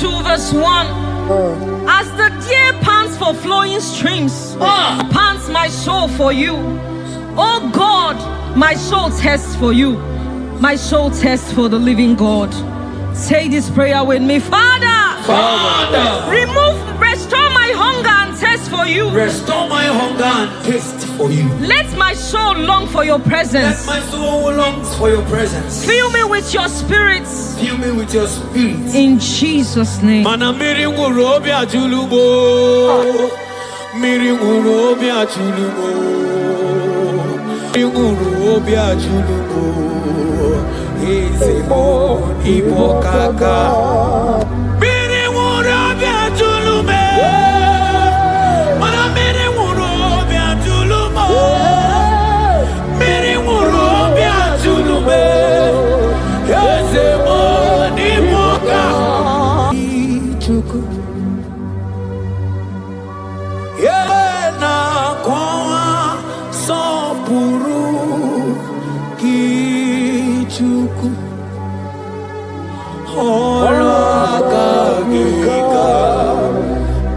2 verse 1. As the deer pants for flowing streams, pants my soul for you. Oh God, my soul thirsts for you. My soul thirsts for the living God. Say this prayer with me. Father, restore my hunger and thirst for you. Restore my hunger and thirst for you. Let my soul long for your presence. Let my soul long for your presence. Fill me with your spirit. Fill me with your spirit. In Jesus' name. Mana miri ngurobi ajulubo. Miri ngurobi ajulubo. Miri ngurobi ajulubo. Ezemo ibo kaka. Miri ngurobi ajulume. Mana miri ngurobi ajulumo. Miri ngurobi ajulume. Ezemo ibo kaka. Ichuku. Yena kwa sopuru kichuku olakagika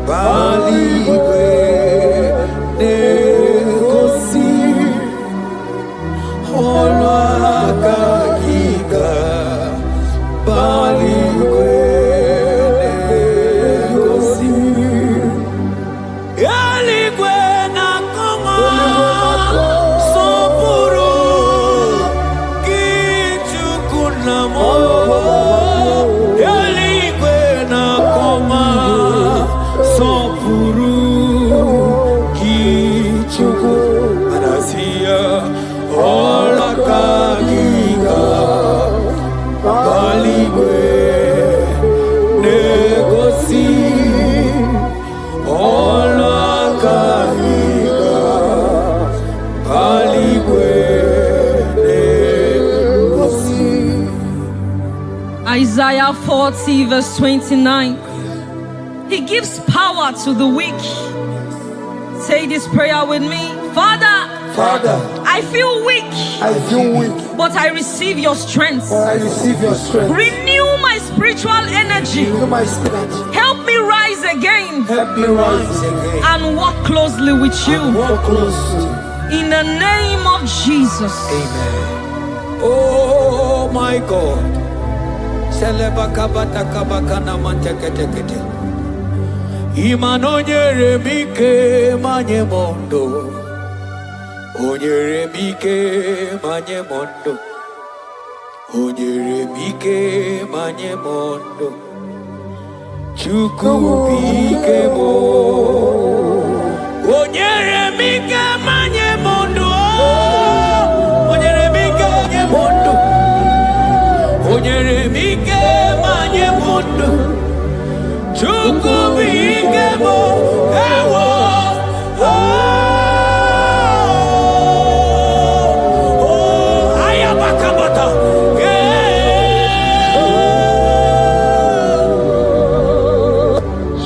baligwe negosi olakagika baligwe negosi yaligwe nakoma sopuru kichuku namo yaligwe nakoma sopuru kichuku anasia olakagika baligwe negosi olakagika baligwe negosi. Isaiah 40 verse 29. He gives power to the weak. Say this prayer with me. Father, I feel weak, but I receive your strength. Renew my spiritual energy. Help me rise again and walk closely with you. In the name of Jesus. Amen. Oh my God. Imanonyere mike manye mondo. Onyere mike manye mondo. Onyere mike manye mondo. Chuku bike mo. Onyere mike manye mondo. Onyere mike manye mondo. Onyere mike manye mondo. Chuku bike mo. Ewo. Ayabakabata.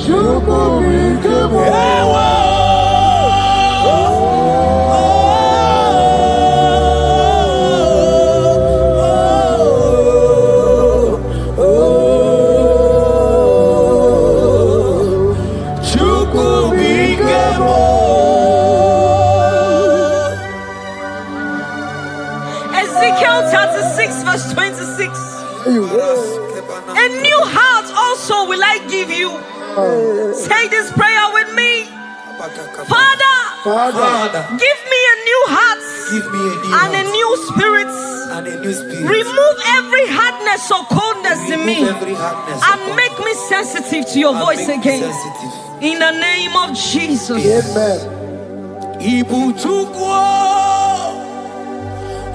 Chuku bike mo. Ewo. Ezekiel 36 verse 26. A new heart also will I give you. Say this prayer with me. Father, give me a new heart and a new spirit. Remove every hardness or coldness in me and make me sensitive to your voice again. In the name of Jesus. Ibu chukwu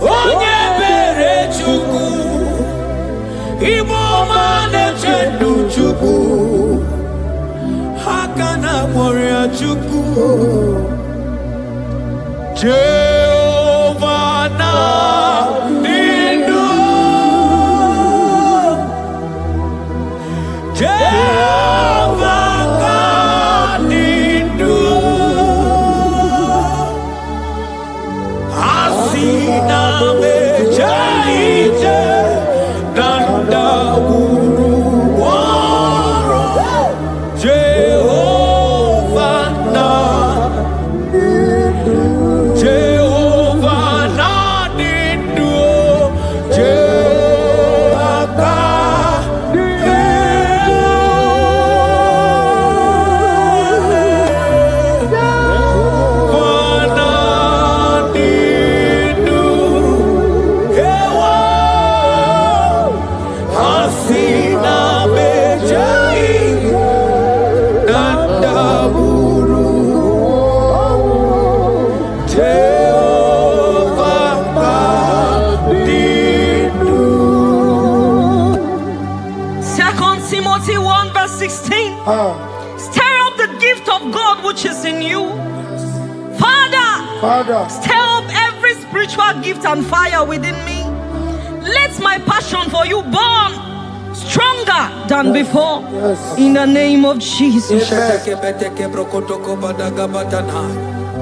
onye bere chukwu Ibu ọma na-eche ndụ chukwu aka na mọrịa chukwu Jehova na dị ndụ Jehova ka dị ndụ asị na meche ije na ndagwurugwu ọrụ Timothy 1 verse 16. Stir up the gift of God which is in you. Father, stir up every spiritual gift and fire within me. Let my passion for you burn stronger than before. In the name of Jesus.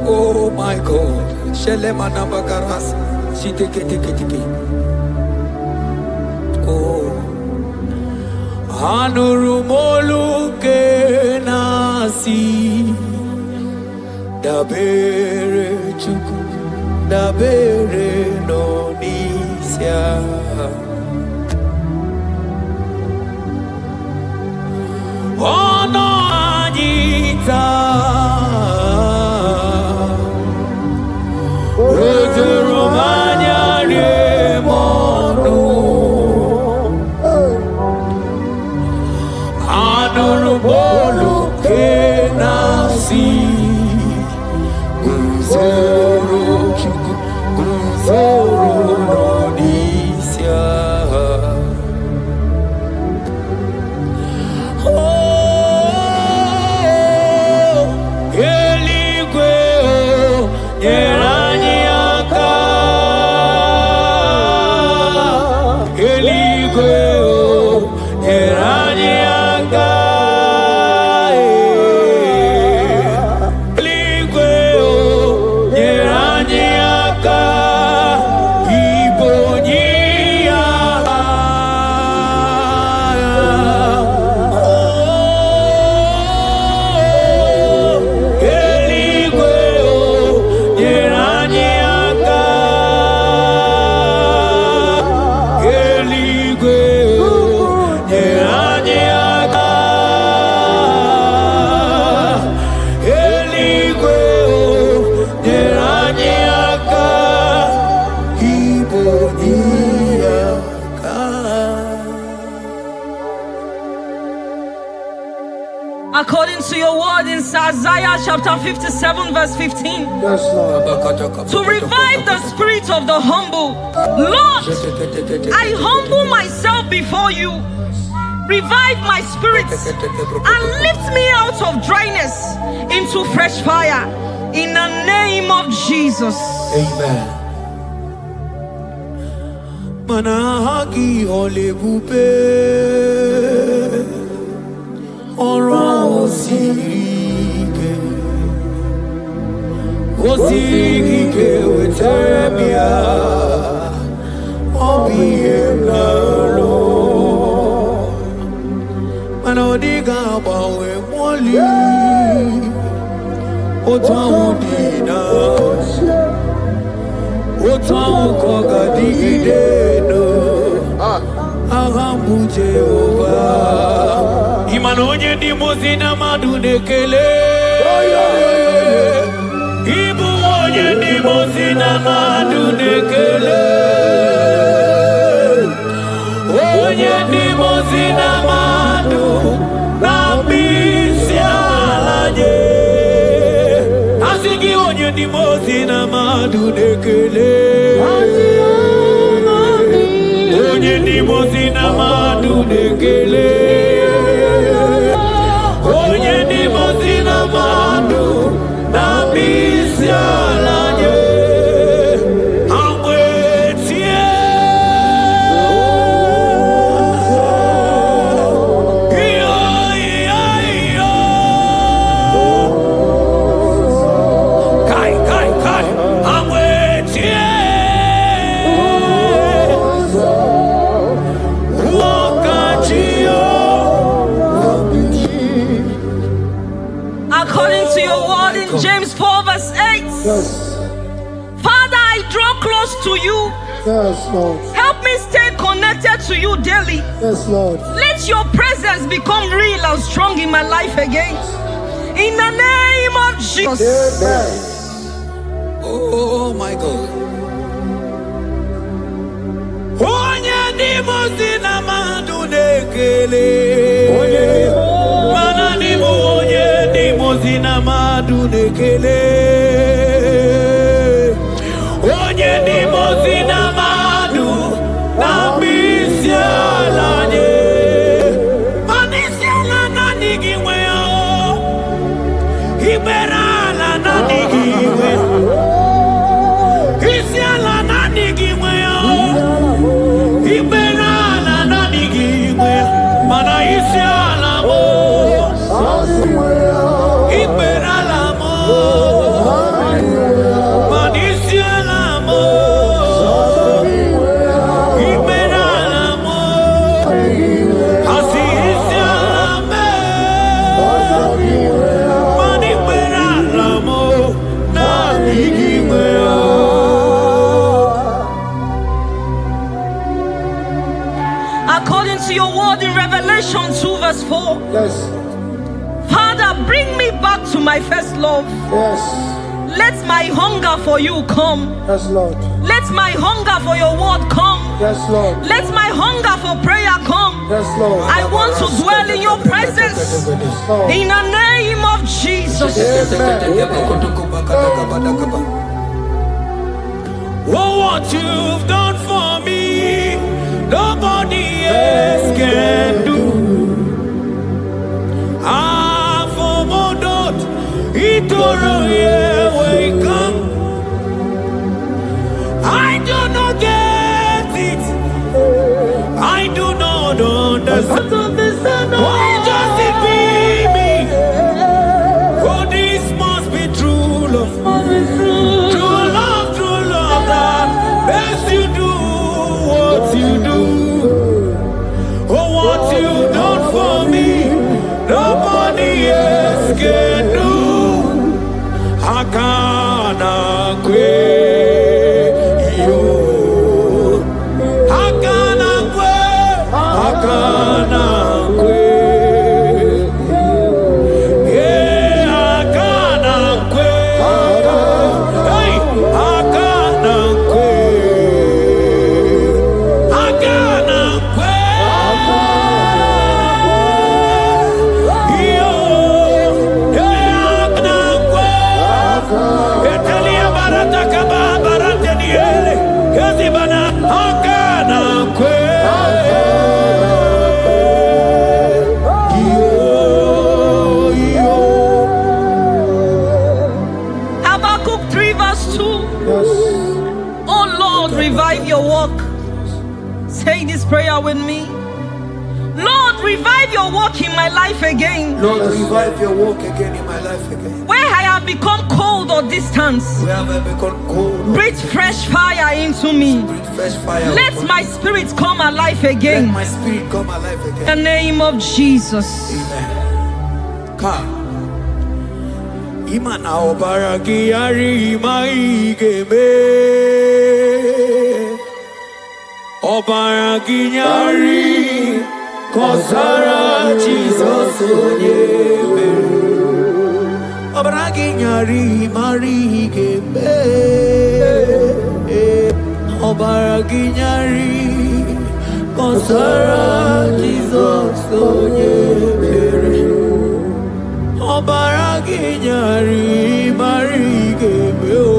Oh my God. Oh, Anurumolu kenasi dabere chuku dabere nonisia ono ajita Romanya remono Anurumolu kenasi Guzoro nonisia Eligwe Yeraniaka Eligwe Yeraniaka Eligwe Yeraniaka Ibonia Eligwe Yeraniaka Eligwe Yeraniaka Eligwe Yeraniaka Iboniaka. According to your word in Isaiah chapter 57 verse 15. To revive the spirit of the humble. Lord, I humble myself before you. Revive my spirit and lift me out of dryness into fresh fire. In the name of Jesus. Amen. Manahagi olebupe Oro osirike Osirike wetemia Obiemnalo Manodiga bawe mwali Otawudina Otawukoga digideno Ahambu Jehovah Imanonye ni mozina madunekele Ibu onye ni mozina madunekele Onye ni mozina madu Nambisi alaje Asigi onye ni mozina madunekele Onye ni mozina madunekele Onye ni mozina madu na bisialanye amwetie iyo kai amwetie According to your word in James 4 verse 8. Father, I draw close to you. Yes, Lord. Help me stay connected to you daily. Yes, Lord. Let your presence become real and strong in my life again. In the name of Jesus. Amen. Oh my God. Onye ni mozina madunekele Mana ni onye ni mozina madunekele Onye ni mozina madu na bisialanye Mani According to your word in Revelation 2 verse 4. Yes. Father, bring me back to my first love. Yes. Let my hunger for you come. Yes, Lord. Let my hunger for your word come. Yes, Lord. Let my hunger for prayer come. Yes, Lord. I want to dwell in your presence. Lord. In the name of Jesus. Oh, what you've done for me, nobody else can do. For Modot, Itoro, we come. I do not get it. I do not understand. Why does it be me? For this must be true love. True love that makes you do what you do. Oh, what you've done for me, nobody else can do. Hakana kwe yo. Hakana kwe. Hakana kwe. Yeah, hakana kwe. Hey, hakana kwe. Hakana kwe. Yo. Yeah, hakana kwe. Etelia barata kaba barate niele. Kazi bana hakana kwe. Habakkuk 3 verse 2. Yes. Oh Lord, revive your work. Say this prayer with me. Lord, revive your work in my life again. Lord, revive your work again in my life again. Where I have become cold or distant, Where have I become cold? breathe fresh fire into me. Breathe fresh fire. Let upon my me. spirit come alive Let again. my spirit come alive In again. the name of Jesus. Amen. Ka. Imana obaraki ari maigeme. Obaraki nyari kosara Jesus onyebe. Obaraki nyari marigeme. Obaraki nyari kosara Jesus onyebe. Obaraki nyari marigeme o.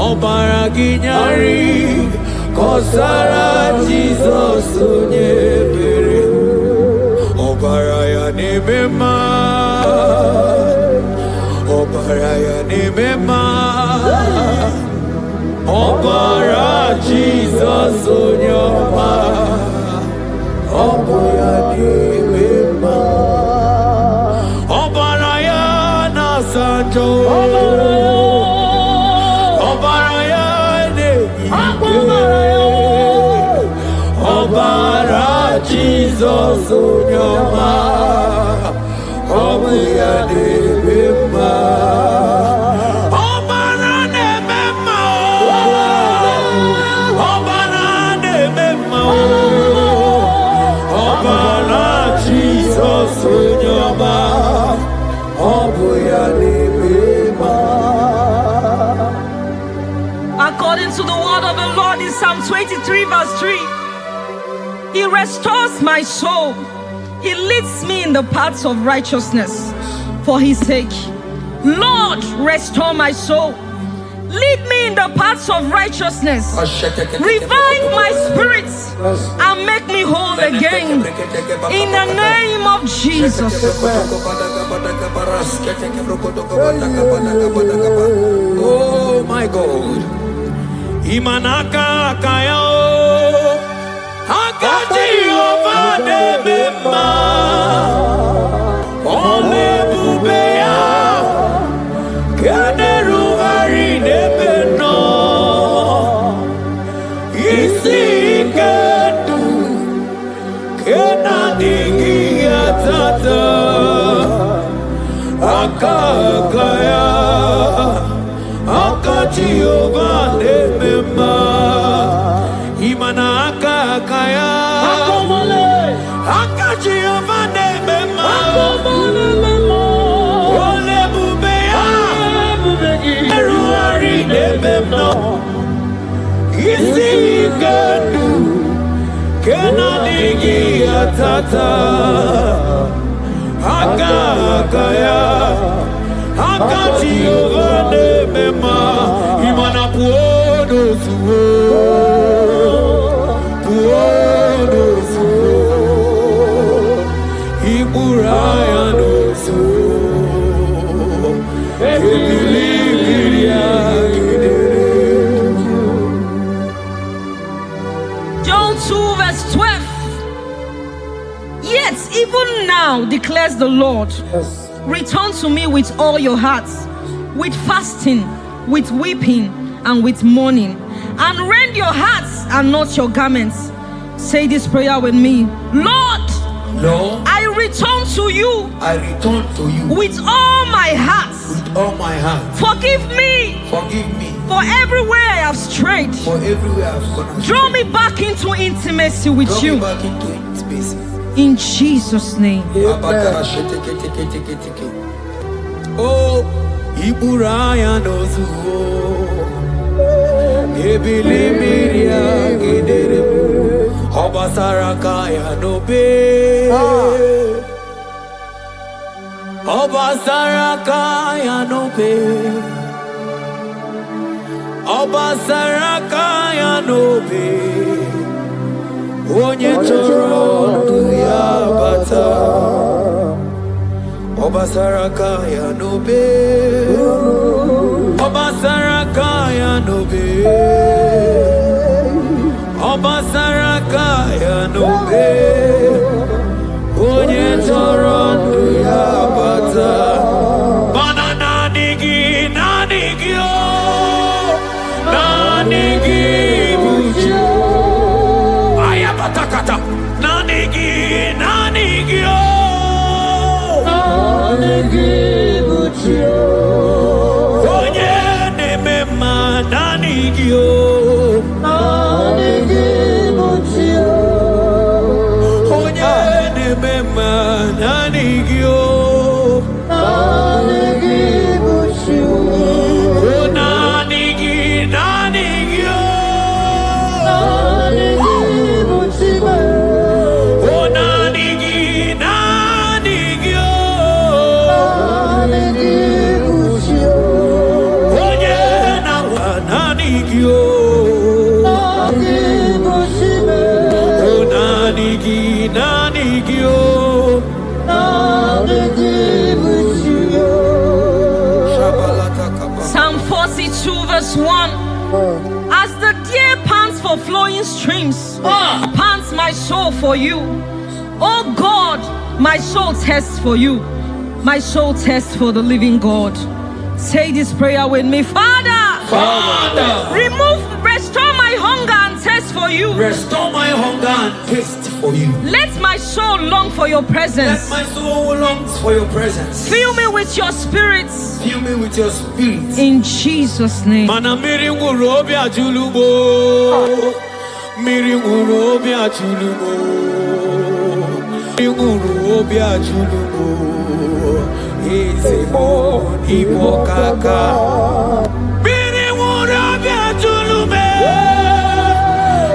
Obaraki nyari kosara Jesus onyebere. Obaraya nemema. Obaraya nemema. Obara Jesus onyoma. Obaraya nemema. Obaraya na sanjo. Obaraya ne Obara Jesus onyoma. Obuya ne bema. Obara ne bema. Obara ne bema. Obara Jesus onyoma. Obuya ne bema. According to the word of the Lord in Psalm 23 verse 3, He restores my soul. He leads me in the paths of righteousness for His sake. Lord, restore my soul. Lead me in the paths of righteousness. Revive my spirit and make me whole again. In the name of Jesus. Oh my God. Imanaka kayao. Hakati ovade bema. Ole bubeya. Kaderu harine beno. Isi kedu. Kena dingi atata. Akakaya. Akati ovade bema. Imanaka Kenadigi atata Akaya Akati ovane mema Imana puodo suo Puodo suo Iburaya no suo John 2 verse 12. Yet even now declares the Lord, Yes. return to me with all your hearts, with fasting, with weeping, and with mourning, and rend your hearts and not your garments. Say this prayer with me. Lord, Lord, I return to you I return to you with all my heart. with all my heart. Forgive me Forgive me for everywhere I have strayed. for everywhere I've gone astray. Draw me back into intimacy with Draw you. me back into intimacy. In Jesus' name. Oh, Iburaya nozuo Ebilimiria gedere Obasaraka ya nobe Obasaraka ya nobe Obasaraka ya nobe Onye choro ndu ya bata Obasaraka ya nobe Obasaraka ya nobe Obasaraka ya nobe Onye choro ndu ya bata Banana nigi o Nanigi buju Ayabatakata Nanigi o Onye na-ememma nanigi o Onye na-ememma nanigi o Nanigi o Psalm 42 verse 1. As the deer pants for flowing streams, pants my soul for you. Oh God, my soul thirsts for you. My soul thirsts for the living God. Say this prayer with me. Father, restore my hunger and thirst for you. Restore my hunger and taste for you. Let my soul long for your Let presence. my soul longs for your presence. Fill me with your spirit. Fill me with your spirit. In Jesus' name. Mana miri nguru obi ajulumo. Miri nguru obi ajulumo. Miri nguru obi ajulumo. Ezemo ibo kaka. Miri nguru obi ajulume.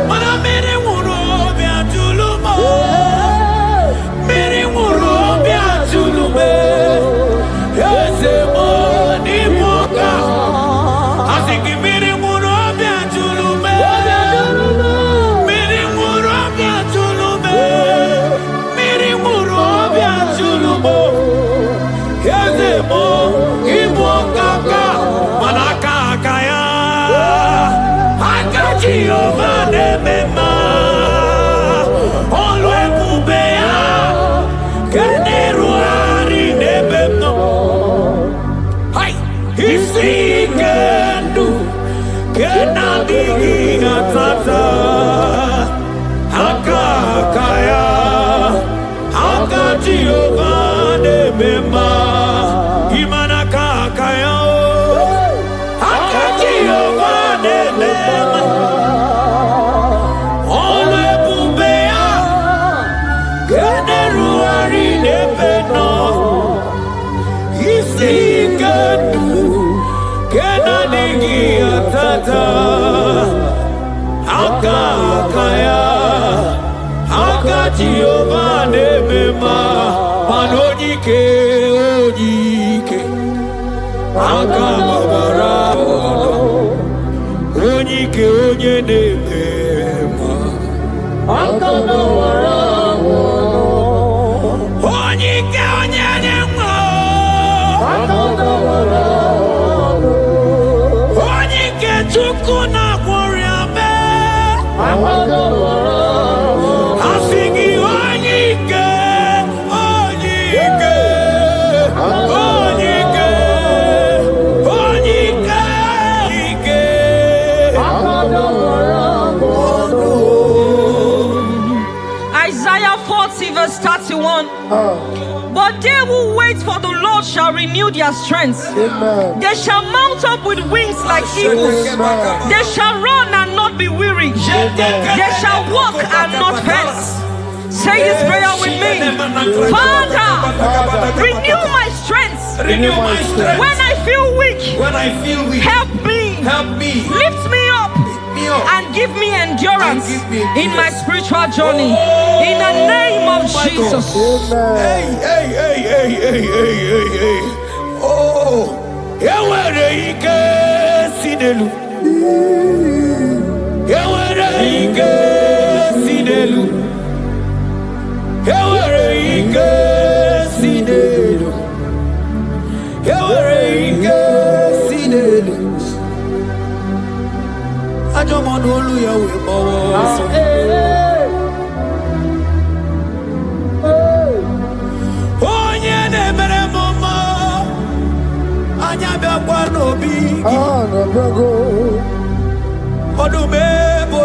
Mana miri nguru obi ajulumo. Miri nguru obi ajulume. Ezemo ibo kaka. Asiki miri nguru obi ajulume. Miri nguru obi ajulume. Miri nguru obi ajulume. Ezemo ibo kaka. Mana Jehovah nemema manojike ojike akabara ojike onye nemema akabara ojike onye nemema akabara ojike Chukwu na gworiame akabara Isaiah 40 verse 31. But they who wait for the Lord shall renew their strength. Amen. They shall mount up with wings like eagles. They shall run and not be weary. They shall walk and not faint. Say this prayer with me. Father, renew my strength. Renew my strength. When I feel weak, help me. Lift me up and give me endurance in my spiritual journey. In the name of Jesus. Hey. Oh, I don't want to lose your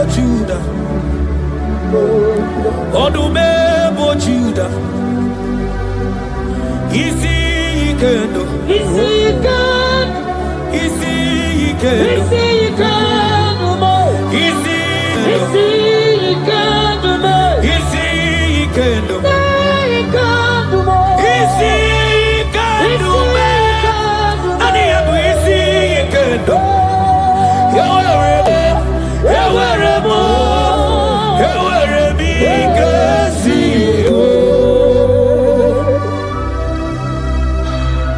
Judah.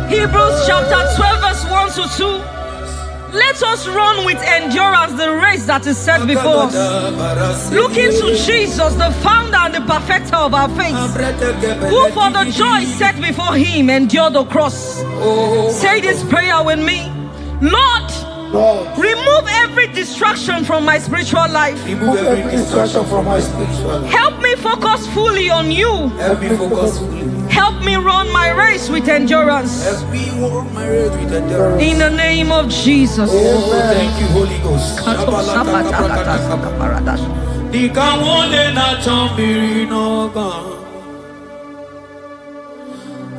Hebrews chapter 12 verse 1 to 2. Let us run with endurance the race that is set before us, looking to Jesus, the founder and the perfecter of our faith, who for the joy set before him endured the cross. Say this prayer with me. Lord, remove every distraction from my spiritual life. Remove every distraction from my spiritual life. Help me focus fully on you. Help me focus fully. Help me run my race with endurance. Help me run my race with endurance. In the name of Jesus. Oh, thank you, Holy Ghost.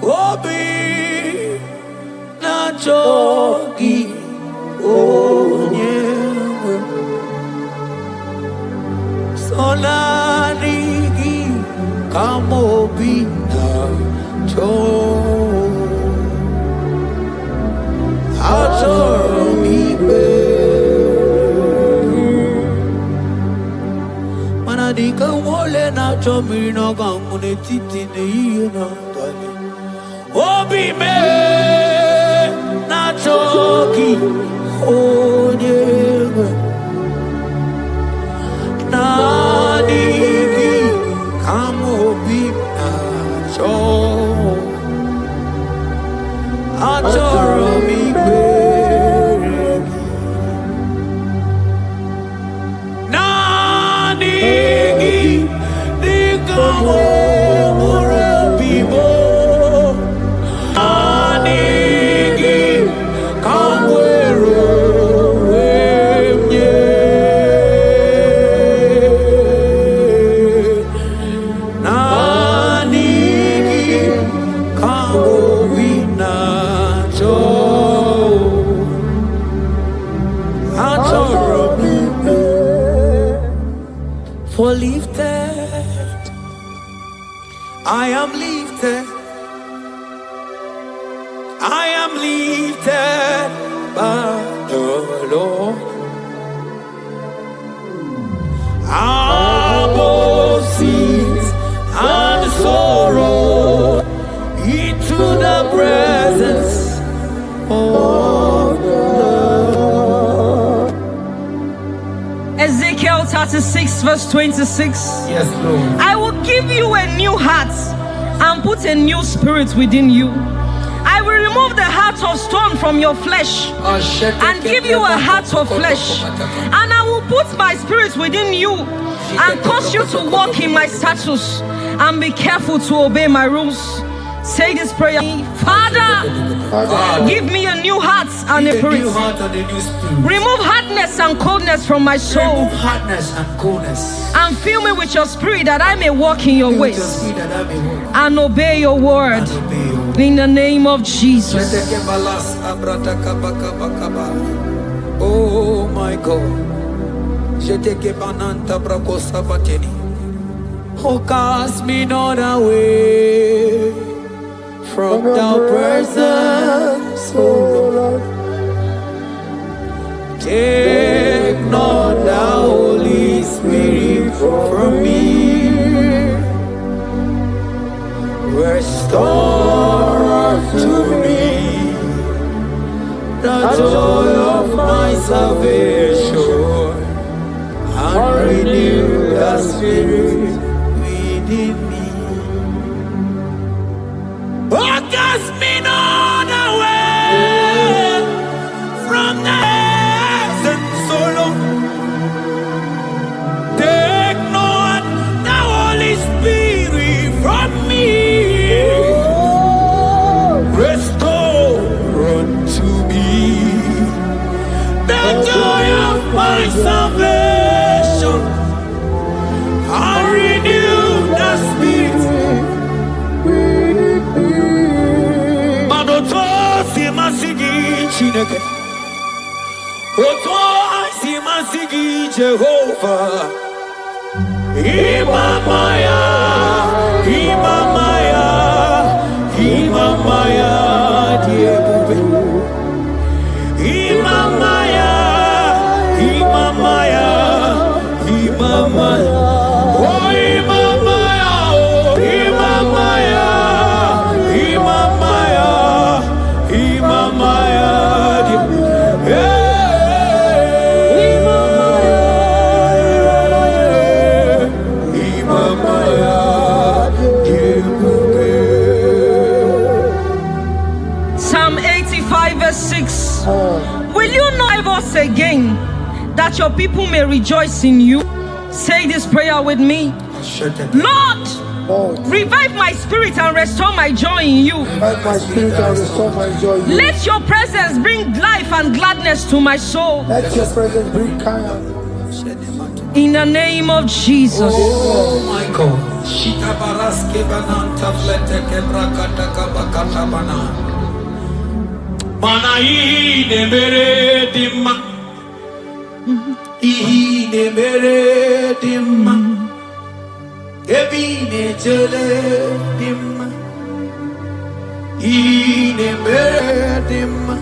Obi na chogi onyewe sonarigi kamobi na cho achoromibe manadika wole na chomiri na gamune titi ne iye na tali Obi me na choki onyewe na digi kamobi na cho achoro mi beregi na digi di kamore bibo For lifted, I am lifted, I am lifted by the Lord. Above seas 6 verse 26. Yes, Lord. I will give you a new heart and put a new spirit within you. I will remove the heart of stone from your flesh and give you a heart of flesh. And I will put my spirit within you and cause you to walk in my statutes and be careful to obey my rules. Say this prayer. Father, give me a new heart and a spirit. Remove hardness and coldness from my soul. Remove hardness and coldness. And fill me with your spirit that I may walk in your ways and obey your word. In the name of Jesus. Oh my God. Oh, cast me not away from thy presence, oh Lord. Take not the Holy Spirit from me. Restore unto me the joy of my salvation and renew the spirit within me. Oh, cast me not away from the presence, oh Lord. Take not the Holy Spirit from me. Restore unto me the joy of my salvation and renew the spirit. Manoto si masigi Chineke, Oto si masigi Jehovah. Imamaya, Imamaya, Imamaya, Diebube. Imamaya, Imamaya, Imamaya. Oh, Imamaya, oh, Imamaya, Imamaya, Imamaya. Psalm 85 verse 6. Will you not give us again, that your people may rejoice in you? Say this prayer with me. Lord, revive my spirit and restore my joy in you. Revive my spirit and restore my joy in you. Let your presence bring life and gladness to my soul. Let your presence bring kindness. In the name of Jesus. Oh my God. Shita baraske bananta flete kebrakata kabakata bana. Mana ine mere dimma. Ine mere dimma. Ebine jele dimma. Ine mere dimma.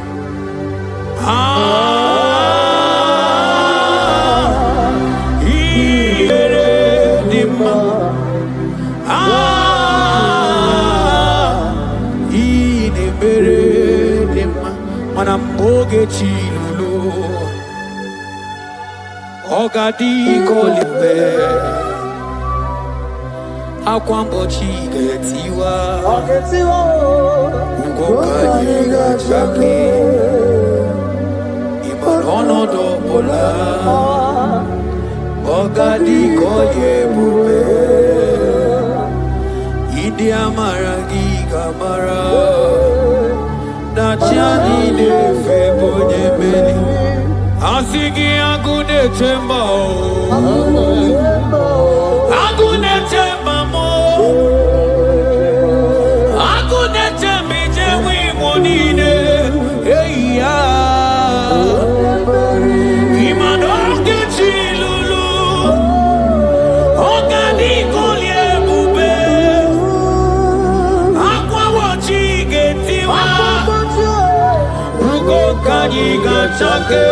Manamboge chilulu Ogadi kolimbe Akwambo chigetiwa Ugoka yiga chake Imanono dobola Ogadi koye bube Idi amaragi kamara Nachani de febonye meni Asigi agune temba Agune temba mo Agune tembi jewi monine Eya Imanorge chilulu Ogani kolye bube Akwa wachi getiwa Kanyi gachake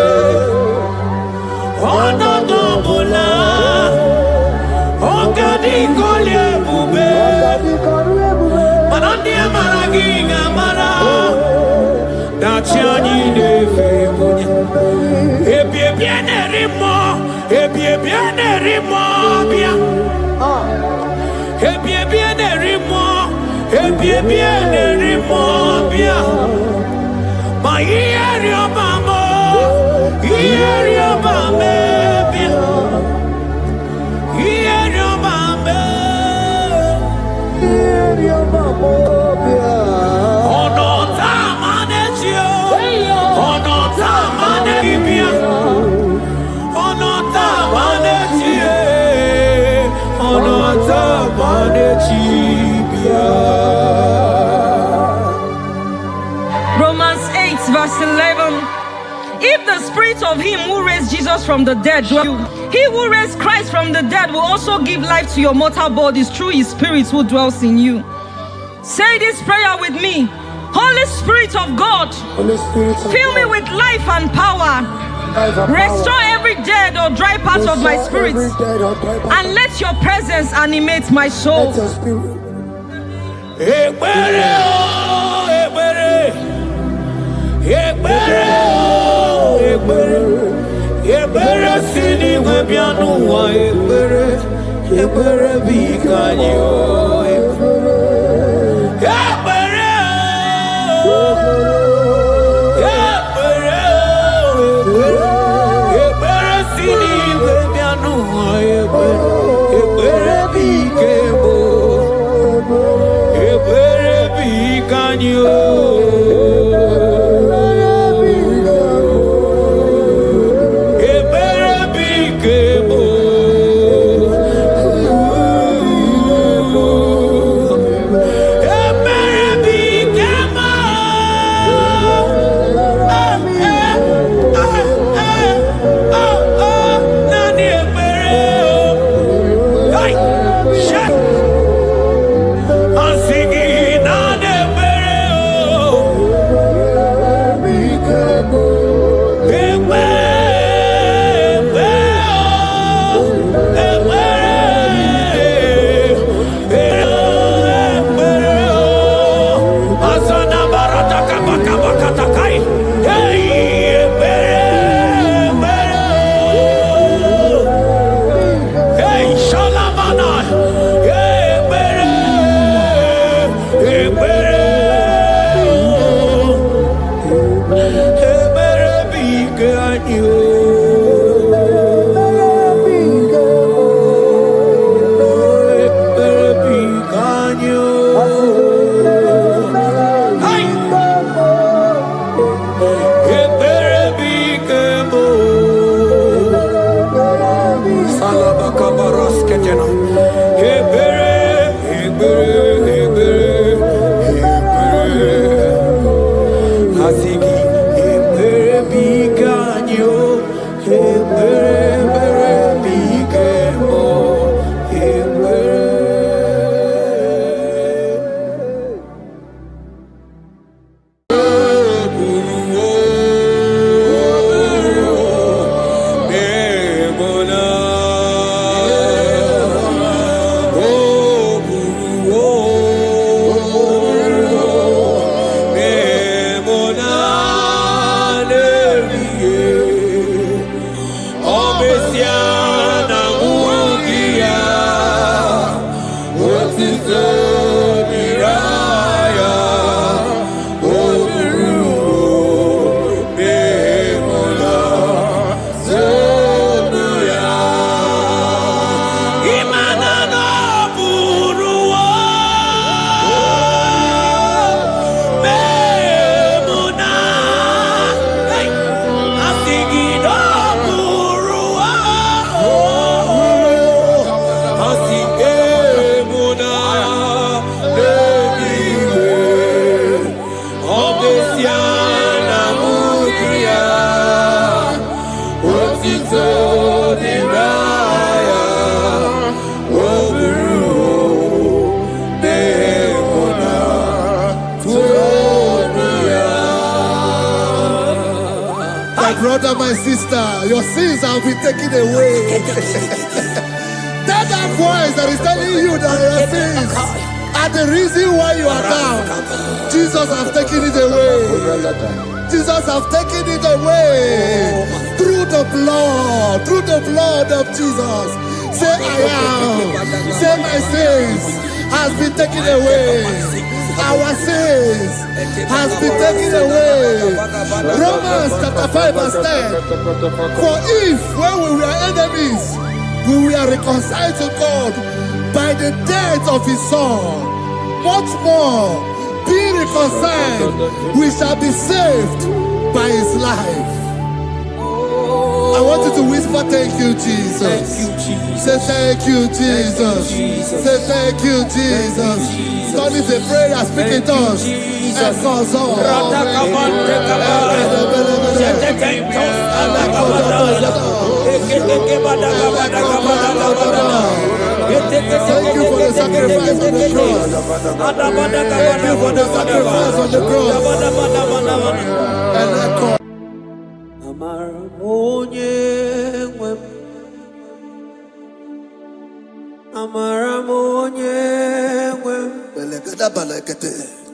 Ono dobola Ogadi kolye bube Manandi amaragi ngamara Dachiani de febunye Ebie biene rimo Ebie Romans 8 verse 11. If the spirit of him who raised Jesus from the dead dwells in you, he who raised Christ from the dead will also give life to your mortal bodies through his spirit who dwells in you. Say this prayer with me. Holy Spirit of God, fill me with life and power. Restore every dead or dry part of my spirit, and let your presence animate my soul. brother, my sister, your sins have been taken away. That voice that is telling you that your sins are the reason why you are down. Jesus has taken it away. Jesus has taken it away. Through the blood of Jesus. Say I am. Say my sins has been taken away. Our sins has been taken away. Romans chapter 5 verse 10. For if when we were enemies, we were reconciled to God by the death of his son, much more, being reconciled, we shall be saved by his life. I want you to whisper, thank you, Jesus. Say thank you, Jesus. Say thank you, Jesus. Turn it a prayer, speak in tongues. Thank you for the sacrifice on the cross. Thank you for the sacrifice on the cross. And echo.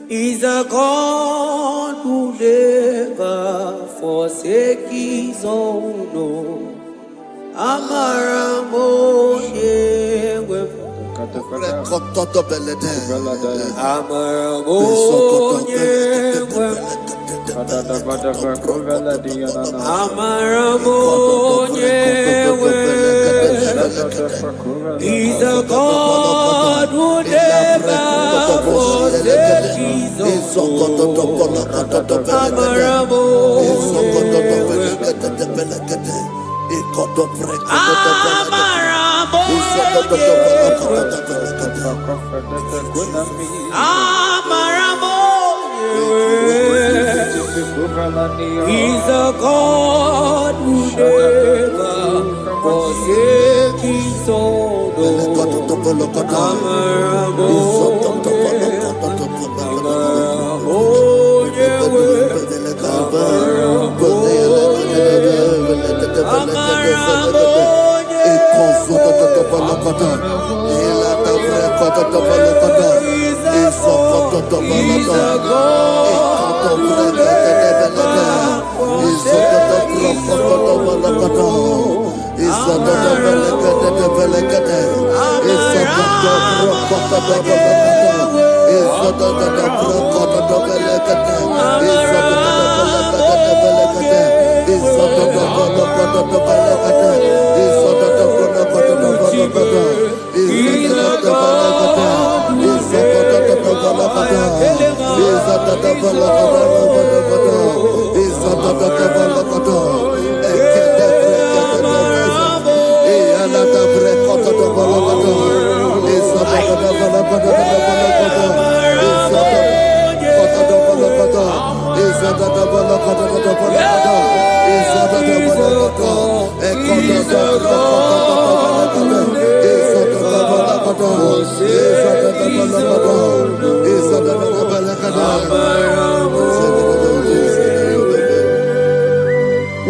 Is a God who never forsake his own. He's a God who never forsakes his own. He's a God who never forsakes his own.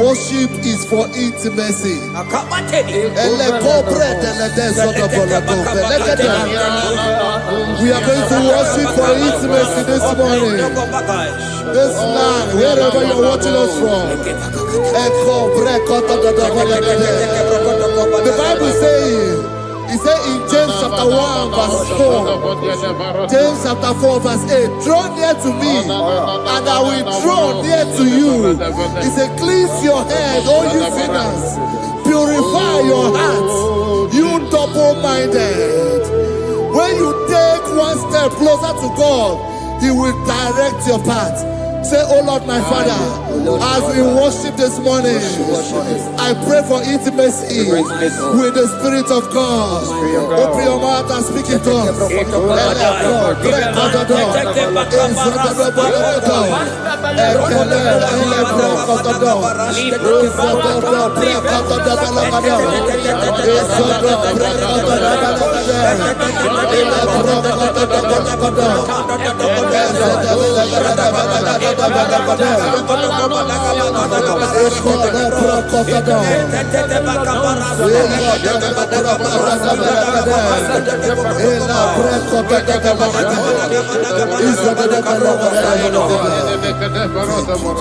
Worship is for intimacy. We are going to worship for intimacy this morning. This land, wherever you're watching us from. The Bible says, it says in James chapter 1 verse 4, James chapter 4 verse 8, draw near to me and I will draw near to you. It says, cleanse your head, all you sinners, purify your hearts, you double-minded. When you take one step closer to God, he will direct your path. Say, oh Lord, my Father, as we worship this morning, I pray for intimacy with the Spirit of God. Open your mouth and speak in tongues.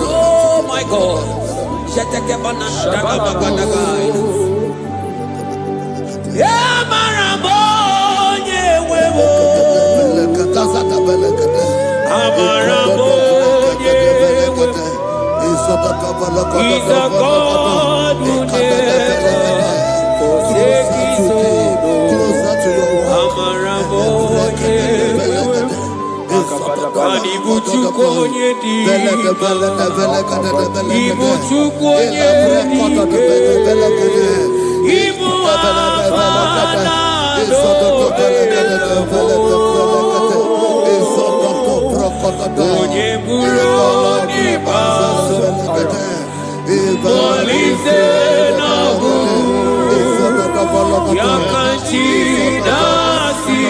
Oh my God. Yeah, Marabonye wewo. Amarabonye wewo. He's a God who never forsakes his own. Amarabonye wewo. Ibuchukonye diba, Ibuchukonye diba, Ibu afana onye buru diba, Molise na buru, Yakanchi nasi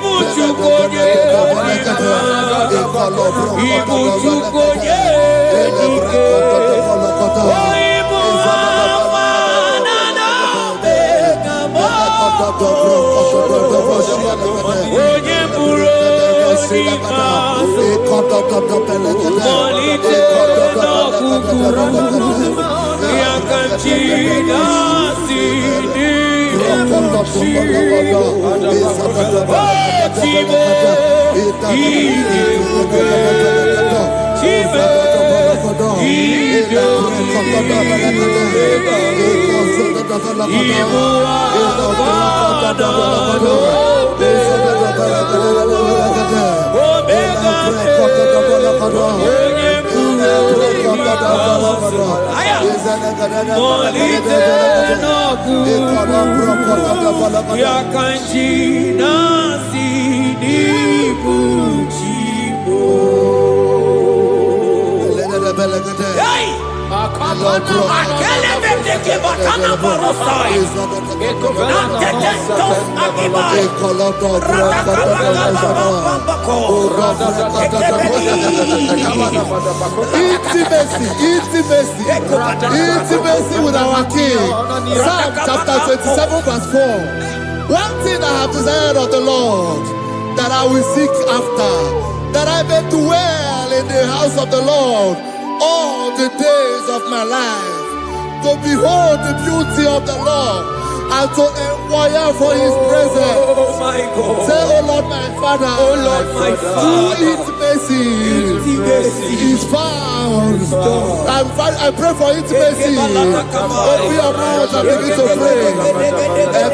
Ibuchukonye Ibuchukonye onye buru diba, Molite na buru, Yakanchi nasi Yakanchi nasi dibuchibo. Hey! Akele beteke batana barosai. Nantetentos agibai. Intimacy with our King. Psalm chapter 27 verse 4. One thing I have desired of the Lord, that I will seek after, that I may dwell in the house of the Lord all the days of my life, to behold the beauty of the Lord and to inquire for his presence. Oh my God. Say, oh Lord my Father, Oh Lord my Father, intimacy is found. I pray for intimacy. Open your mouth and begin to pray.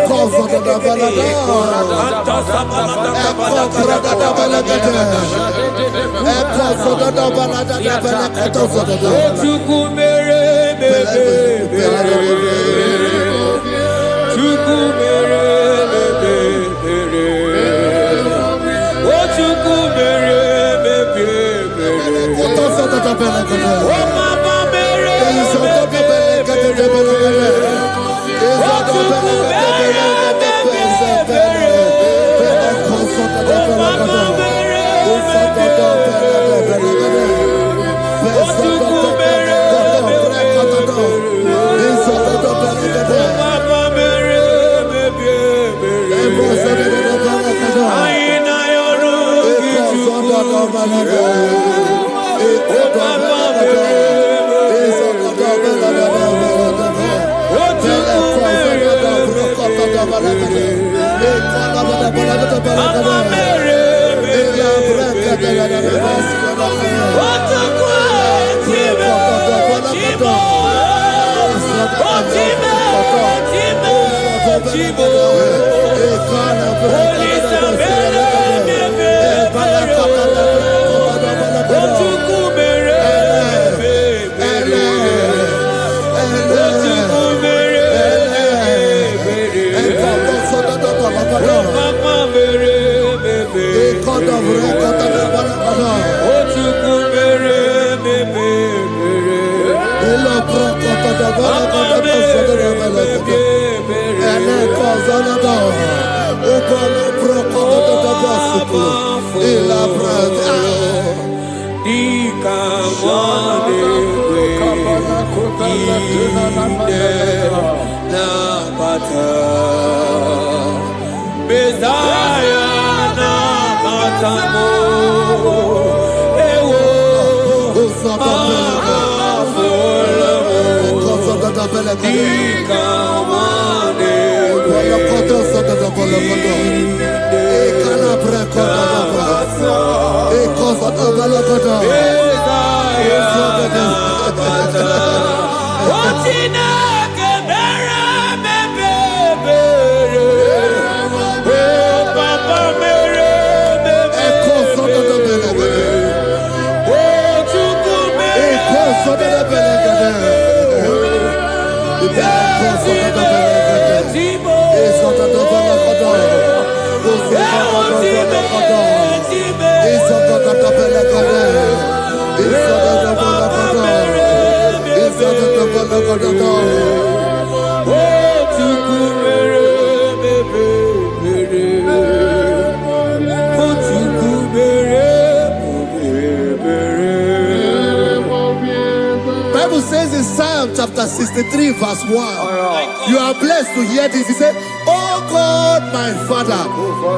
Bible says in Psalm chapter 63 verse 1, you are blessed to hear this. He said, "Oh God, my Father,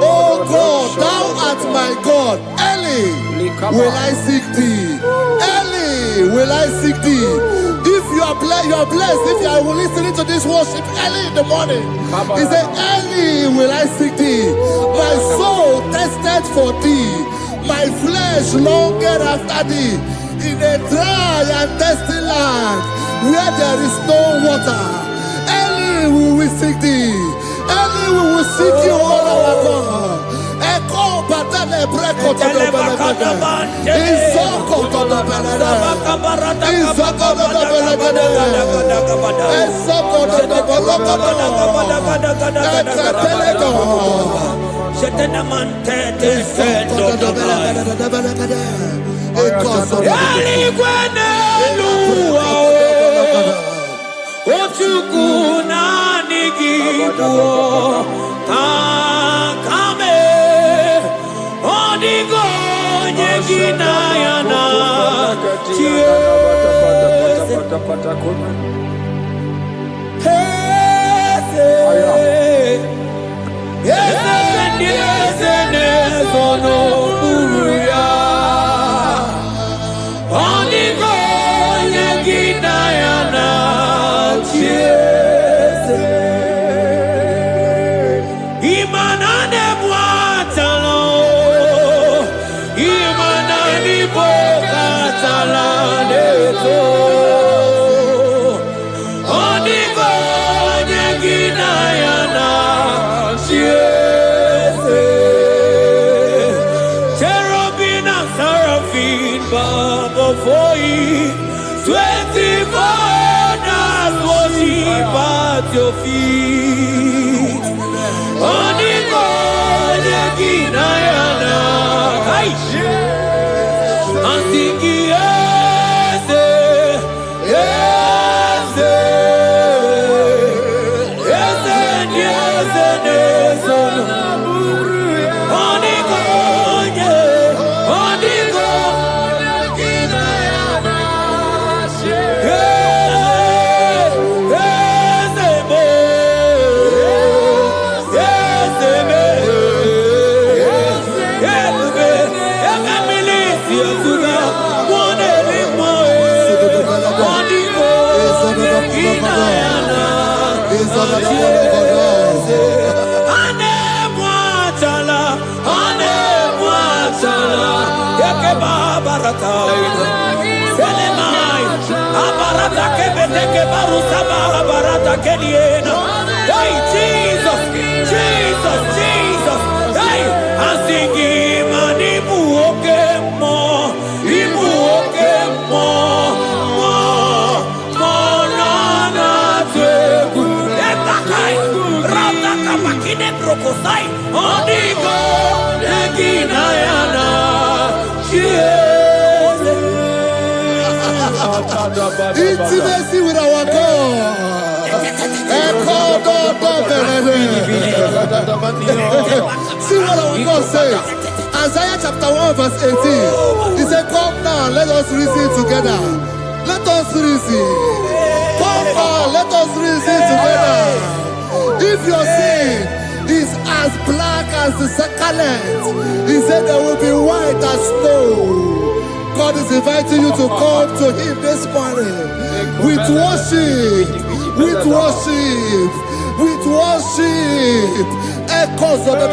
oh God, thou art my God. Early will I seek thee. Early will I seek thee." If you are blessed. If you are listening to this worship early in the morning, he said, "Early will I seek thee. My soul thirsted for thee. My flesh longed after thee. In a dry and thirsty land where there is no water. Early will we seek thee. Early we will seek you, all our God. Echo batale breko to the belagade. Isoko to the belagade. Isoko to the belagade. Isoko to the belagade. Before you, 24 hours worship at your feet. Oniko Yekinayana, and singing yes, yes, yes, yes, yes, Oniko, Oniko. Hey, Jesus, Jesus, Jesus. Hey, I'm singing, man, Ibu more, na teku. Etakai, rata kapakine brokosai. Onigo, Yekinayana, Intimacy with our God. See what our God says. Isaiah chapter 1 verse 18. He said, come now, let us reason together. Let us reason. Come on, let us reason together. If your sin is as black as the scarlet, he said there will be white as snow. God is inviting you to come to him this morning with worship, with worship, with worship. Echoes of the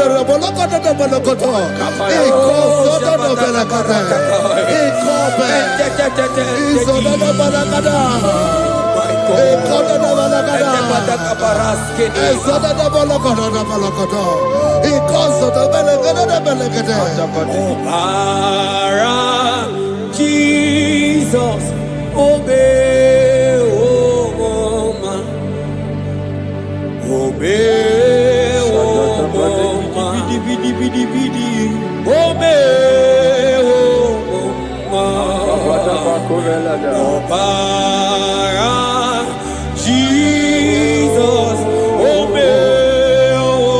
Jesus, obey, oh man, obey, oh man, obey, oh man, Jesus, obey, oh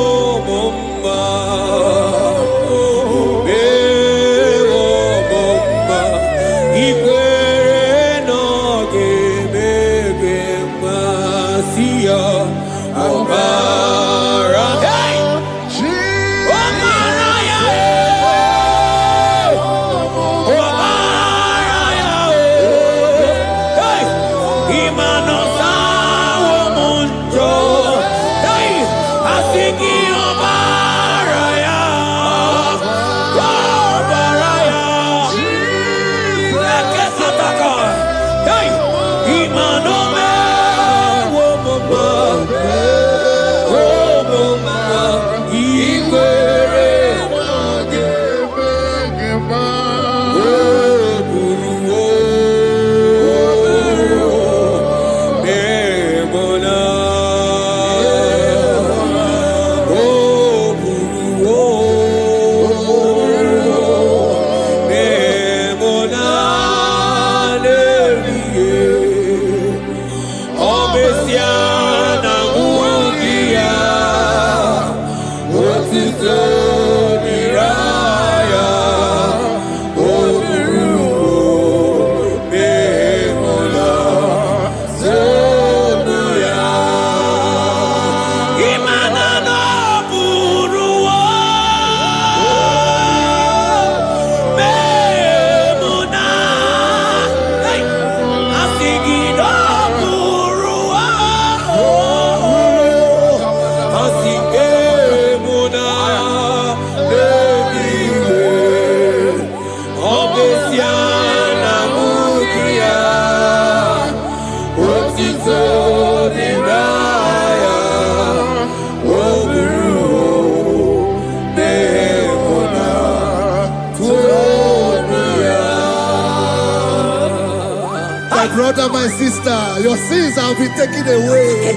brother, my sister, your sins have been taken away.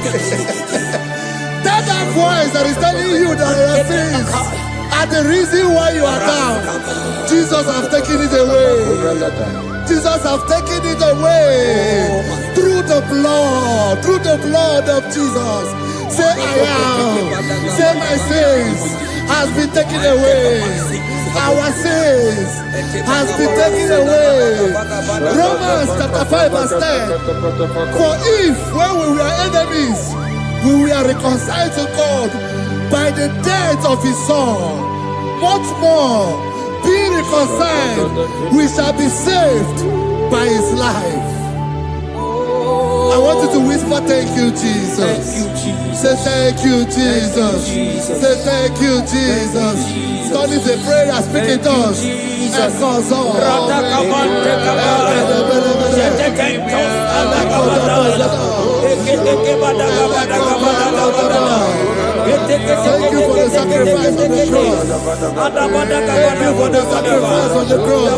Tell that voice that is telling you that your sins are the reason why you are down. Jesus has taken it away. Jesus has taken it away. Through the blood of Jesus. Say I am. Say my sins has been taken away. Our sins has been taken away. Romans chapter 5 verse 10. For if when we were enemies, we were reconciled to God by the death of his son, much more, being reconciled, we shall be saved by his life. I want you to whisper, thank you, Jesus. Thank you, Jesus. Say thank you, Jesus. Say thank you, Jesus. God is a prayer, speak in tongues. Thank you for the sacrifice on the cross. Thank you for the sacrifice on the cross.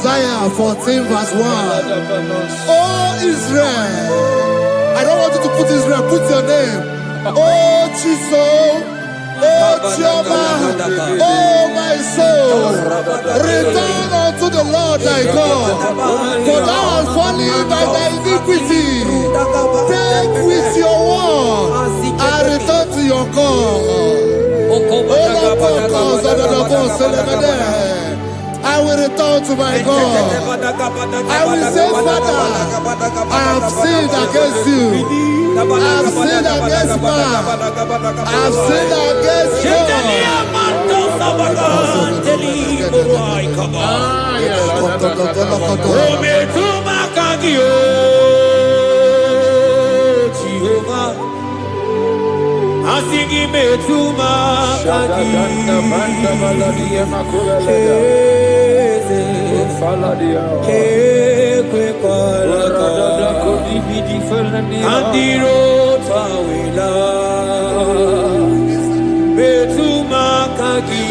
Isaiah 14 verse 1. Oh Israel, I don't want you to put Israel, put your name. Oh Chiso, oh Chioma, oh my soul, return unto the Lord thy God, for thou hast fallen by thy iniquity. Take with your word and return to your God. I will return to my God. I will say, Father, I have sinned against you. I have sinned against man. I have sinned against Jehovah, Asigi metuma kagi kwe kwalaka andiro tawila metuma kagi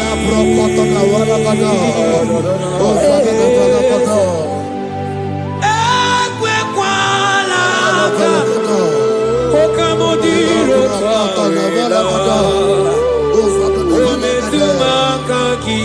kwe kwalaka Okamodiro tawila ometuma kagi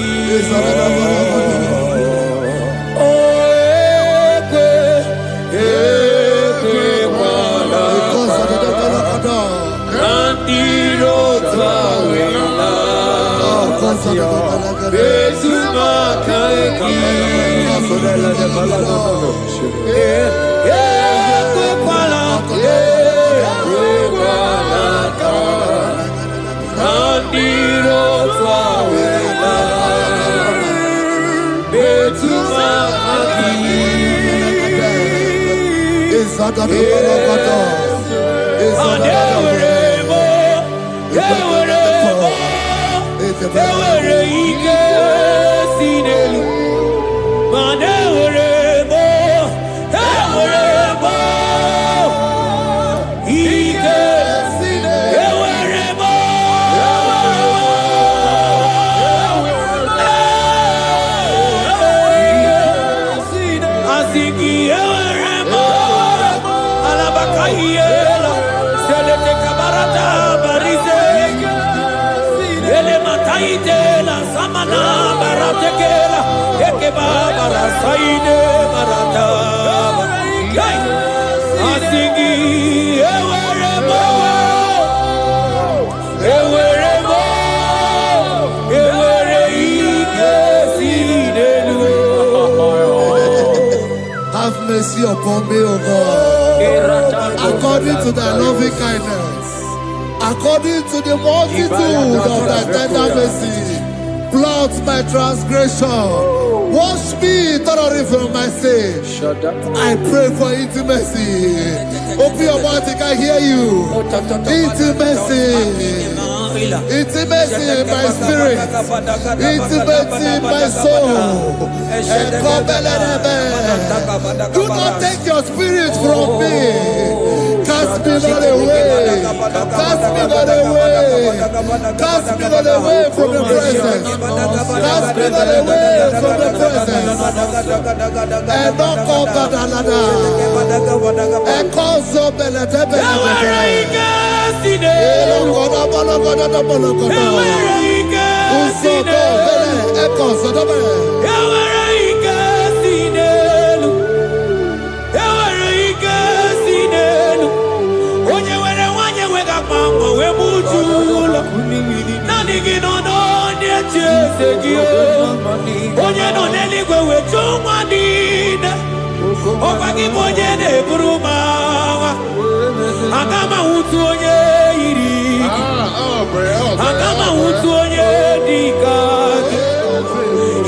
mercy upon me, O God. According to thy loving kindness, according to the multitude of thy tender mercy, blot my transgression. Wash me thoroughly from my sin. I pray for intimacy. Open your mouth, I can hear you. Intimacy. Intimacy in my spirit. Intimacy in my soul. Do not take your spirit from me. Cast me not away. Cast me not away. Cast me not away from the presence. Cast me not away from the presence. And not come back another. And call so Agama utu onye iri Agama utu onye dika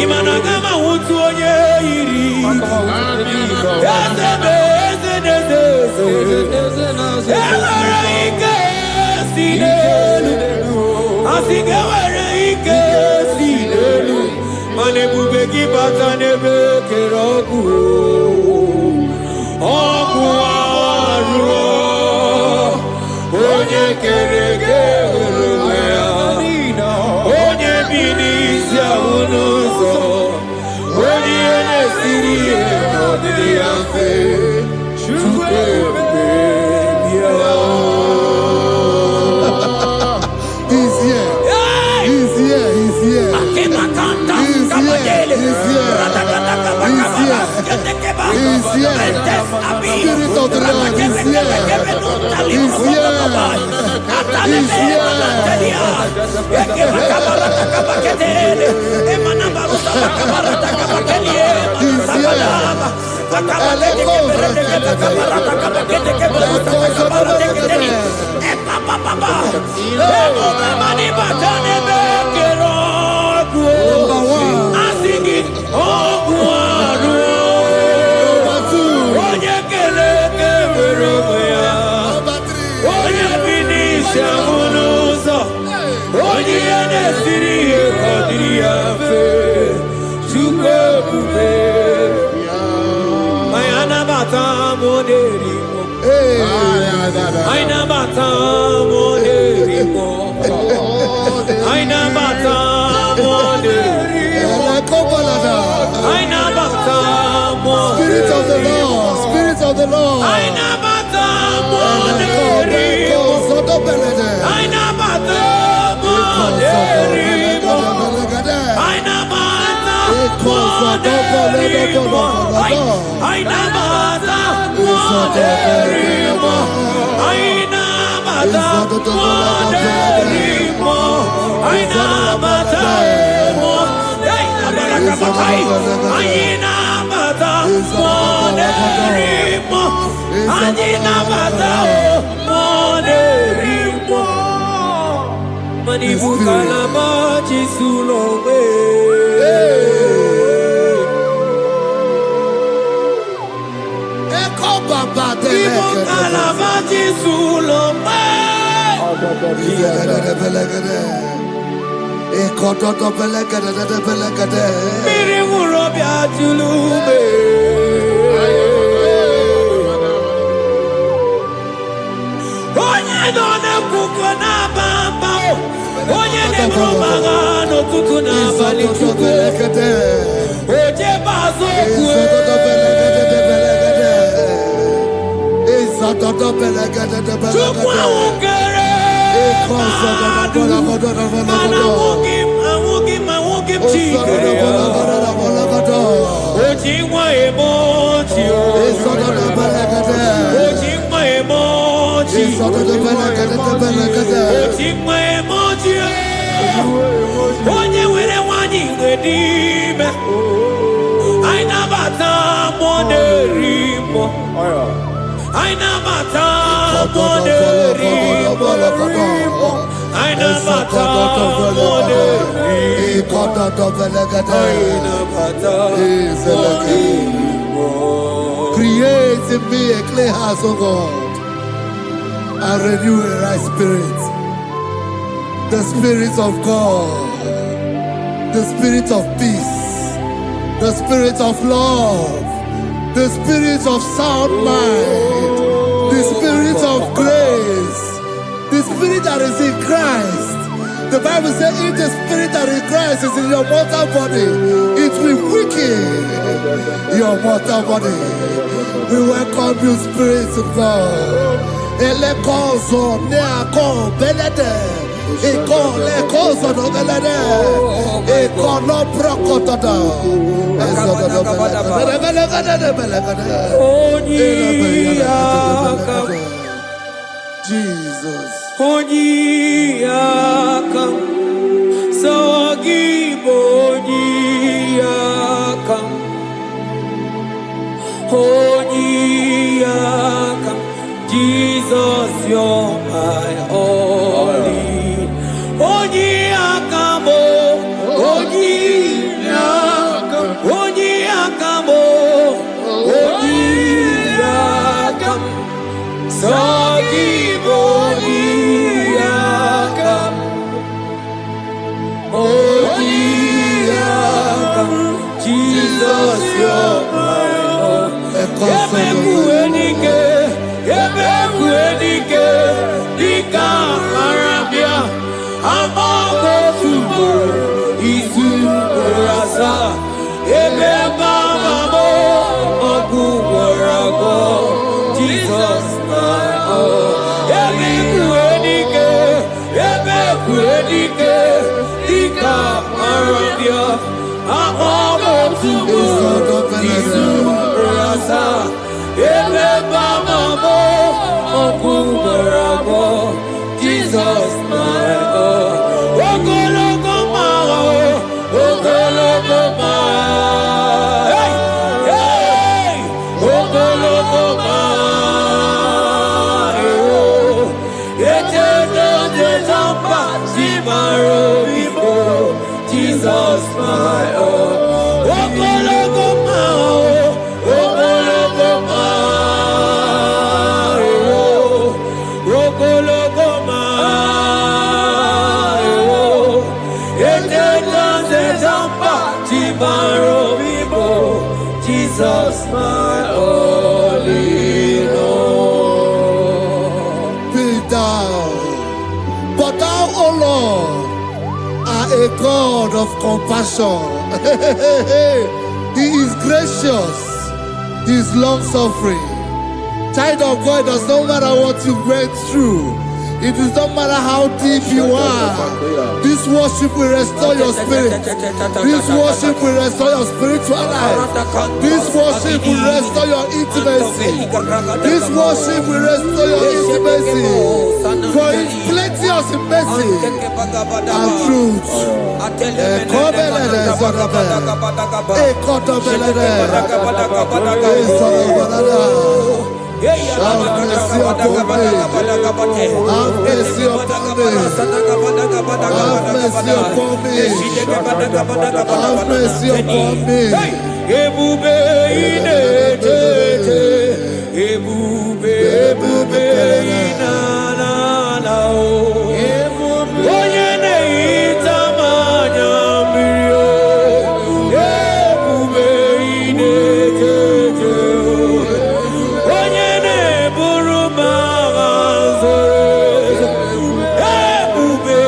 Imana agama utu onye iri Ewere ike si n'elu Asingewere ike si n'elu Mana ebube gị bata n'ebe kere ọgwụ Ọgwụ arụ Onye kere eke onwe ya Onye bi n'isi ahụ n'ụzọ Onye ihe na-esiri ihe n'ọdịdị ya mfe Chukwu ebube bịa He's here. He's here. He's here. He's here. He's here. He's here. Spirit of the Lord is here. He's here. He's Spirit of the Lord, Spirit of the Lord. I never thought Aina mata moderimo, aina mata moderimo, aina mata moderimo. Create in me a clean house, O God, and renew a right spirit. The Spirit of God, the Spirit of peace, the Spirit of love, the Spirit of sound mind, the Spirit of grace, the Spirit that is in Christ. The Bible says if the Spirit that is in Christ is in your mortal body, it will weaken your mortal body. We welcome you, Spirit of God. Elekozo neako belede. Eko lekozo no belede. Eko no prokotoda. Jesus. Onyiyakam, Sawagibonyiyakam, Onyiyakam, Jesus, you're my only. Onyiyakam, Onyiyakam, Onyiyakam, Onyiyakam, Sawagibonyiyakam, Onyiyakam, Jesus, you're my own. Ebekuenike, Ebekuenike, Dika Arabia, Amago Tubo, Isu Rasa, Ebebamamo, Oguwarago, Jesus, my own. Ebekuenike, Ebekuenike, Dika Arabia, Amago Tubo, Isu Rasa, Ebebamamo, Oguwarago, Jesus, my own. Ogologo mao, Ogologo mao, hey, hey, Ogologo mao, Eterno de Zampa, Zimaro Vivo, Jesus, my own. Ogologo mao, Ogologo mao, Ogologo mao, Eterno de Zampa, Zimaro Vivo, Jesus, my only Lord. Be thou, but thou, O Lord, are a God of compassion. He is gracious. He is long suffering. Child of God, it does not matter what you went through. It does not matter how deep you are. This worship will restore your spirit. This worship will restore your spiritual life. This worship will restore your intimacy. This worship will restore your intimacy. For it's plenty of mercy and truth. Have mercy upon me. Have mercy upon me. Have mercy upon me. Have mercy upon me. Ebube inetete, ebube, ebube inanana o. Onye na-ehita mmanya mmiri o. Ebube inetete o. Onye na-eburu m agha nzere. Ebube,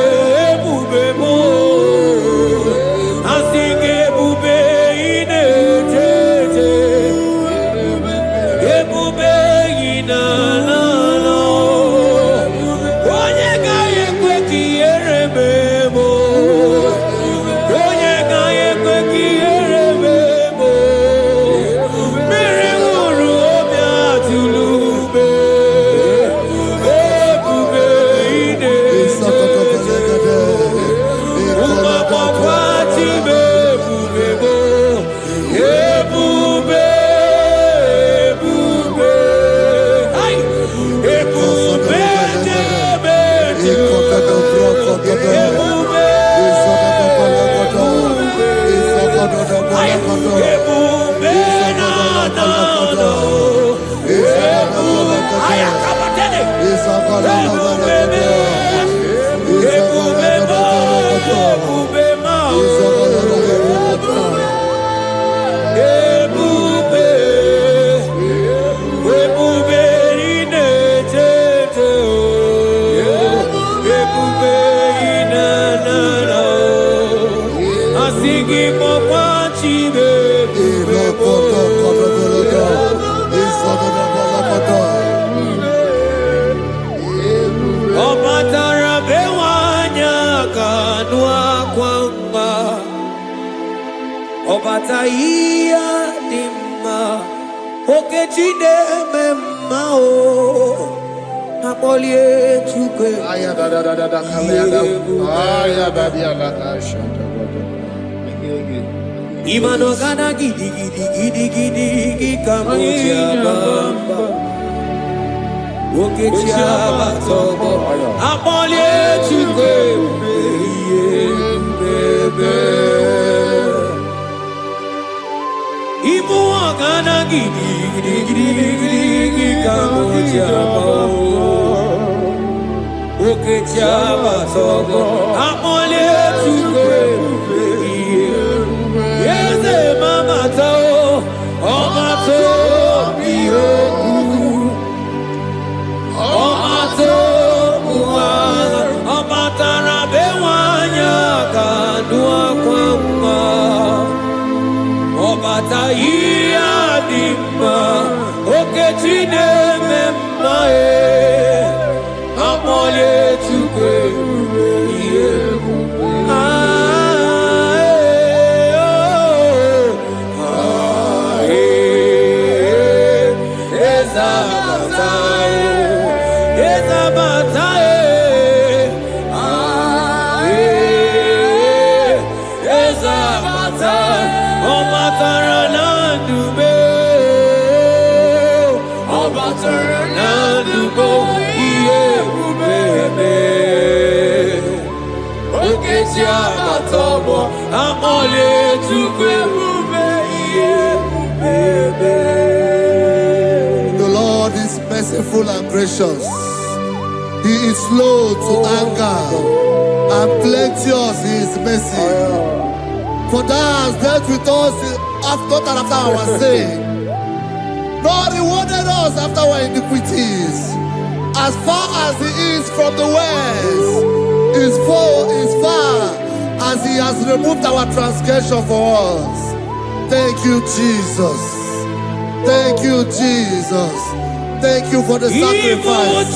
ebube m o. Asị gị ebube inetete. Obataia dimma okechide memao apolie chukwe aya da kalenda aya da shanda imano gana gidi kamuja bamba okechia batobo apolie chukwe bebe Ibu agana gidi kamoja oke chaba sogo amole chukwe yeze mama tao omato biyoku omato buwana omatara bewanya kadua kwamba Obataia dimma okechine memmae amole chukwe The Lord is merciful and gracious. He is slow to anger and plenteous in his mercy. For thou hast dealt with us not after our sin, nor rewarded us after our iniquities. As far as he is from the west, is far as he has removed our transgression for us. Thank you, Jesus. Thank you, Jesus. Thank you for the sacrifice.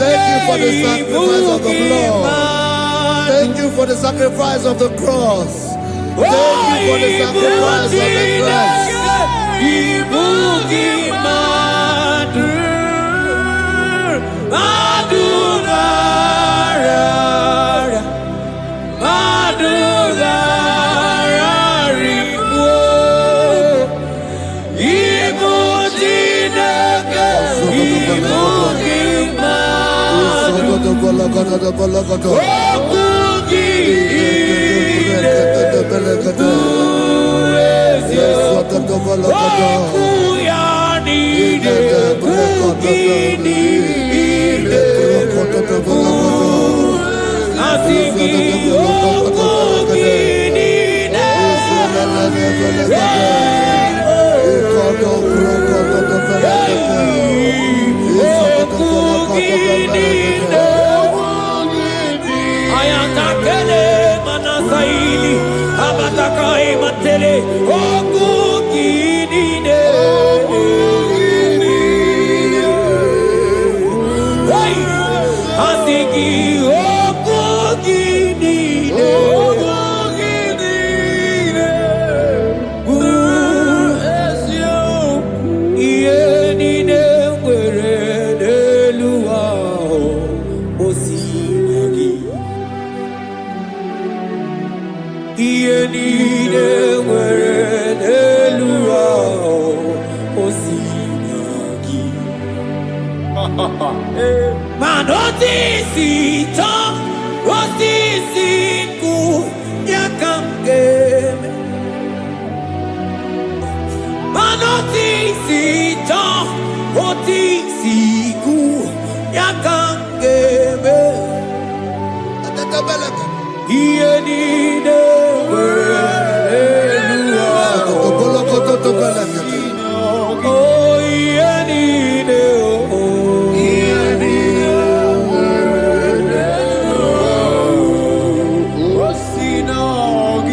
Thank you for the sacrifice of the blood. Thank you for the sacrifice of the cross. Thank you for the sacrifice of the cross.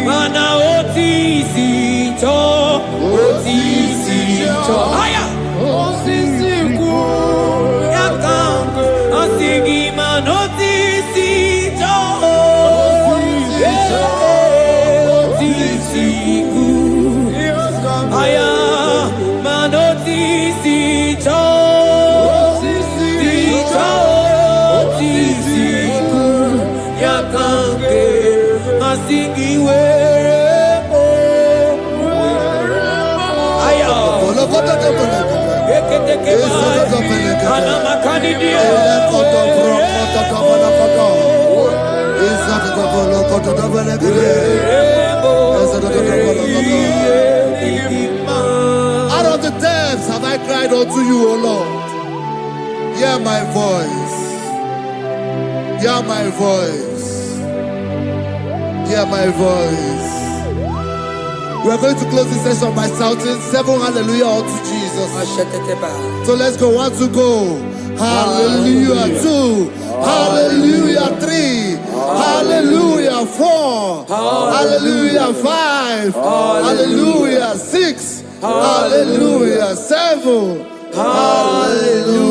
Mana oti Out of the depths have I cried unto you, O Lord. Hear my voice. Hear my voice. Hear my voice. We are going to close this session by shouting 7 hallelujah unto Jesus. So let's go. 1, 2, go. Hallelujah. 2. Hallelujah. 3. Hallelujah. 4. Hallelujah. 5. Hallelujah. 6. Hallelujah. 7. Hallelujah.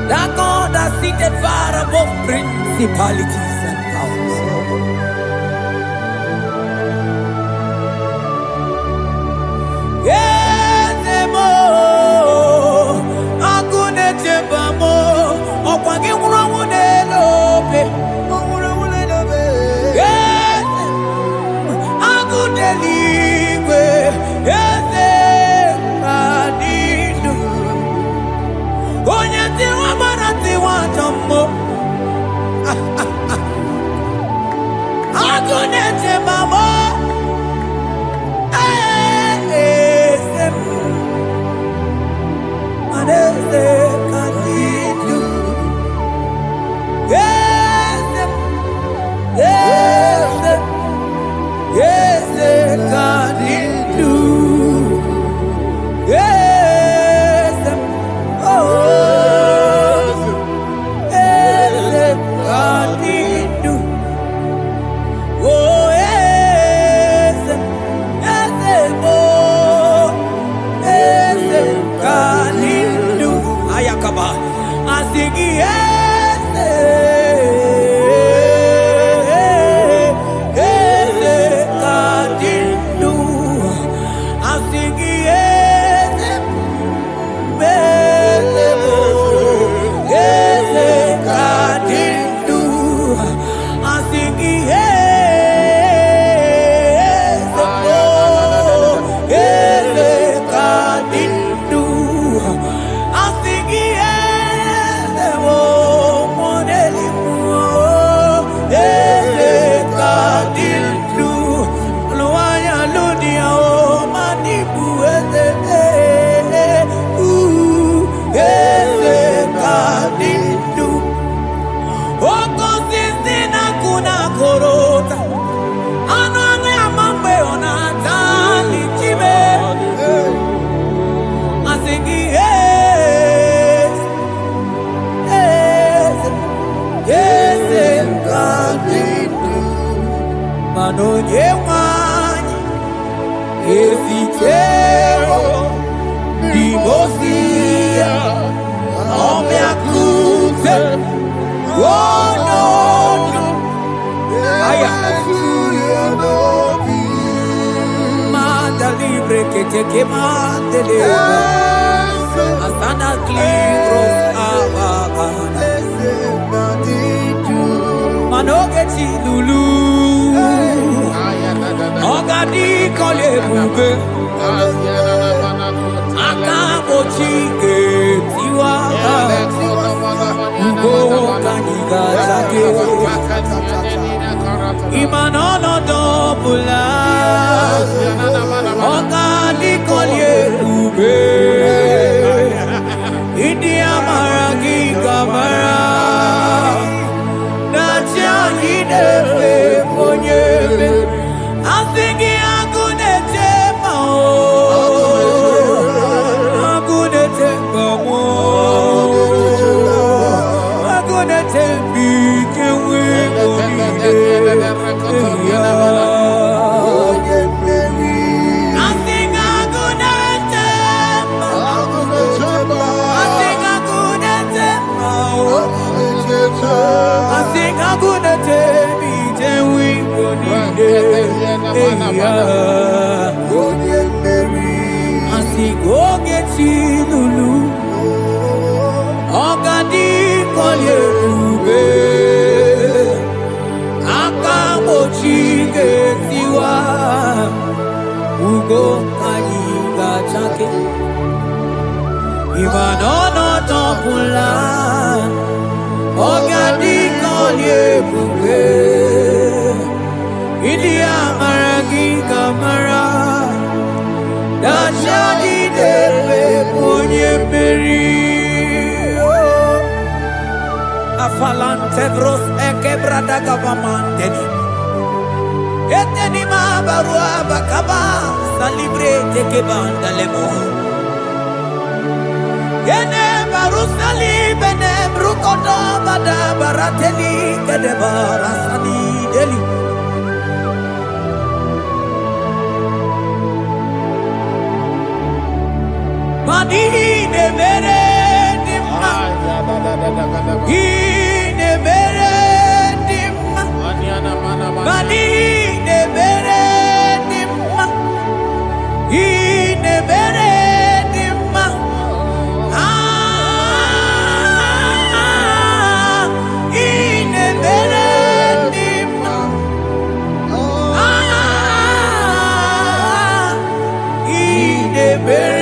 That God has seated far above principalities and powers. Yezemo, akune tebamo, okwangi kurawune lobe, kurawune lobe. Yezemo, akune ligwe, yezemo adinu. Onyati wa marati wa jambo. Akune tebamo. Esitero Dimosia Omeakute Oh no Aya Manda libre que te quemante de Asana libros abagana Manogeti lulu Ogadi kole bube Akabo chike tiwa Ugo kaniga zake Imanono dobula Ogadi kole bube Idi amaragi kamara Nacha hidefe ponyebe Asingi agunete mao Agunete mao Agunete bikewe monide Asingi agunete mao Asingi agunete mao Asingi agunete bikewe monide Asigo geti lulu Ogadi kolye ube Akamochi getiwa Ugo kaniga chake Imanono topula Ogadi kolye ube India maragi kamara Dashadi dele ponye meri Afalante bros ekebrada gavamanteni Eteni ma barua bakaba Salibre teke banda lemo Yene baru salibene Brukoda bada barateli Kedebara sani deli Ine mere dimma Ine mere dimma Ine mere dimma Ine mere dimma Ine mere dimma Ine mere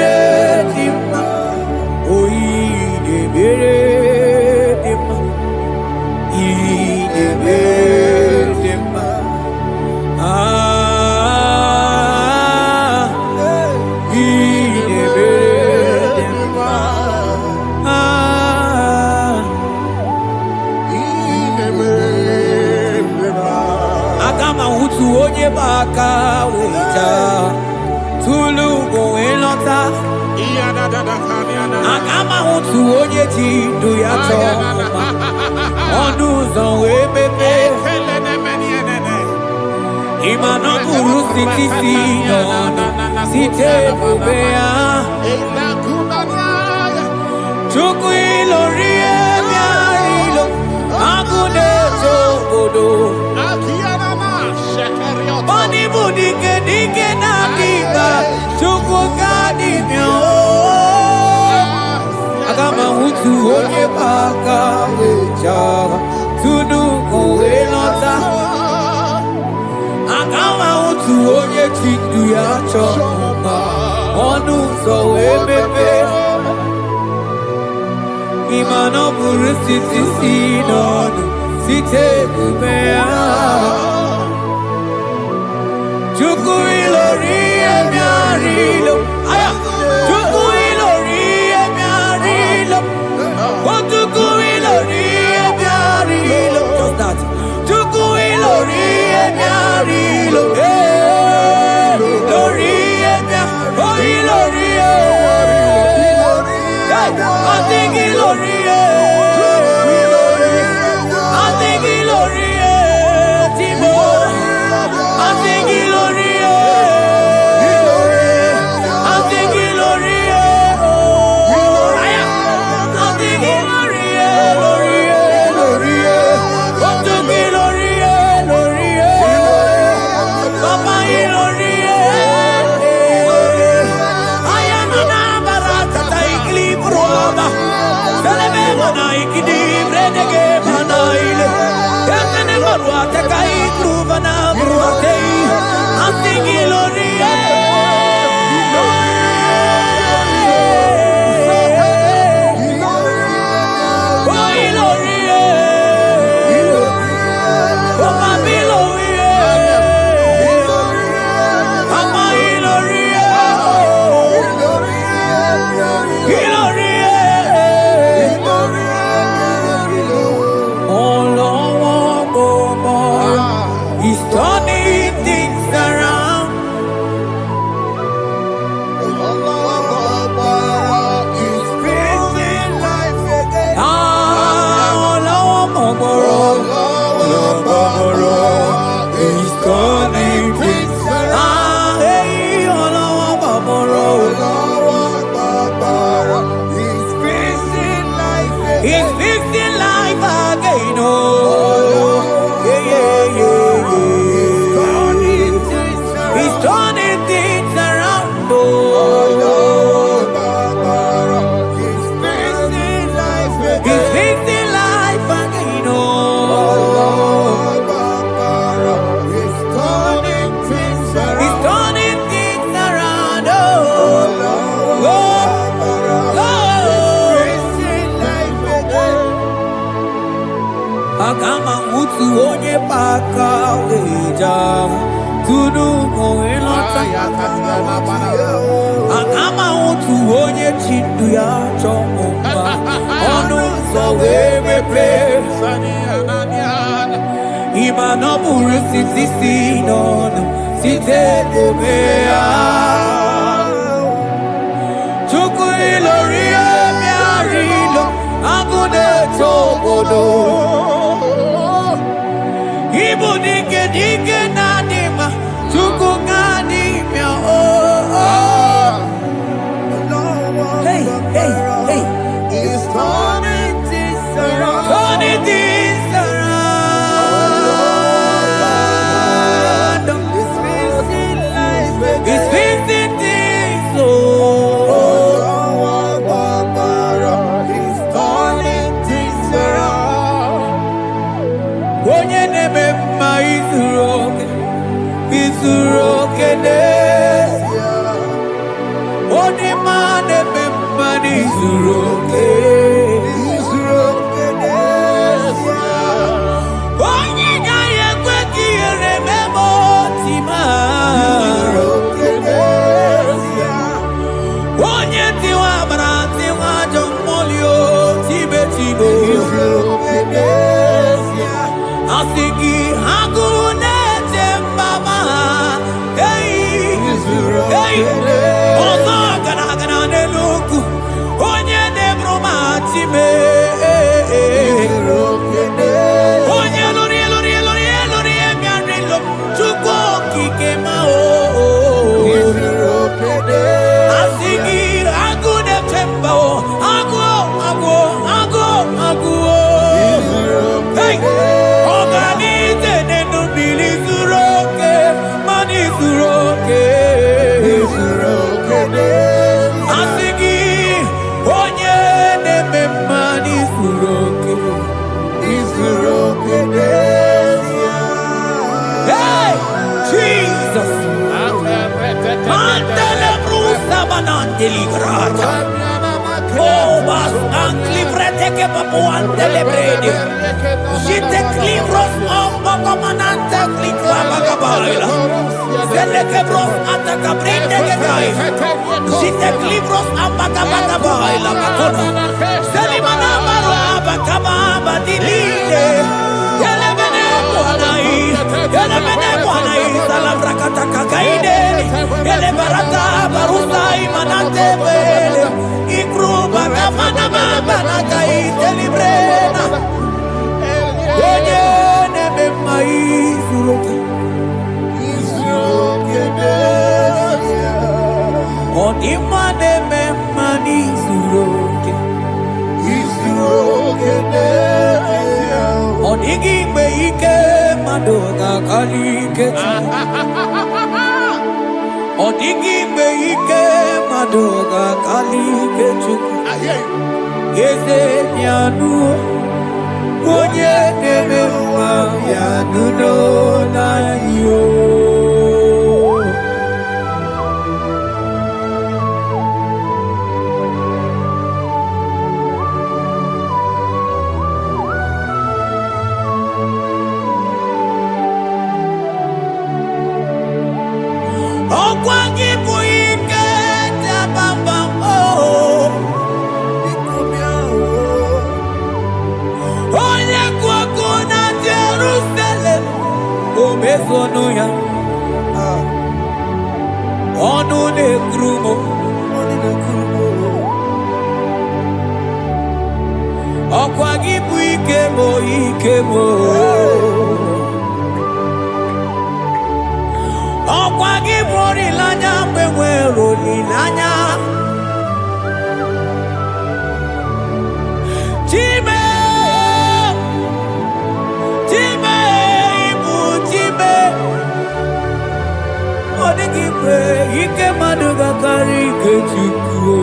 Baka weja tulu go elota Agama utu onye ji du ya choma Onu zon we bebe Imano buru siti si nono Site bubea Chuku ilori emiarilo Agune chokodo Bani budike dike na kiba Chuku kadi myo Agama utu onye baka weja Tunu go elota Agama utu onye chindu ya choma Onu so ebebe Imano buru siti si nono Site bubea Chuku ilori emiarilo Aya Chuku ilori emiarilo Oh chuku ilori emiarilo Just that Chuku ilori emiarilo Ilori emiarilo Oh ilori I think ilori He's turning things around. He's fixing life again. Oh, yeah, yeah, yeah, yeah. He's turning things around. Oh, he's fixing life again. He's fixing life again. Oh, he's turning things around. He's turning things around. Oh, oh, oh. Akama mutu onye paka weja kunu oelota akama mutu onye chindu ya chomba onu so wemepe imano buru sitisi nono site debea chuku ilori emiarilo agune tobodo Ibu dike dike nanima, chuku ganimya oh. Hey, hey, hey. He's turning things around. Turning things around. He's fixing life again. He's fixing things oh. He's turning things around. Onye neme ma izuroke nesia. Onye ma neme ma izuroke nesia. Onye nyaye kweki ereme motima izuroke nesia. Onye tiwa brati wajo molio tibe tibo izuroke nesia. Asigi hagune jembama hey hey ozo gana neluku onye nebroma time onye lori emianilo chuko kikema o asigi hagune jemba o agu hey Asigi onye neme mani suroke Hey Jesus Mandele brusa banandeli grata Oh bas ankli prete ke papuante le brede Jite klivros omba komanante klikla bagabaila Zele ke bros ataka brinde ke gai Jite klivros amba kabagabaila bakona Zeli manamaro abakababa dilile Yele mene kwanai Salabrakata kakaideni Yele barata barusai manante bele Ikruba kamana mamba nakaite librena Onye neme maizuroke Onima neme manizuroke Onigi meike madoga kalike Onigi meike madoga kalike chuku Yeze nyanu Onye neme nyanu no na yo Okwangi buike tabamba oh Onye kwakuna Jerusalem Omezono ya Onu ne krumo Okwagibu ikemo. Okwagibu orilanya mbewe rolilanya. Time ibu time. Odigikwe ike maduga kari kechuku.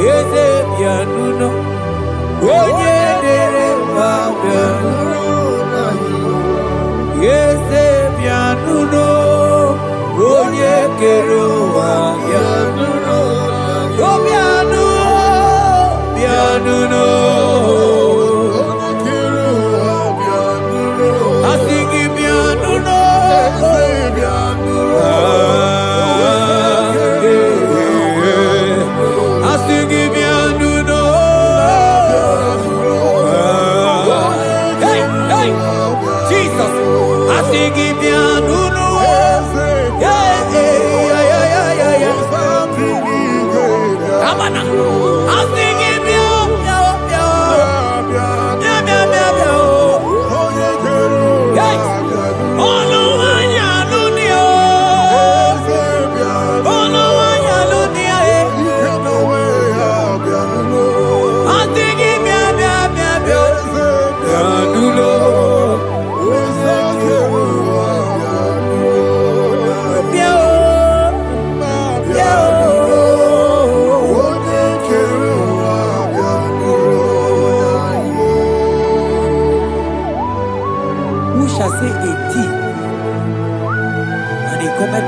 Eze bianuno, onye dere wa bianuno. Eze bianuno, onye kero wa bianuno. O bianuno. Asigi bianuno,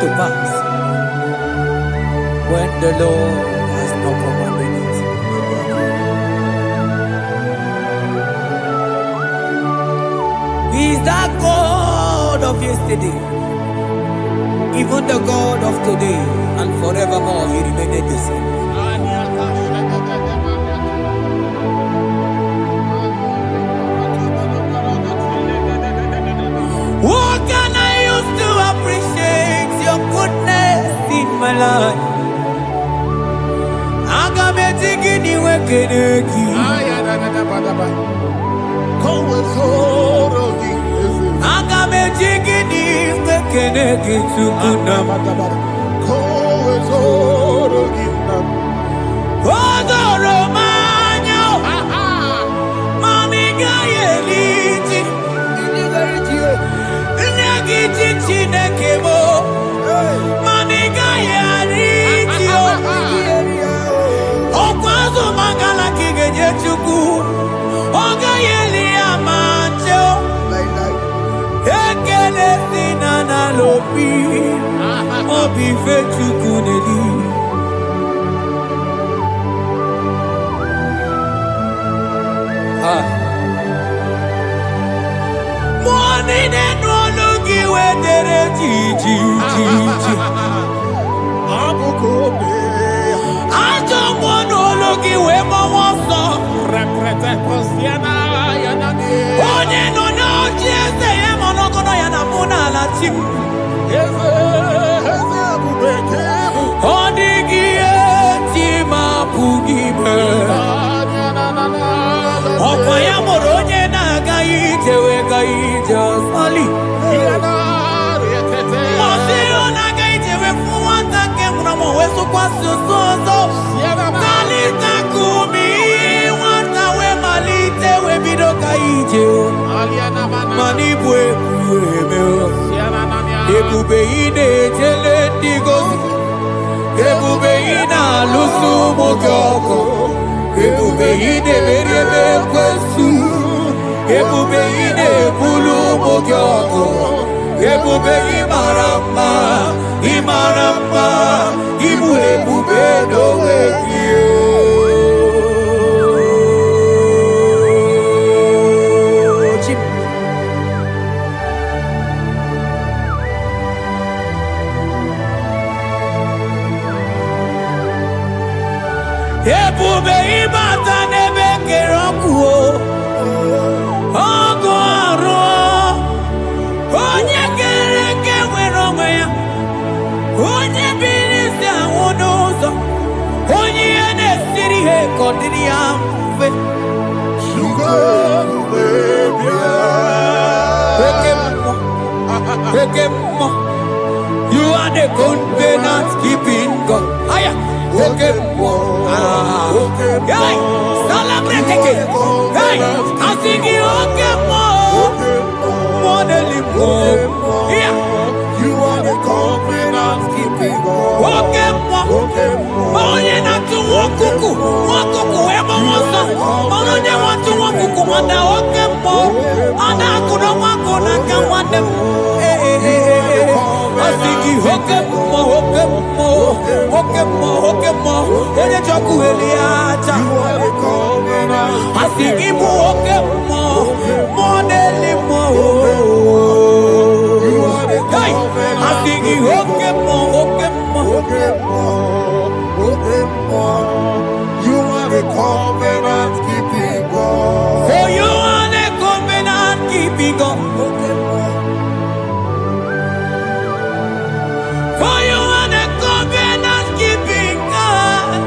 to pass when the Lord has not commanded it. He is that God of yesterday, even the God of today, and forevermore He remained the same. What can I use to appreciate your goodness in my life? Agametigini wekeneki. Agametigini wekeneki tukunam. Odoro manyo. Mami gayeliti. Nagiti chinekemo. Mami gayariti. Okwazo mangala kigeje chuku. Oga yeli amancho. Ekele sinana lopi. Obi fe chuku neli. Morning and ologi wedere jiji. Ajo mono ologi we mo wonso. Onye no no jese ye mono kono ya na muna la chim. Odigi eti mapugibe. Okwa ya moronye na gaite we gaite sali. Mosi ona gaite we fuwata ke mramo weso kwa sosozo. Kalita kumi wata we malite we bido gaite. Manibwe kueme. Ebube ine jele digozi. Ebube ina lusu mokyoko. Ebube ine merebe kwesu. Ebube ine bulu mokyoko. Ebube imarama. Ibu ebube dowe kiyo. Ebube ibata nebe kerokuo. Ogo aro. Onye kereke werongwe ya. Onye birisi awonozo. covenant keeping God. Aya, oke mo. Hey, celebrate again. Hey, asigi oke mo. Modeli mo. Yeah. You are the covenant keeping God. Oke mo. Onye na tu wakuku ema wasa. Onye watu wakuku wanda oke mo. Ana kuna wako na kamande. Asigi oke mo. Onye joku eliacha. Asigi mu oke mo. Modeli mo. Hey, asigi oke mo. You are the covenant keeping God. For you are the covenant keeping God. For you are the covenant keeping God.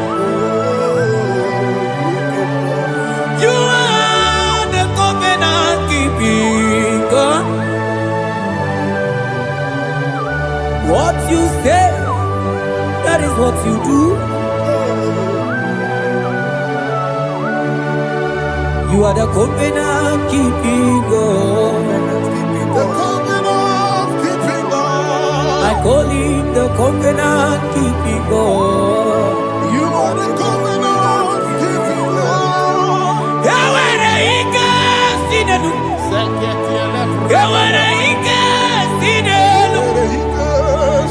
You are the covenant keeping God. What you say, that is what you do. You are the covenant keeping God. The covenant keeping God. I call him the covenant keeping God. You are the covenant keeping God. Yawere ike sinenu. Yawere ike sinenu.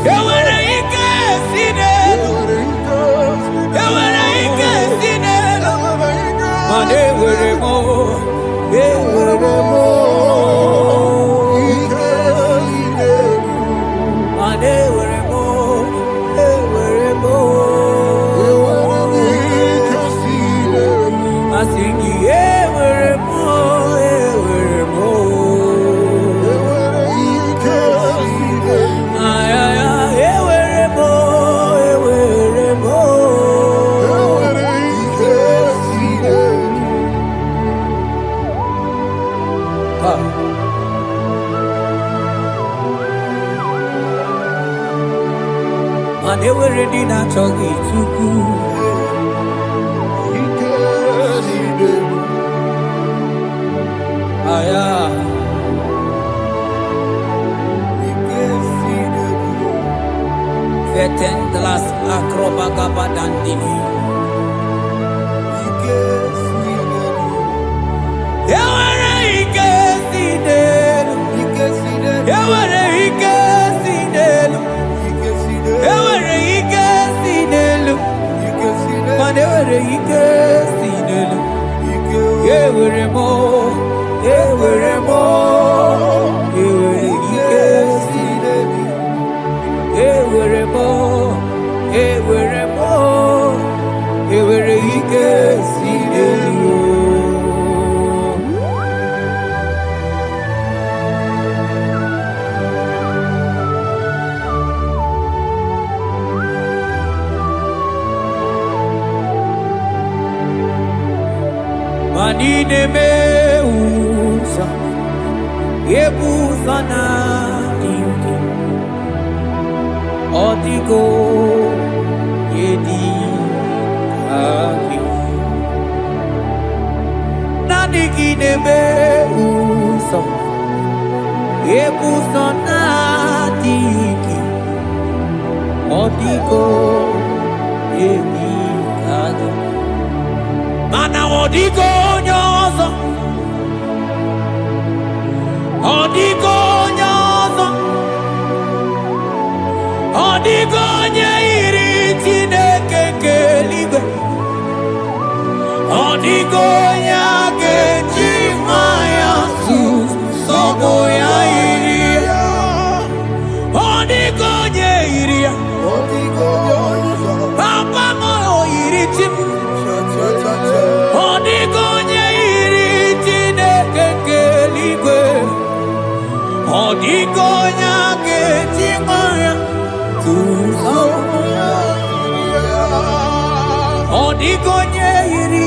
Yawere ike sinenu. Yawere ike sinenu. Mane were mo. They were ready not to get too good. Vetendlas acrobagabadandini. They were Manine meusa yebusa na ingi Odigo yedi aki Nadigine meusa yebusa na ingi Odigo yedi aki Mana odigo nyozo Odigo nyeiri Chineke keligwe Odigo nyake chimaya Sobo ya iria Odigo nyeiria Papa moyo iri chimu Odigonye iri Chineke keligwe Odigonya kechimaya tuzo Odigonye iri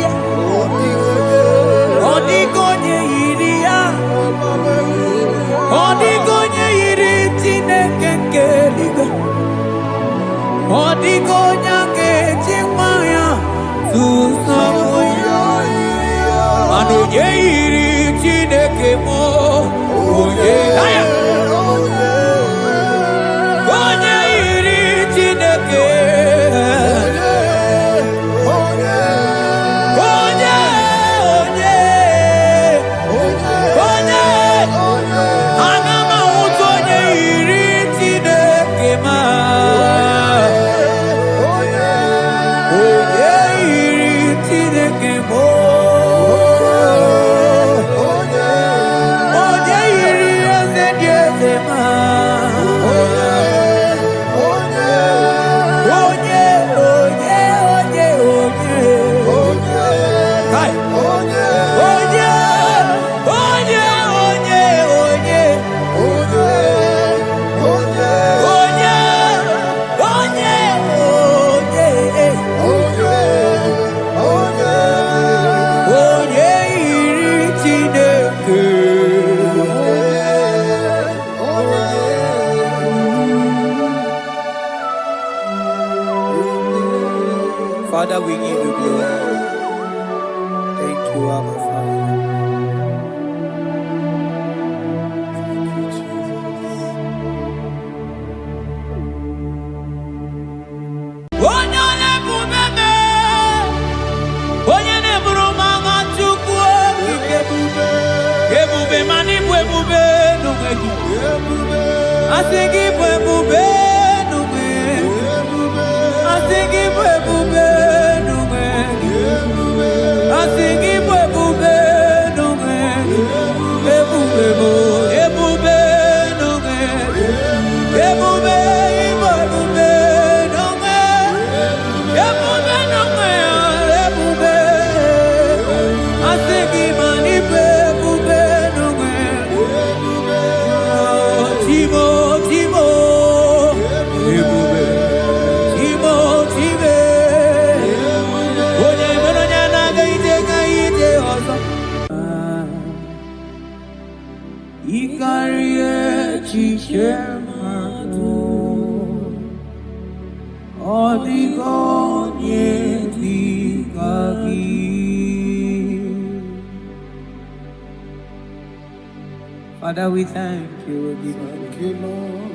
Father, we thank you. Thank you, Lord.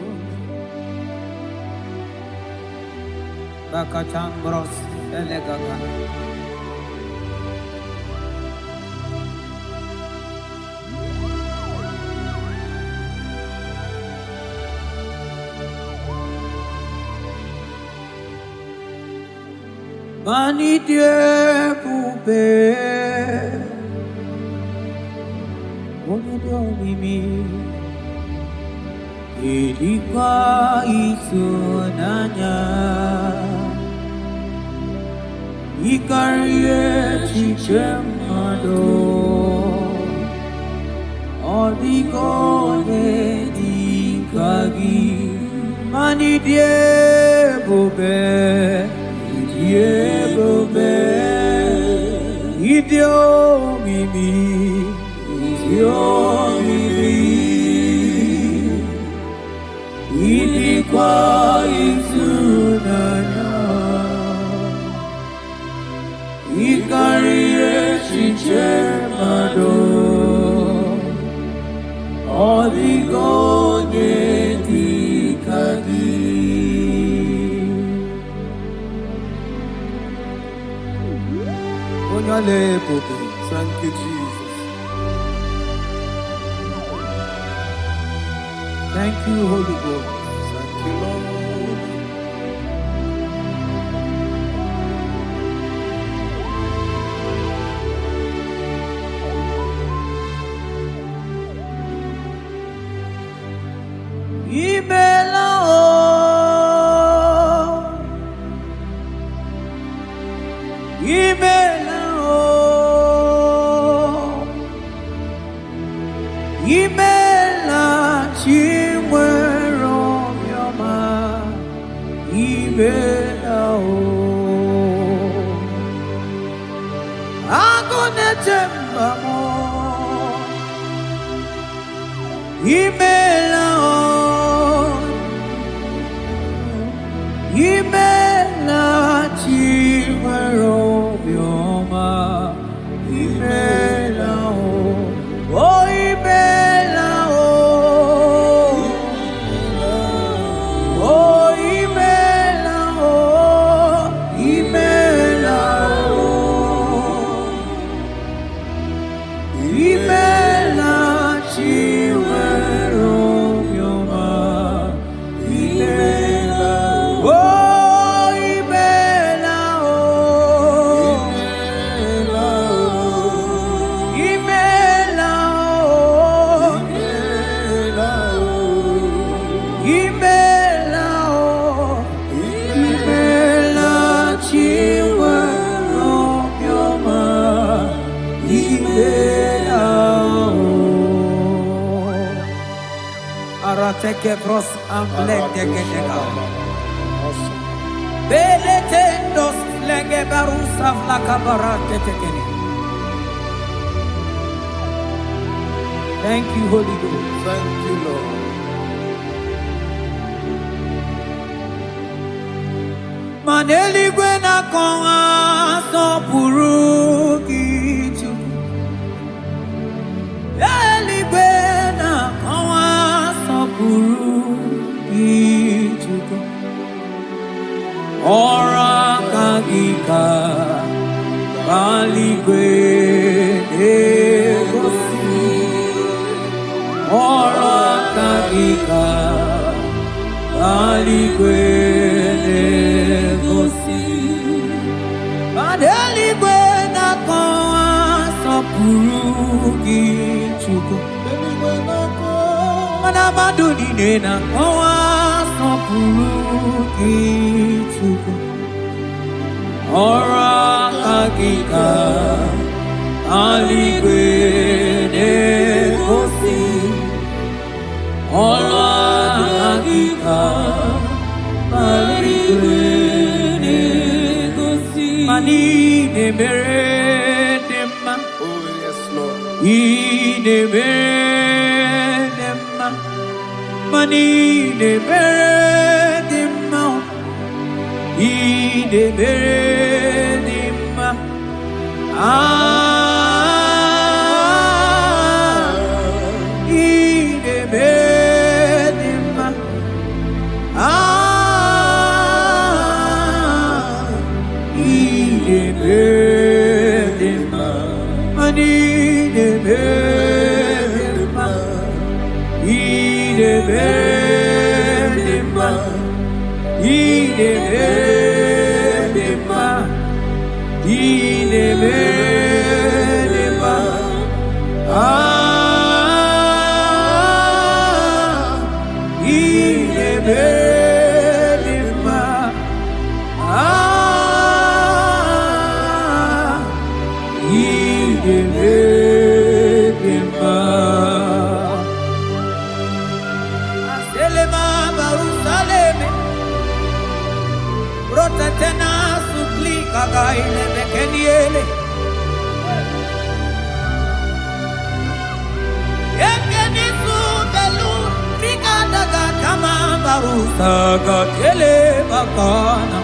Bakachambros elegaga. Mani Dieu poupée. Mimi ilikuwa isunanya ikarie chichemado odigone dikagi mani diebobe idio mimi ilikuwa isunanya ikarie chichemado oligone dikagi onyale pope. Thank you, Jesus. Thank you, Holy Ghost. Thank you, Lord. Take bros amblek degenega. Beletendos lenge barusa flakabarate tekeni. Thank you, Holy Ghost. Thank you, Lord. Maneli gwena konga so purugi chu. Eli gwena konga so purugi chu. Ora kagika bali gwene gosi. Ora Ora hakika alikwene kosi. Ora hakika alikwene kosi. Mani ne meredema. Oh yes Lord. Ine meredema. Mani ne meredema. Ine meredema. Ine meredema. Ine meredema. Mani ne meredema. Ine meredema. Ine meredema. Ine meredema. Ine meredema. Ine meredema. Aselema Barusaleme. Rotatena suplika gaile bekeniele. Ekeni subelu fikadaga kama barusa gatele bakana.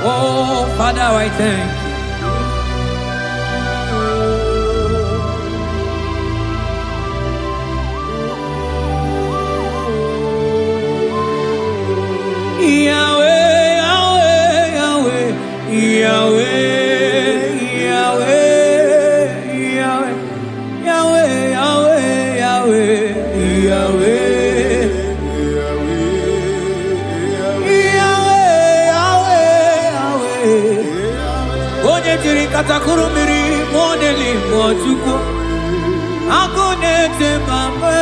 Oh, Father, I thank you. Yahweh, Yahweh, Yahweh, Yahweh, Yahweh, Yahweh, Yahweh, Katakurumiri modeli mochuko akone temambe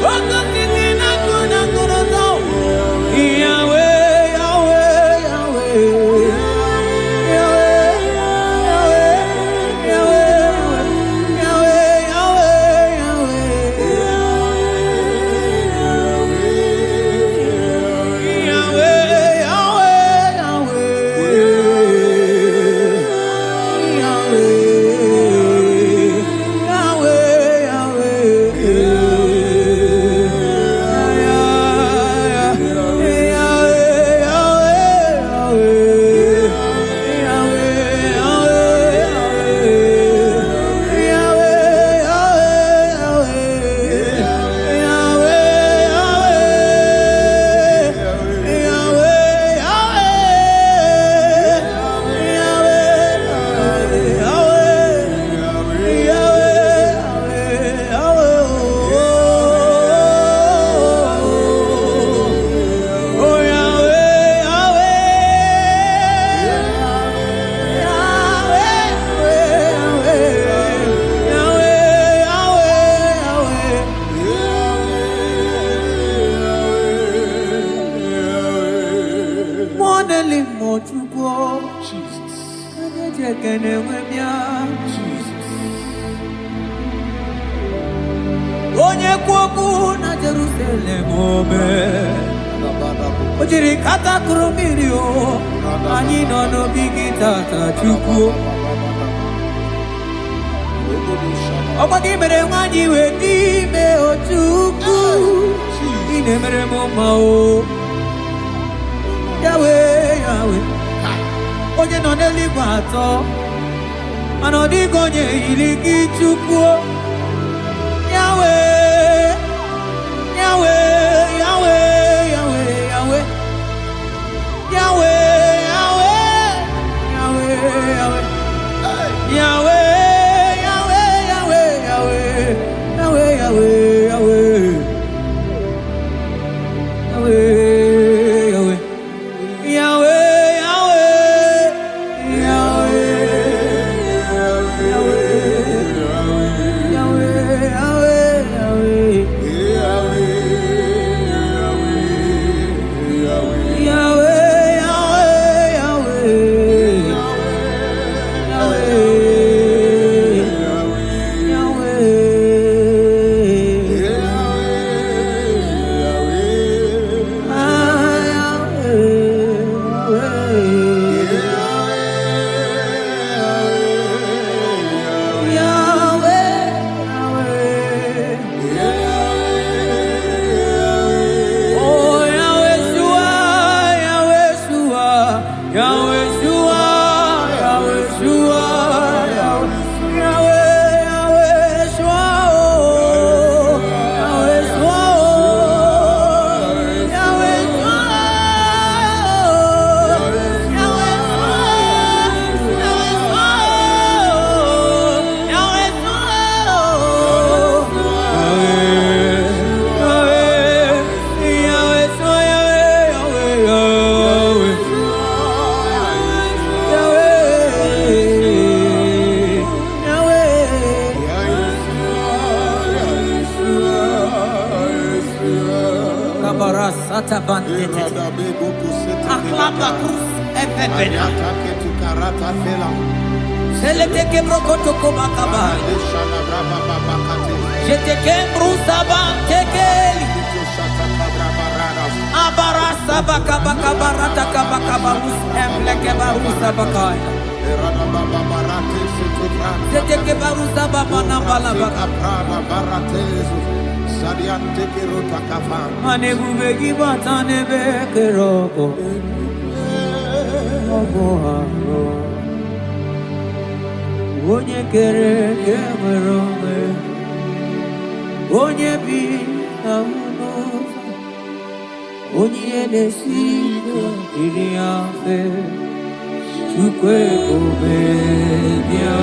wakati na kuna kurozo Yahweh Yahweh Yahweh Onye kwoku na Jerusalem ome Ojiri kata kurumiri o Anyị nọ n'obi gị tata Chukwu Ọkwa gị mere nwanyị wee n'ime o Chukwu Ị na-emere m mma o Yahweh, Yahweh Onye nọ n'eluigwe atọ Mana ọ dịghị onye yiri gị Chukwu Yahweh, Yahweh, Yahweh, Yahweh, Yahweh, Yahweh, Yahweh, Yahweh, Yahweh, Yahweh, Yahweh, Yahweh, Yahweh, Yahweh, Yahweh. Onye kere ke nwere onwe Onye bi na ụlọ Onye na-esi iri afe Chukwu ebube bịa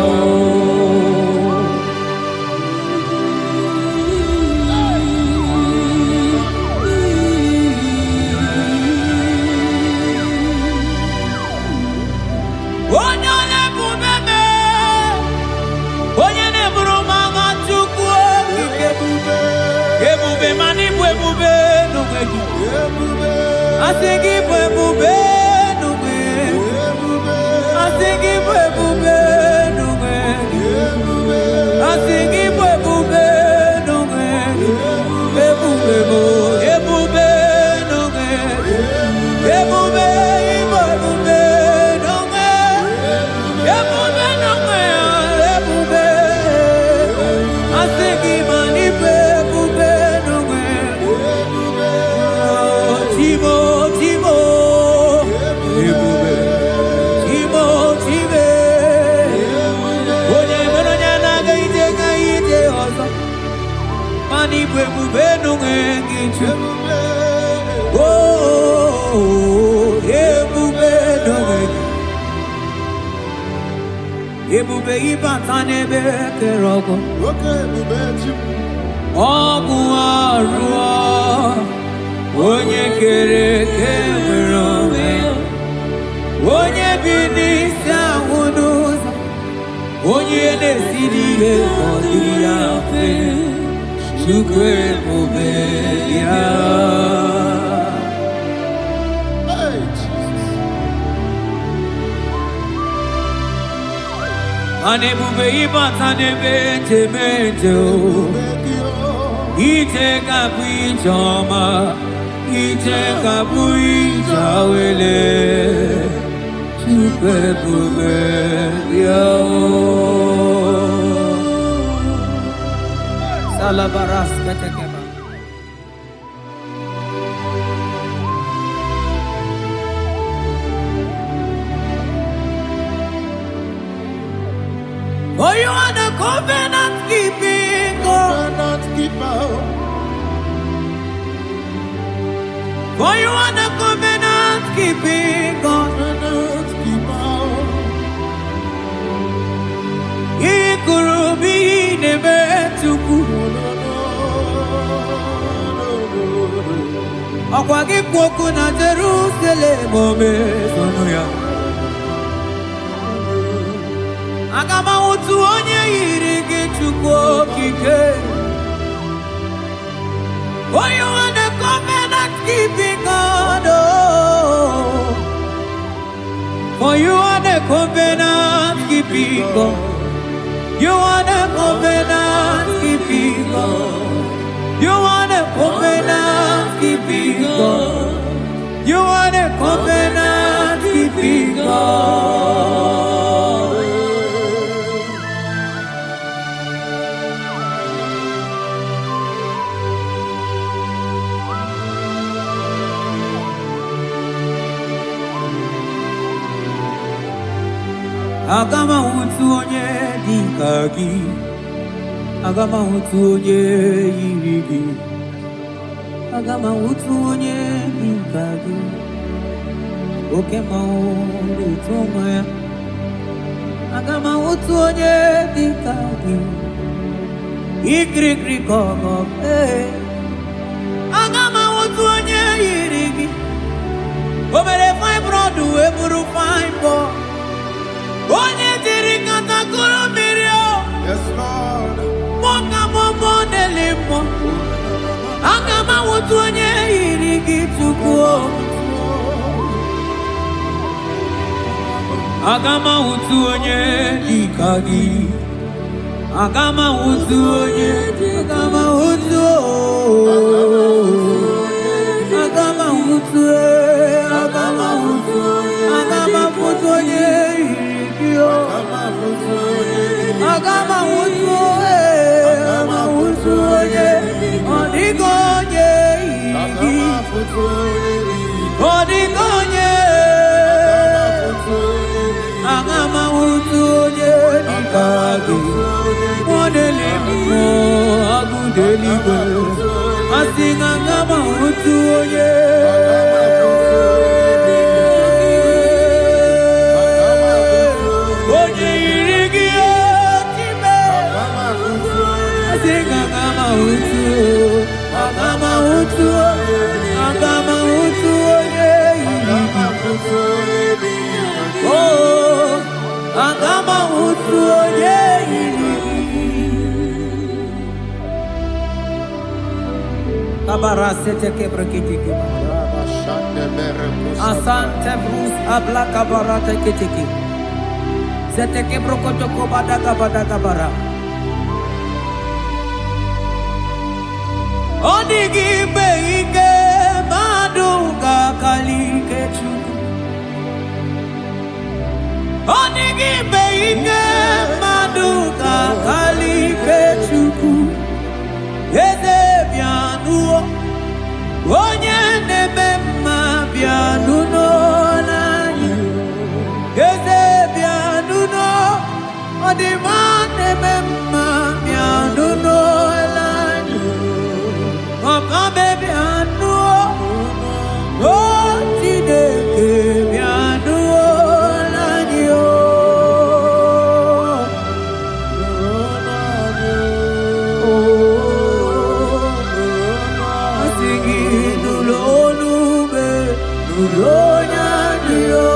Ebube ibata n'ebe kere ọgụ ọgụ arụọ onye kere eke nwere onwe onye bi n'isi ahụ n'ụzọ onye na-esiri ihe ọ dịrị ya mfe Chukwu ebube ya Anebube ibatanebe temete o. Ite kabu ijoma, ite kabu ijawele. Super bube yo. Salabaras katekeba. For you are the covenant keeping God. For you are the covenant keeping God. Ikurubi nebetuku. Akwagi kwoku na Jerusalem ome sonuya. Agama utu onye yiri gị Chukwu okike. Oh, you are the covenant keeping God. Oh, for you are the covenant keeping God. You are the covenant keeping God. You are the covenant keeping God. You are the covenant keeping God. Agama utu onye dika gị, agama utu onye yiri gị, agama utu onye dika gị, oke mmanwụ utu nwa ya, agama utu onye dika gị, ikirikiri kọkọ, agama utu onye yiri gị, obere fine broad eburu fine boy. Onye diri katakuru mmiri o. Yes, Lord. Moka momo delimo. Agama wutu onye yiri gị Chukwu o. Agama wutu onye dịka gị. Agama wutu onye. Agama wutu o. Agama wutu e. Agama wutu. Agama wutu onye. Agama wutu onye, ọdịgo onye igi, ọdịgo onye, agama wutu onye dịka gị, mọdeli mmụọ agụdeligwe, asị na agama wutu onye. Agama wutu onye yiri gị. Oh, agama wutu onye yiri gị. Kabara sete kebrekitiki. Asante brus abla kabara tekitiki. Sete kebrokotoko badaka bara. Odigi beike maduga kalike Chukwu. Odigi beike maduga kalike Chukwu. Eze bianuo, onye neme mma bianuno nani. Eze bianuno, odima neme mma bianuno nani. Papa baby anuo, oh tideke bianuo nani o. Asingi nulonube, nulonyani o.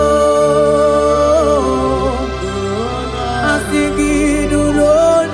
Asingi nulonube.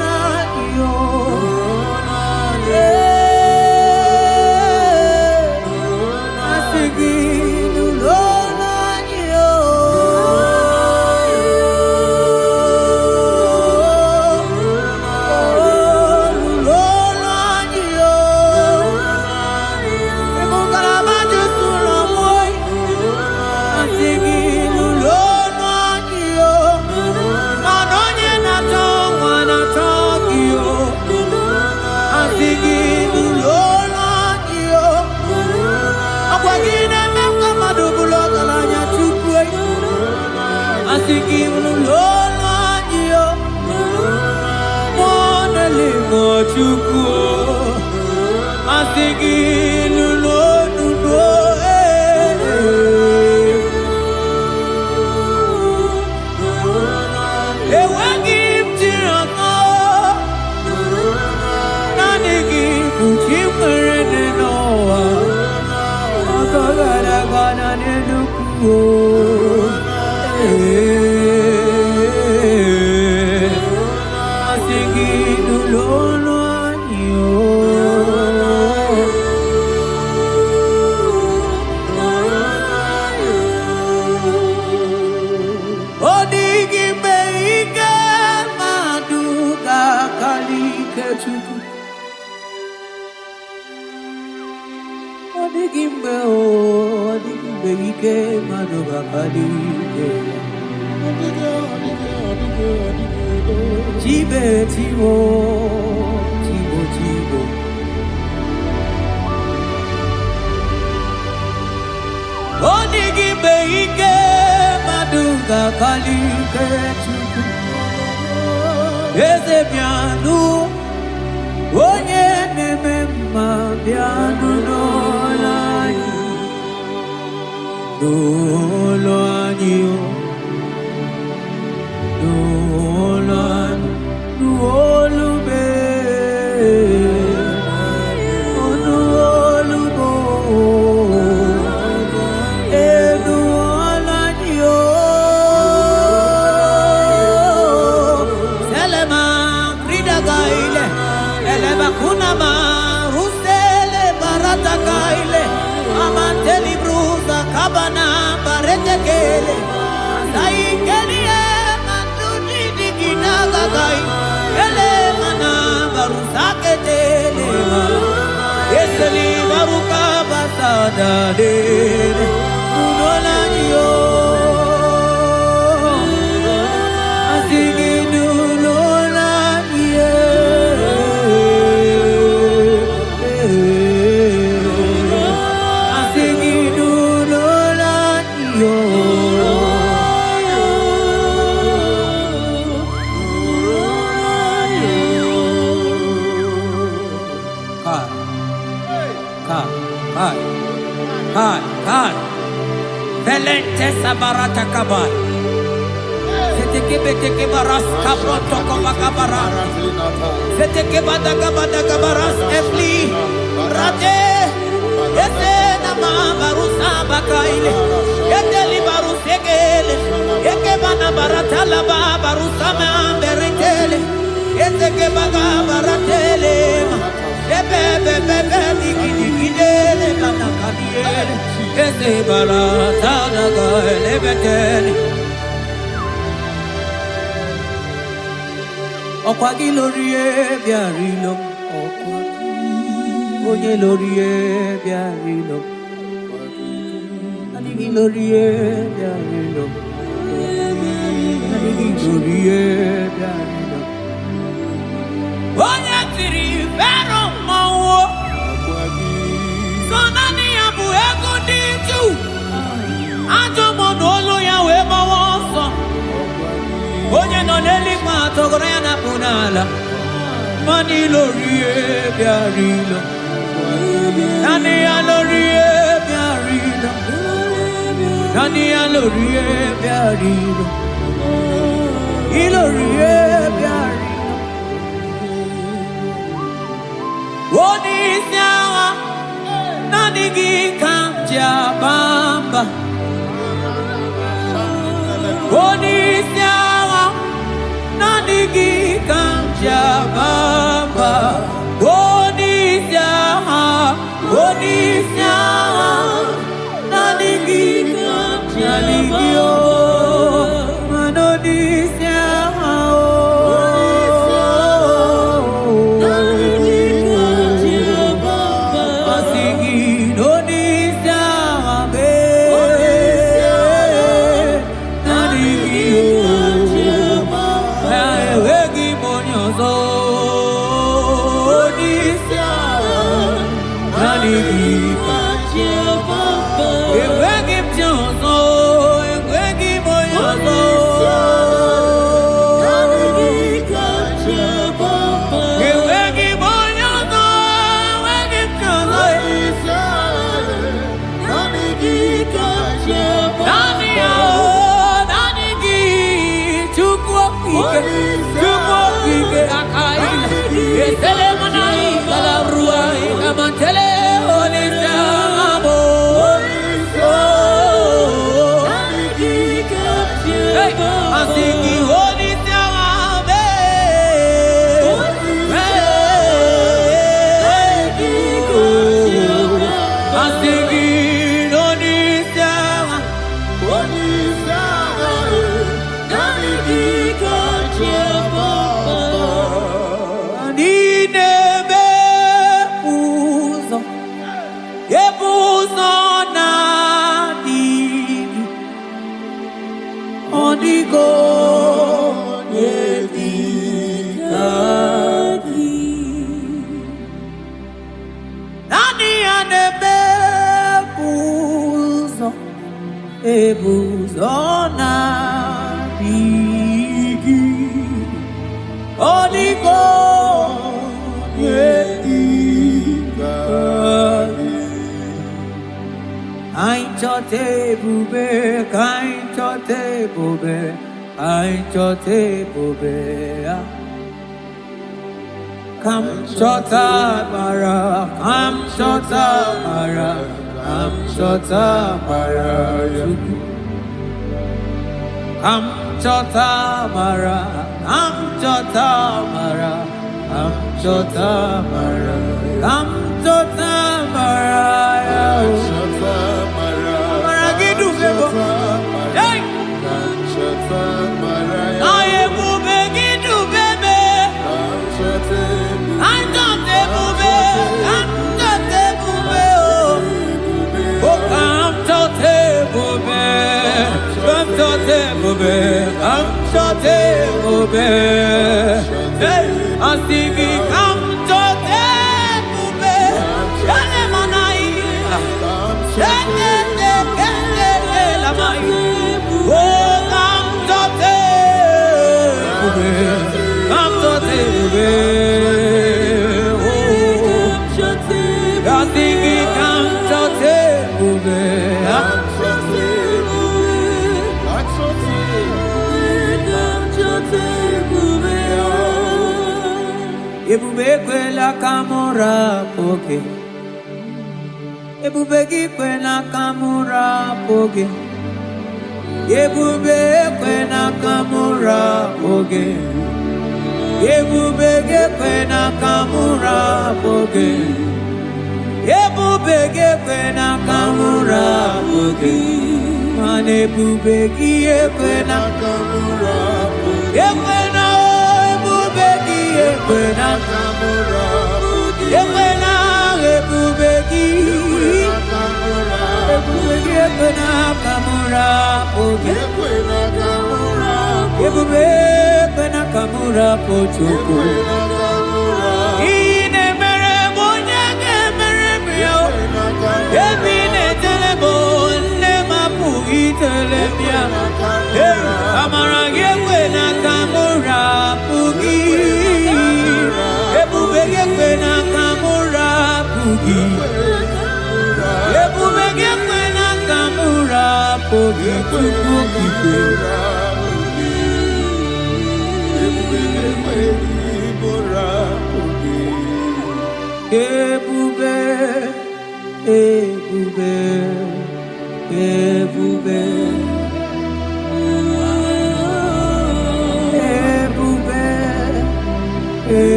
Jozo,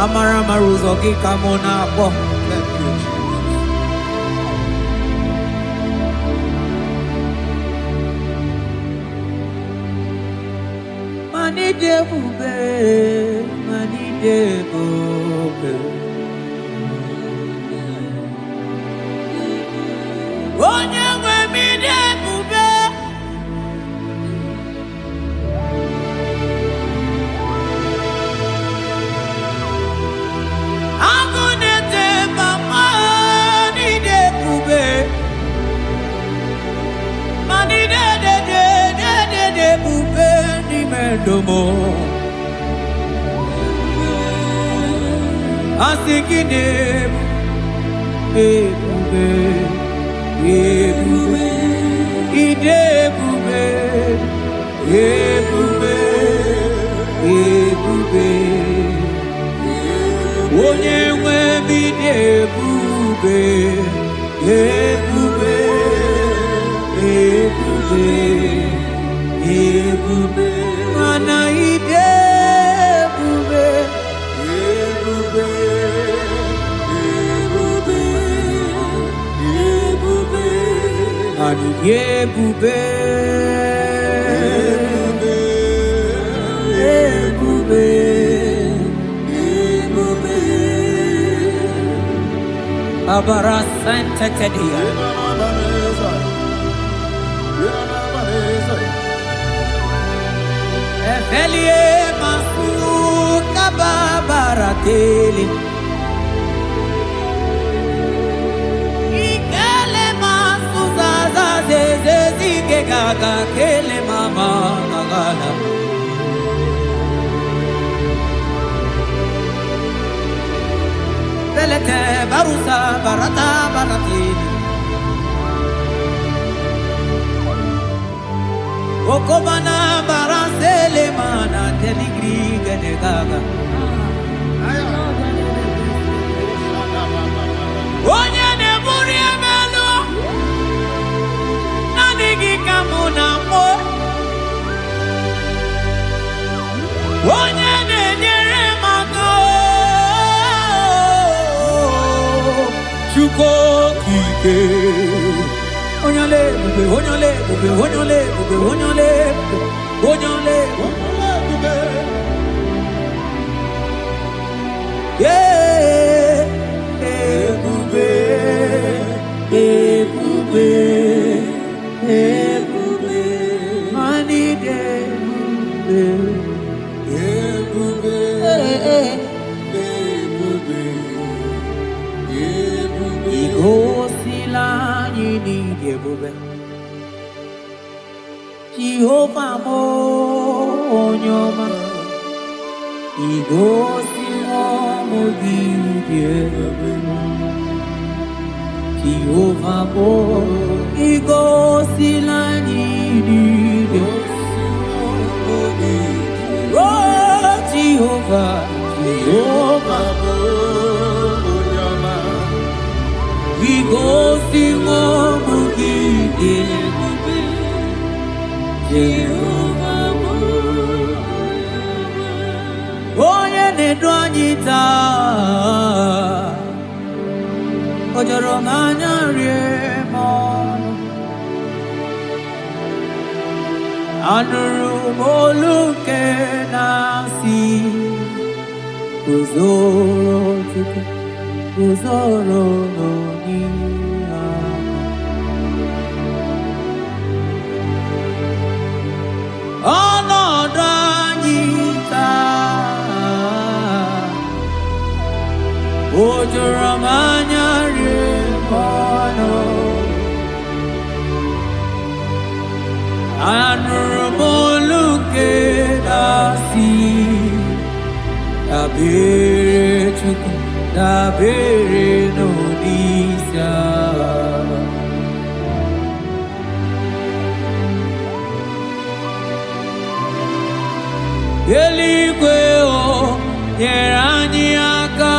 Amara maruzo gikamona po. Thank you, Jesus. Mani debube, mani debube. Onyewe mi debube. Agunete mama ni debube. Mani debube ni mendomo. Asikine debube. Ebube, idebube, ebube, ebube, onye nwe bidebube, ebube, ebube, ebube, mana idebube, ebube. Ebube, ebube, ebube, abara santa tedia. Efelie masu kababarateli. Gaga kele mama gagala Belete barusa barata baratini Okobana barasele mana teligri gane gaga Onye ne muri emelo Kamuna mo onye na-enyere maka Chukwu okike onye ole ebube onye ole ebube onye ole ebube onye ole ebube onye ole ebube ebube ebube ebube mani debube ebube ebube ebube igosila anyị n'ịdị ebube Jehova mo onye ọma igosila ọmụ gị dị ebube Jehova mo igosila anyị n'ịdị Oh Jehovah, Jehovah, we go sing ọmụ gị dị ebube Jehovah, onye na-edu anyị taa o jọrọ m anya rie m ọnụ anụrụ m olu nke na-asị guzoro Chukwu guzoro n'onihe ọnọdụ anyị taa o jọrọ m anya rie m ọnụ anụrụ m olu nke na-asị dabere Chukwu dabere n'onyeisi agha eluigwe o nyere anyị aka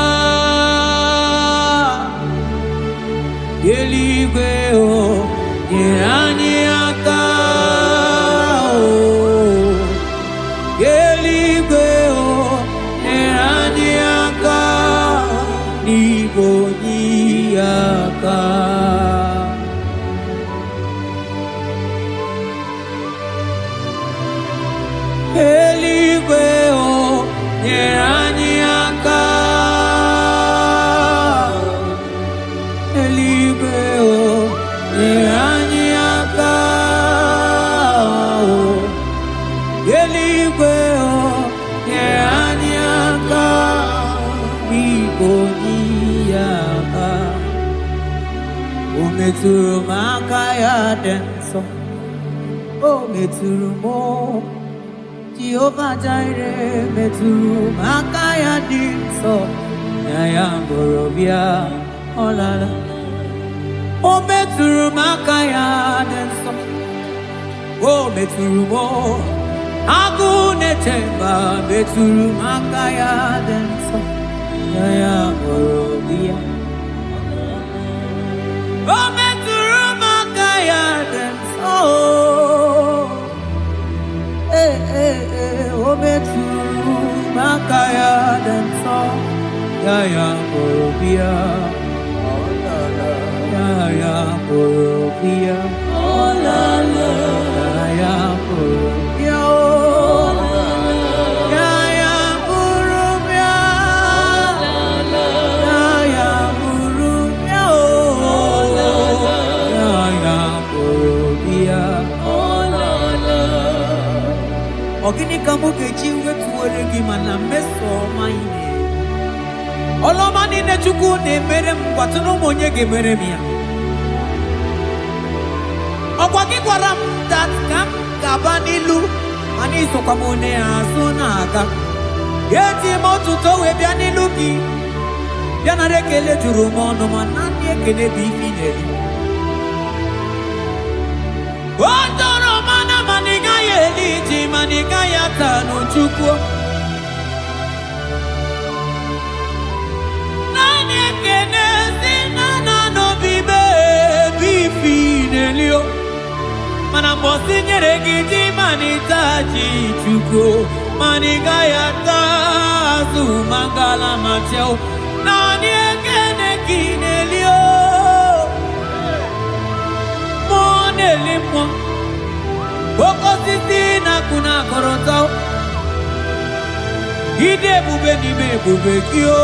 eluigwe o nyere anyị aka eluigwe o nyere anyị aka nyeranyaka eligwe nyeranyaka eligwe nyeranyaka bigonyaka umeturu makaya denso meturu mo Jehovah Jireh meturu makaya dinso ya borobia olala o meturu makaya dinso o meturu mo agune temba meturu makaya dinso ya borobia o meturu makaya dinso o meturu makaya dinso ya borobia ya borobia olala ya borobia ya borobia ya borobia ya borobia ogini kamuke chiwe tuwere gimana meso maine Oloma ni ne chuku ne mere mkwatuno monye ge mere mia. Okwa ki kwaram that kam kabanilu ani so kamone asuna aka. Yeti motuto we bianilu ki. Biana rekele juru mono manani ekele bifineli. Otoro mana maniga yeliti maniga yatanu chuku. Mana bosi nyere gidi manita chichuko maniga yata zu mangala macheo nani ekene kinelio monelimo boko sisi na kuna korotao ide bube ni me bube kio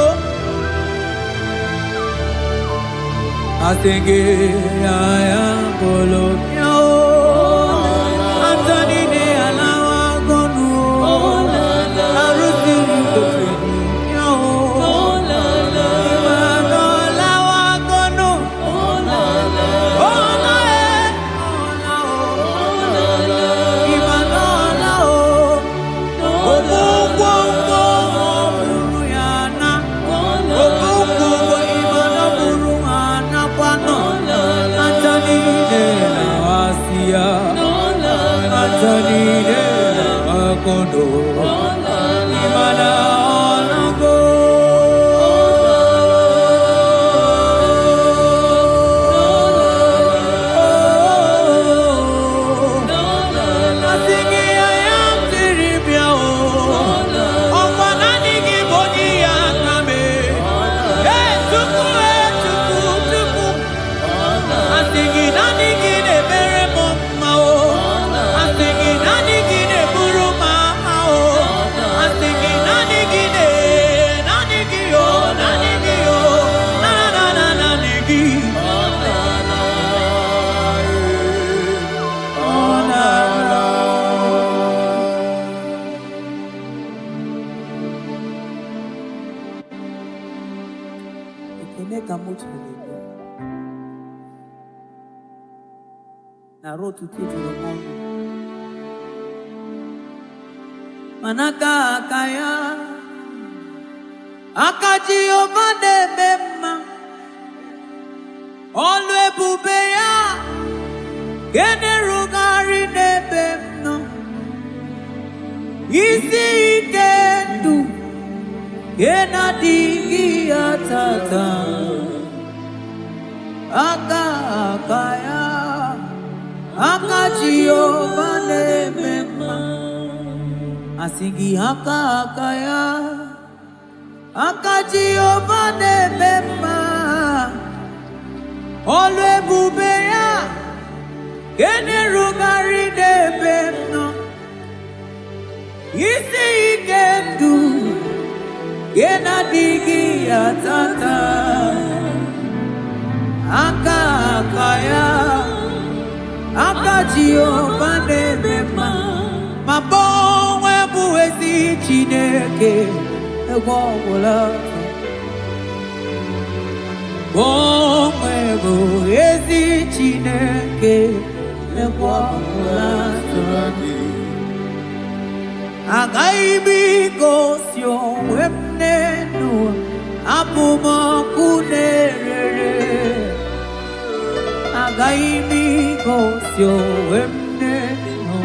asenge ya polo yao Antoni ne alawa gonu arusi utotreni yao imano alawa gonu imano lao obugo buruyana obugo imano buruyana kwano Antoni ne awasia Antoni ne akondo imana onago asingi ayam tiribia o okwana nigi boni akame tuku asingi nanigi ne bere mama o asingi nanigi ne buru mama o asingi nanigi o nanigi na nanigi Ekeneka mutu lebe na rotu tijuru mono manaka akaya akaji ovade bema olu ebube ya gene rugari nebe no isi ike ndu gena digi atata akaya akaji ovade bema asingi akaya akaji ovade bema olu ebube ya gene rugari nebe no isi ike ndu Yena digi atata aka kaya aka Jehova nebema mabonwe buwezi Chineke egwogwola bonwe buwezi Chineke egwogwola agaghị gosi onwe m n'elu abụmọkụ na-erere agaghị gosi onwe m n'elu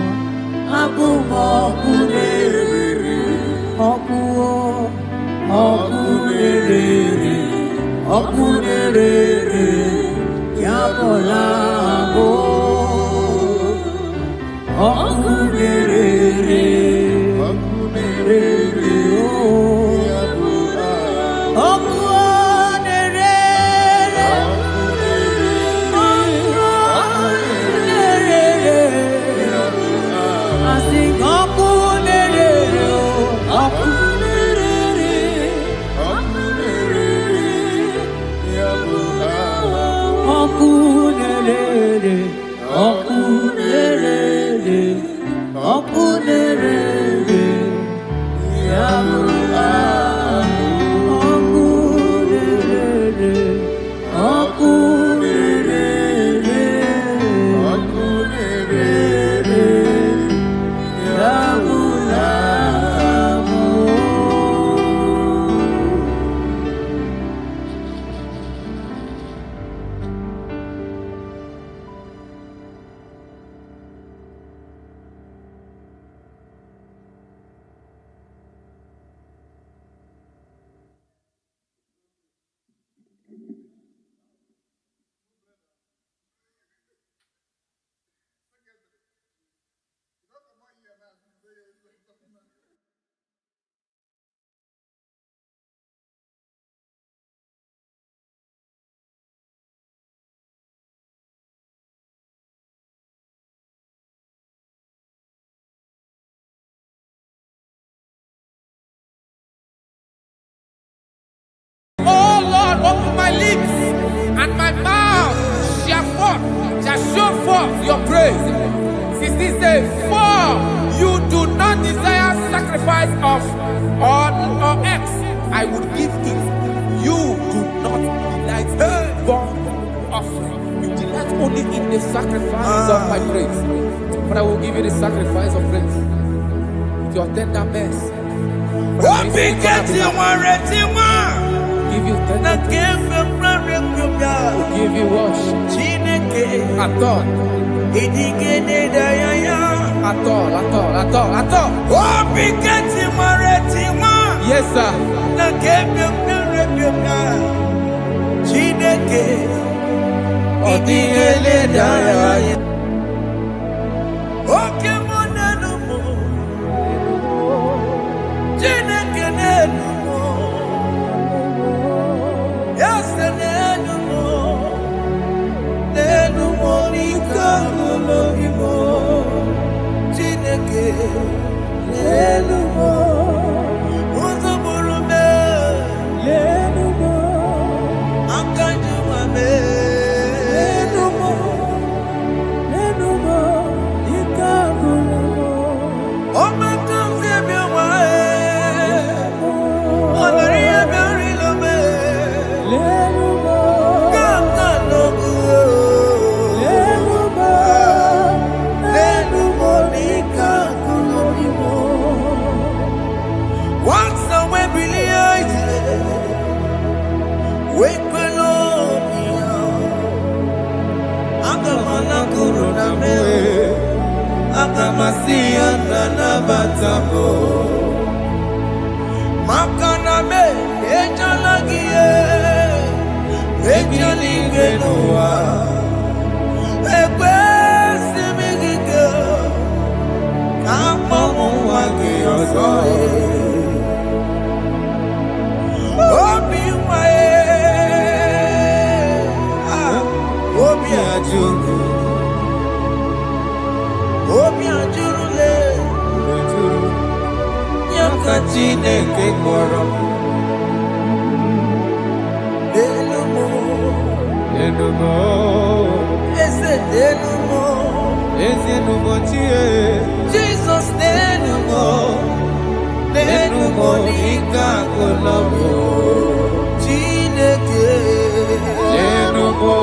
abụmọkụ na-erere ọkụ na-erere ọkụ na-erere ya bụla abụ ọkụ na-erere Open my lips and my mouth shall show forth your praise. 16 says, for you do not desire sacrifice of or X, I would give it. You do not delight in burnt offering. You delight only in the sacrifice of my praise. But I will give you the sacrifice of praise with your tender mercy. Give you tender give you worship. At all. Yes, sir. Chineke kpọrọ Jesus nenumo nika kolobo Chineke nenumo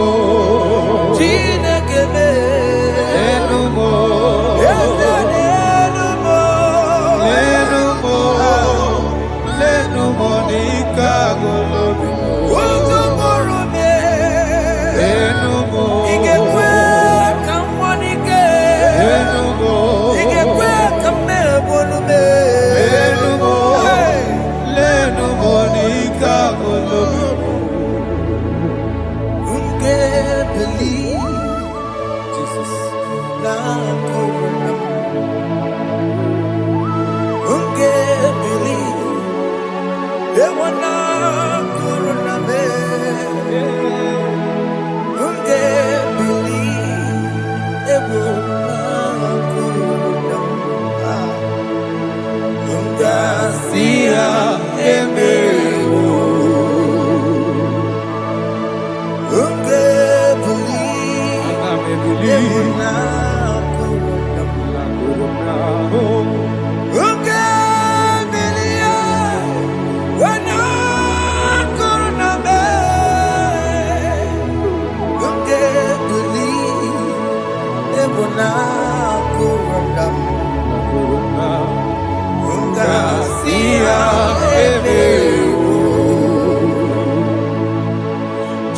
nenumo nika kolobo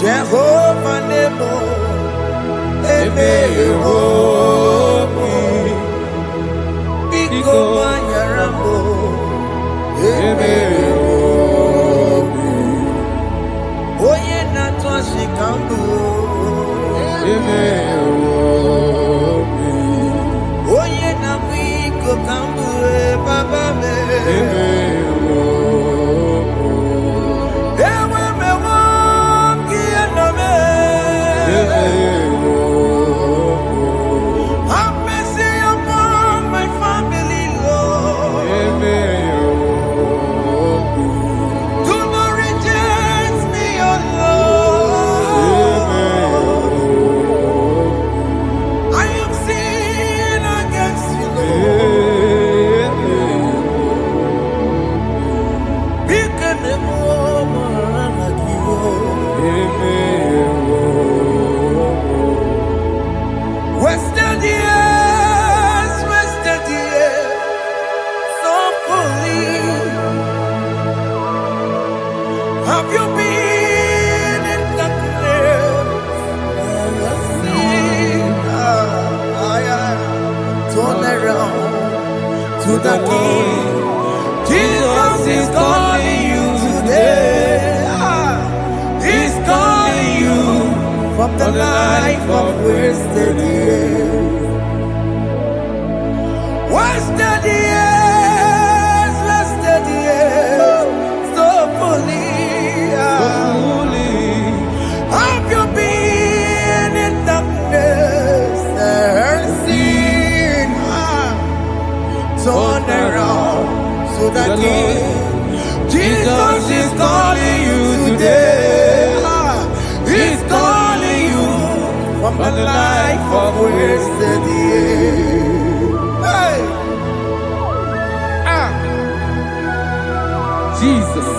Jehovah Nebo, Biko Manyarambo, Oye Natwa Shikambu, Oye Namiko Kambu, Baba me. Have mercy upon my family, Lord. Do not reject me, oh Lord. I have sinned against you, Lord. Become a woman like you. Wasted years, so fully. Have you been in darkness? Turn around to the King. Jesus is calling you today. He's calling you from the life of wasted years. Wasted years, so fully. Have you been in darkness and seen? Turn around so that Jesus is calling you today. He's calling you from the life of wasted years. Hey! Jesus.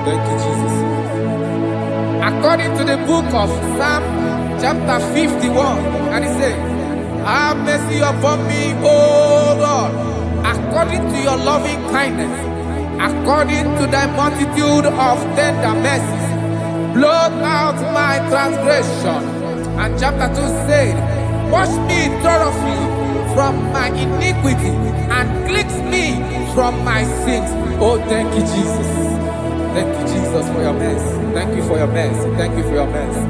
Thank you, Jesus. According to the book of Psalm chapter 51, and it says, have mercy upon me, O Lord, according to your loving kindness, according to thy multitude of tender mercies, blot out my transgression. And chapter 2 said, wash me thoroughly from my iniquity and cleanse me from my sins. Oh, thank you, Jesus. Thank you, Jesus, for your mercy. Thank you for your mercy. Thank you for your mercy.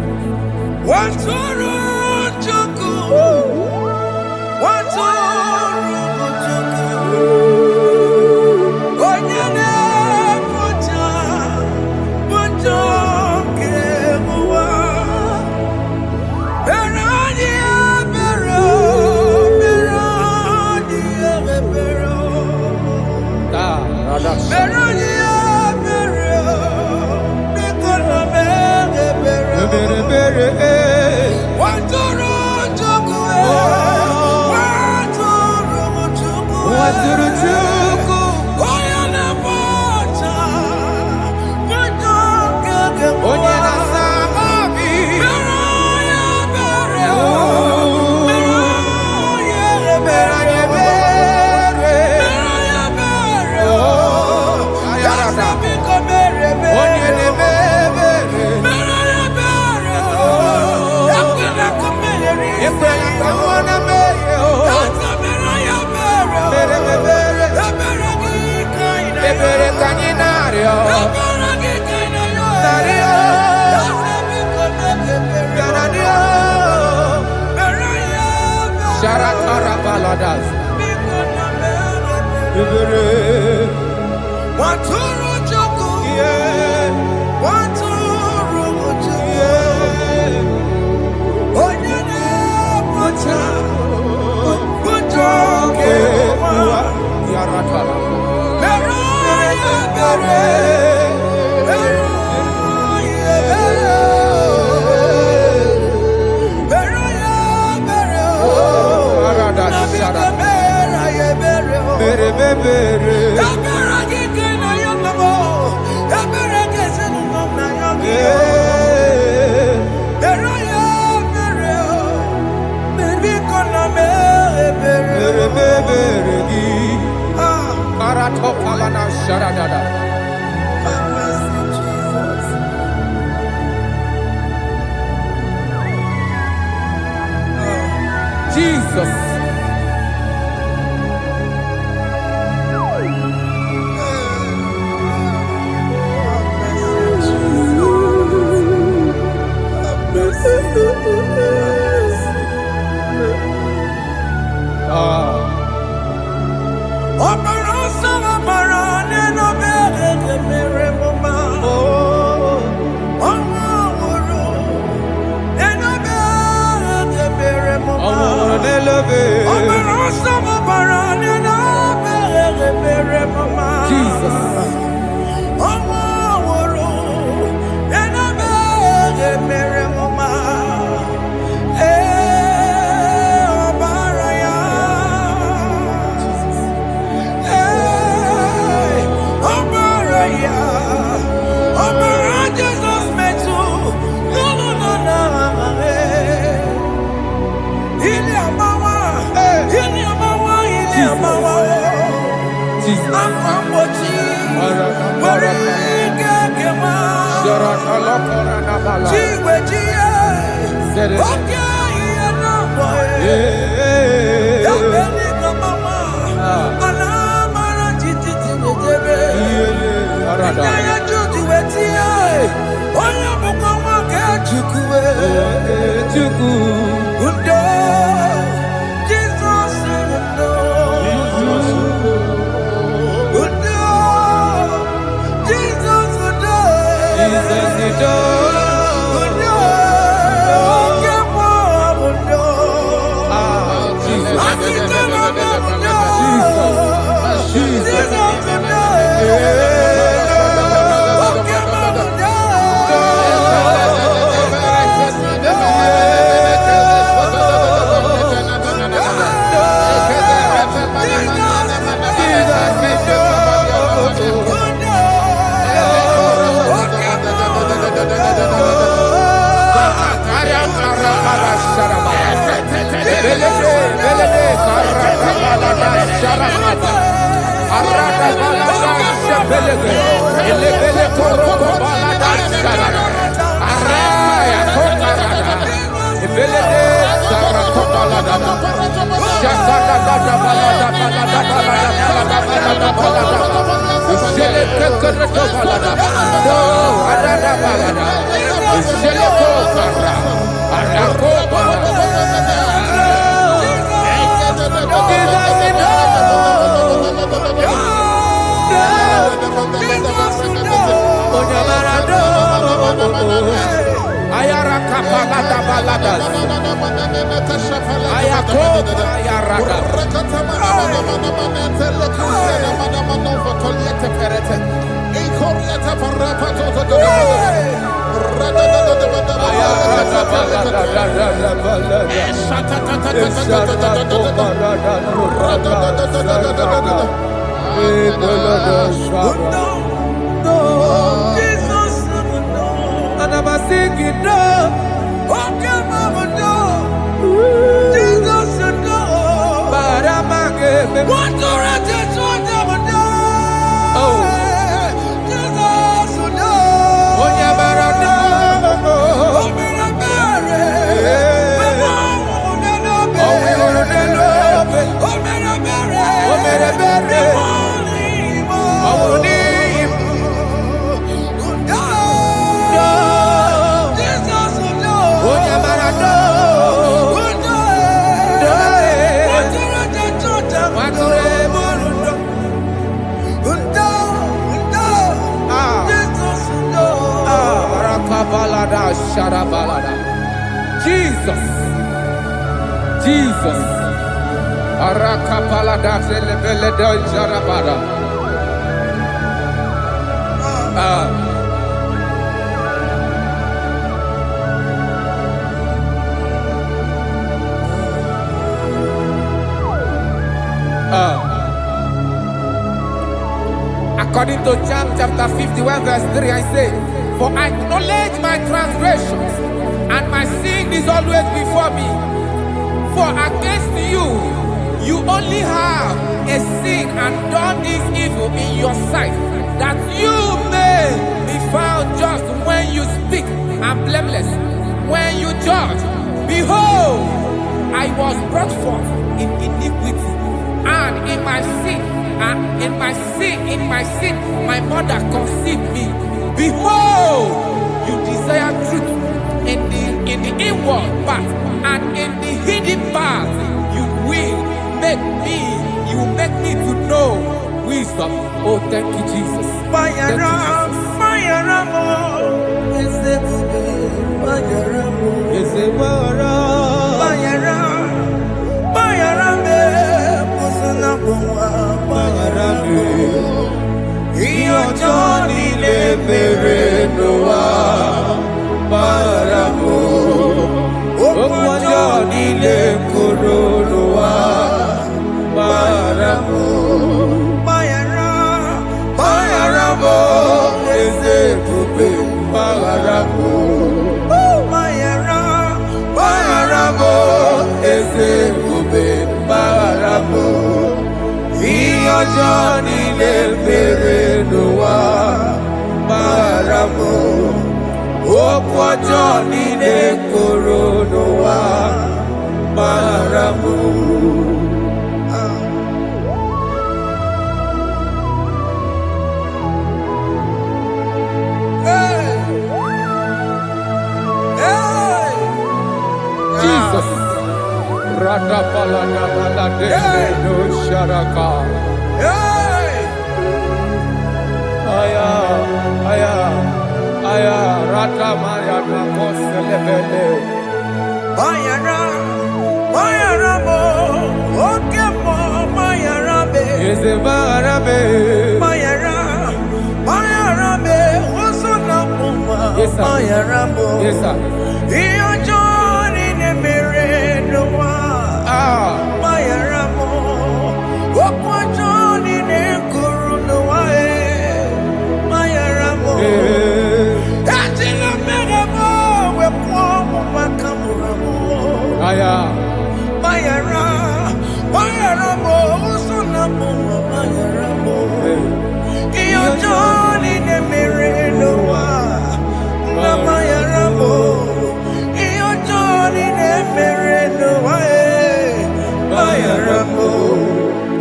Oh, yeah. Jesus. Jesus, Jesus, Arakapalada Zelebeleda Jarabada. According to John chapter 51 verse 3, I say, for I acknowledge my transgressions, and my sin is always before me. For against you, you only have a sin and done this evil in your sight, that you may be found just when you speak, and blameless when you judge. Behold, I was brought forth in iniquity, and in my sin, my mother conceived me. Behold, you desire truth in the inward part, and in the hidden part you will make me to know wisdom. Oh, thank you, Jesus. Thank you, Jesus. Yes, sir.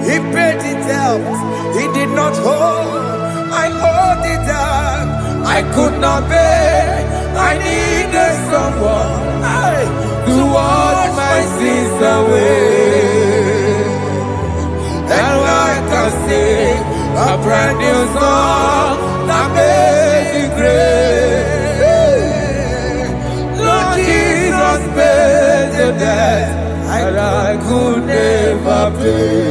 He paid it out. He did not hold. I owed it out. I could not pay. I needed someone to wash my sins away. And I can sing a brand new song that made me great. Lord Jesus paid the debt that I could never pay.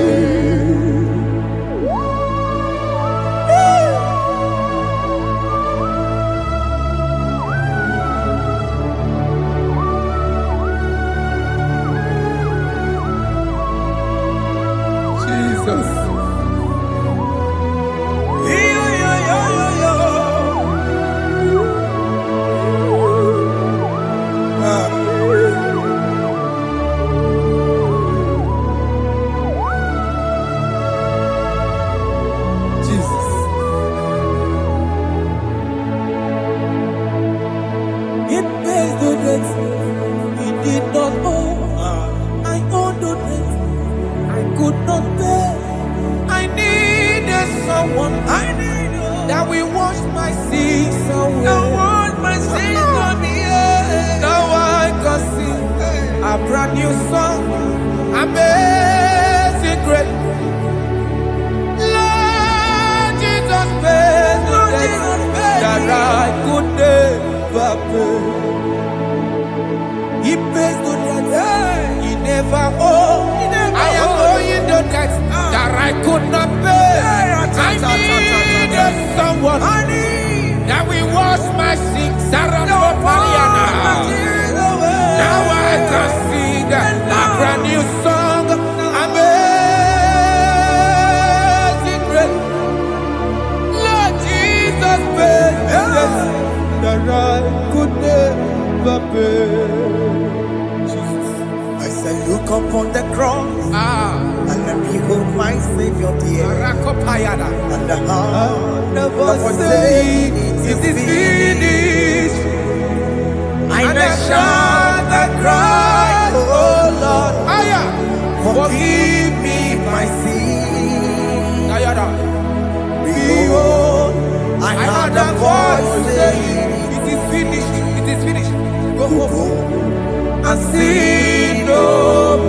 pays the debt he did not owe. I owed the debt I could not pay. I needed someone that will wash my sins away. Now I can sing a brand new song. Amazing grace. Lord Jesus paid the debt that I could never pay. He pays the debt he never owed. I am owing the debt that I could not pay. I needed someone that will wash my sins. Now I can sing a brand new song. Amazing grace. Lord Jesus paid the debt that I could never pay. Jesus. I said, look upon the cross and then behold my Savior dear. And the heart The voice saying, it is finished. and I shout and cry, oh Lord, forgive me my sin. Behold, I heard a voice saying, it is finished. It is finished. Go go home and sin no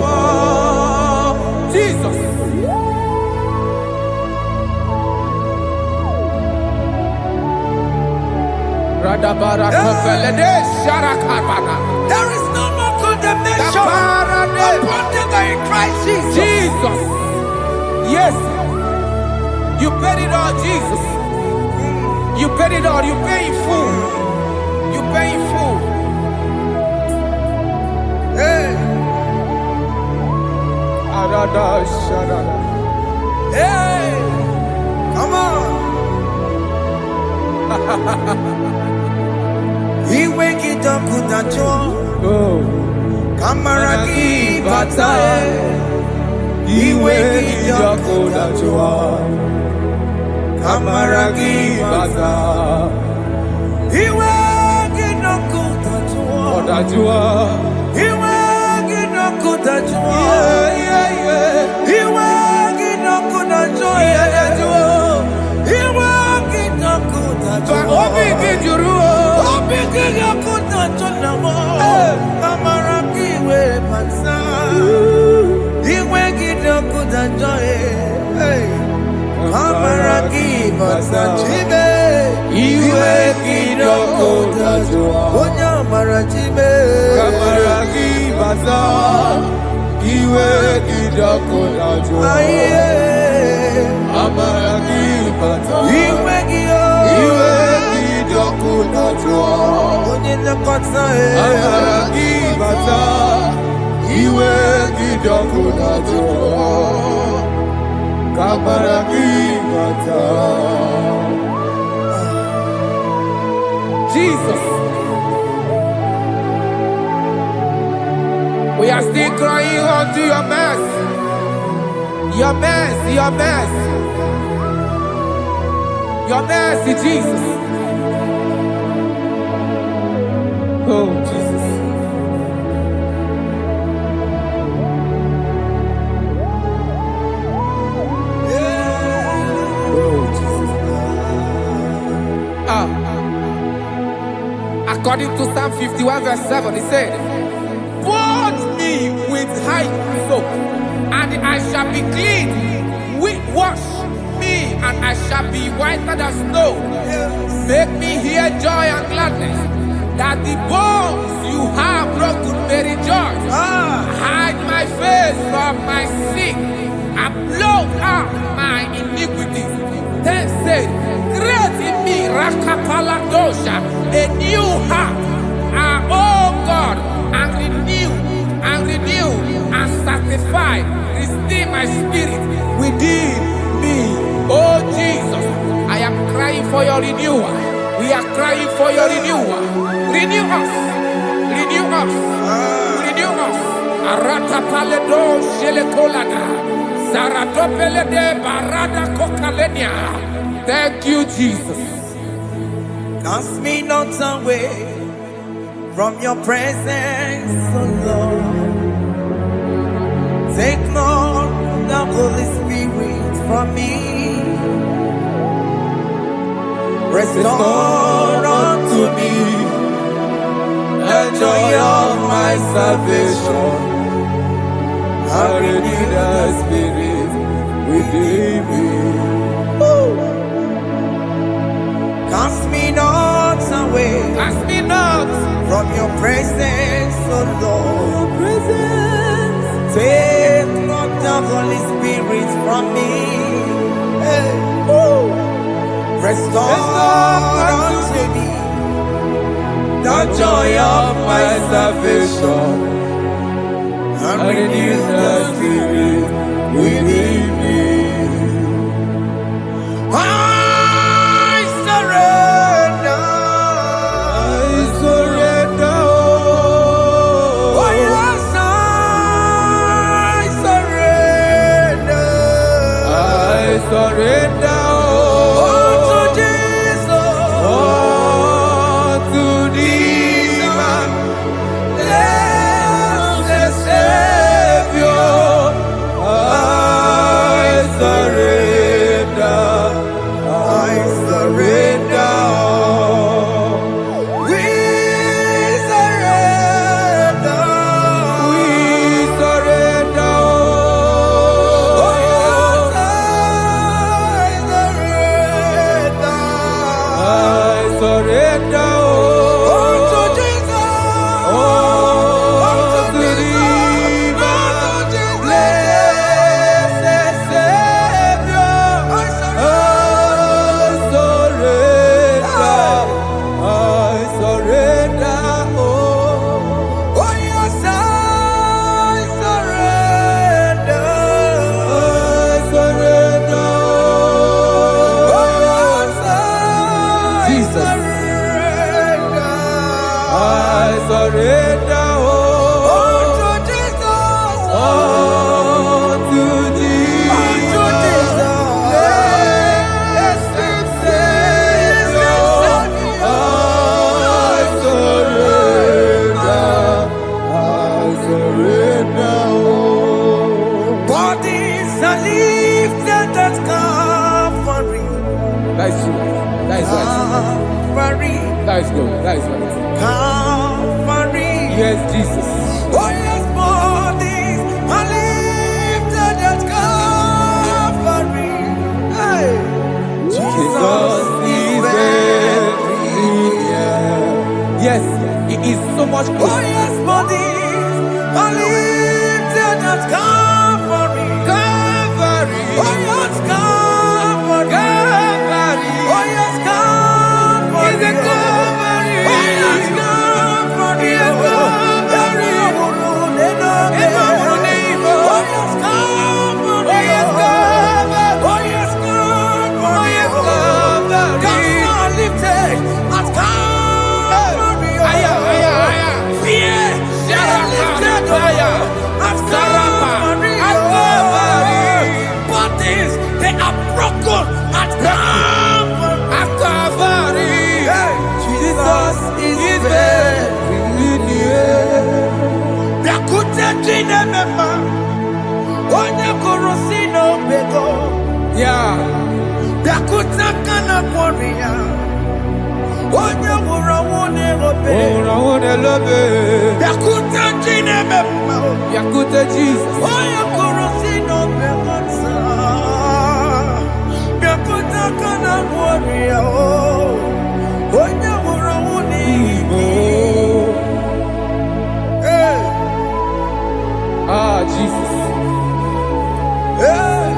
more. Jesus. There is no more condemnation upon them that in Christ Jesus. Jesus. Yes. You paid it all, Jesus. You paid it all. You pay in full. You pay in full. Hey, hey, come on. He wake it up with a joy. Kamaraki batae. He wake it up with a joy. Kamaraki batae. He wake it up with a joy. He wake it up with a joy. He wake it up with a joy. He wake it up with a joy. Jesus. We are still crying unto your mercy. Your mercy, your mercy. Your mercy, Jesus. Oh, Jesus. Oh, Jesus. According to Psalm 51 verse 7, he said, "Wash me with hyssop, and I shall be clean. Wash me, and I shall be whiter than snow. Make me hear joy and gladness, that the bones you have broken may rejoice. Hide my face from my sin, and blot out my iniquities. Then say, create in me Rakapaladosha, a new heart, oh God, and renew, and sanctify, restore my spirit within me." Oh Jesus, I am crying for your renewal. We are crying for your renewal. Renew us, renew us, renew us. Arata paledo shelekolada, zaratopele de barada kokalenia. Thank you, Jesus. Cast me not away from your presence, oh Lord. Take not the Holy Spirit from me. Restore unto me the joy of my salvation, and renew the spirit within me. Cast me not away, Cast me not from your presence, oh Lord. Take not the Holy Spirit from me. Hey. Restore unto me the joy of my salvation, and renew the spirit within me. I surrender. Oh yes, I surrender. surrender. That's good. That's right. Calvary. Yes, Jesus. Oh yes, bodies are lifted at Calvary. Hey. Jesus is everywhere. Yes, it is so much closer. Oh yes, bodies are lifted at Calvary. Calvary. Oh yes, Calvary. Calvary. Oh yes, Calvary. Is it Calvary? Oh yes, Calvary. Yes, Calvary. Oh yes, Calvary. Oh yes, Calvary. Oh yes, Calvary. Oh yes, Calvary. Cast are lifted at Calvary. Aya, aya, aya. Fear are lifted at Calvary. At Calvary. Bodies, they are broken at Calvary. At Calvary. Jesus is there. Biakute jine mema, onye korosi no bego. Yeah. Biakute kana kworiya, onye wura wone robe. Oh, I want to love it. Biakute jine mema, Yakute Jesus. onye korosi no bego sa. Biakute kana kworiya, onye wura wone robe. Hey. Ah, Jesus. Hey.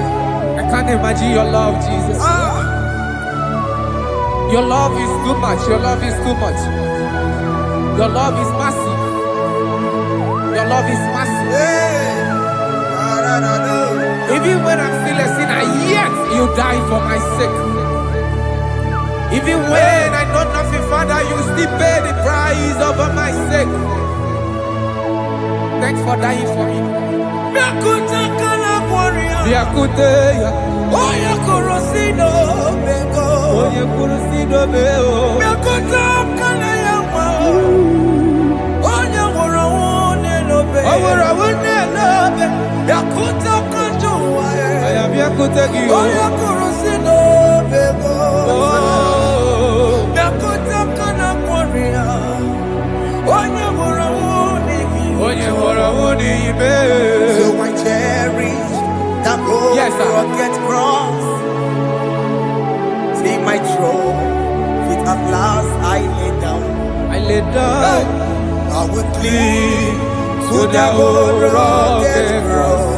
I can't imagine your love, Jesus. Ah. Your love is too much. Your love is too much. Your love is massive. Your love is massive. Hey. Even when I'm still a sinner, yet you die for my sake. Even when I know nothing, Father, you still pay the price over my sake. Thanks for dying for me. Biakute kana kworiya, Biakute ya. onye korosi no bego. Onye kurusi dobe o. Biakute kana yawa, Yakutegi. Oh, Yakurusino, Bego. Yakutakana Korea. So I cherish that gold rocket cross. See my throne, feet at last I lay down. I will cling to the old rocket cross.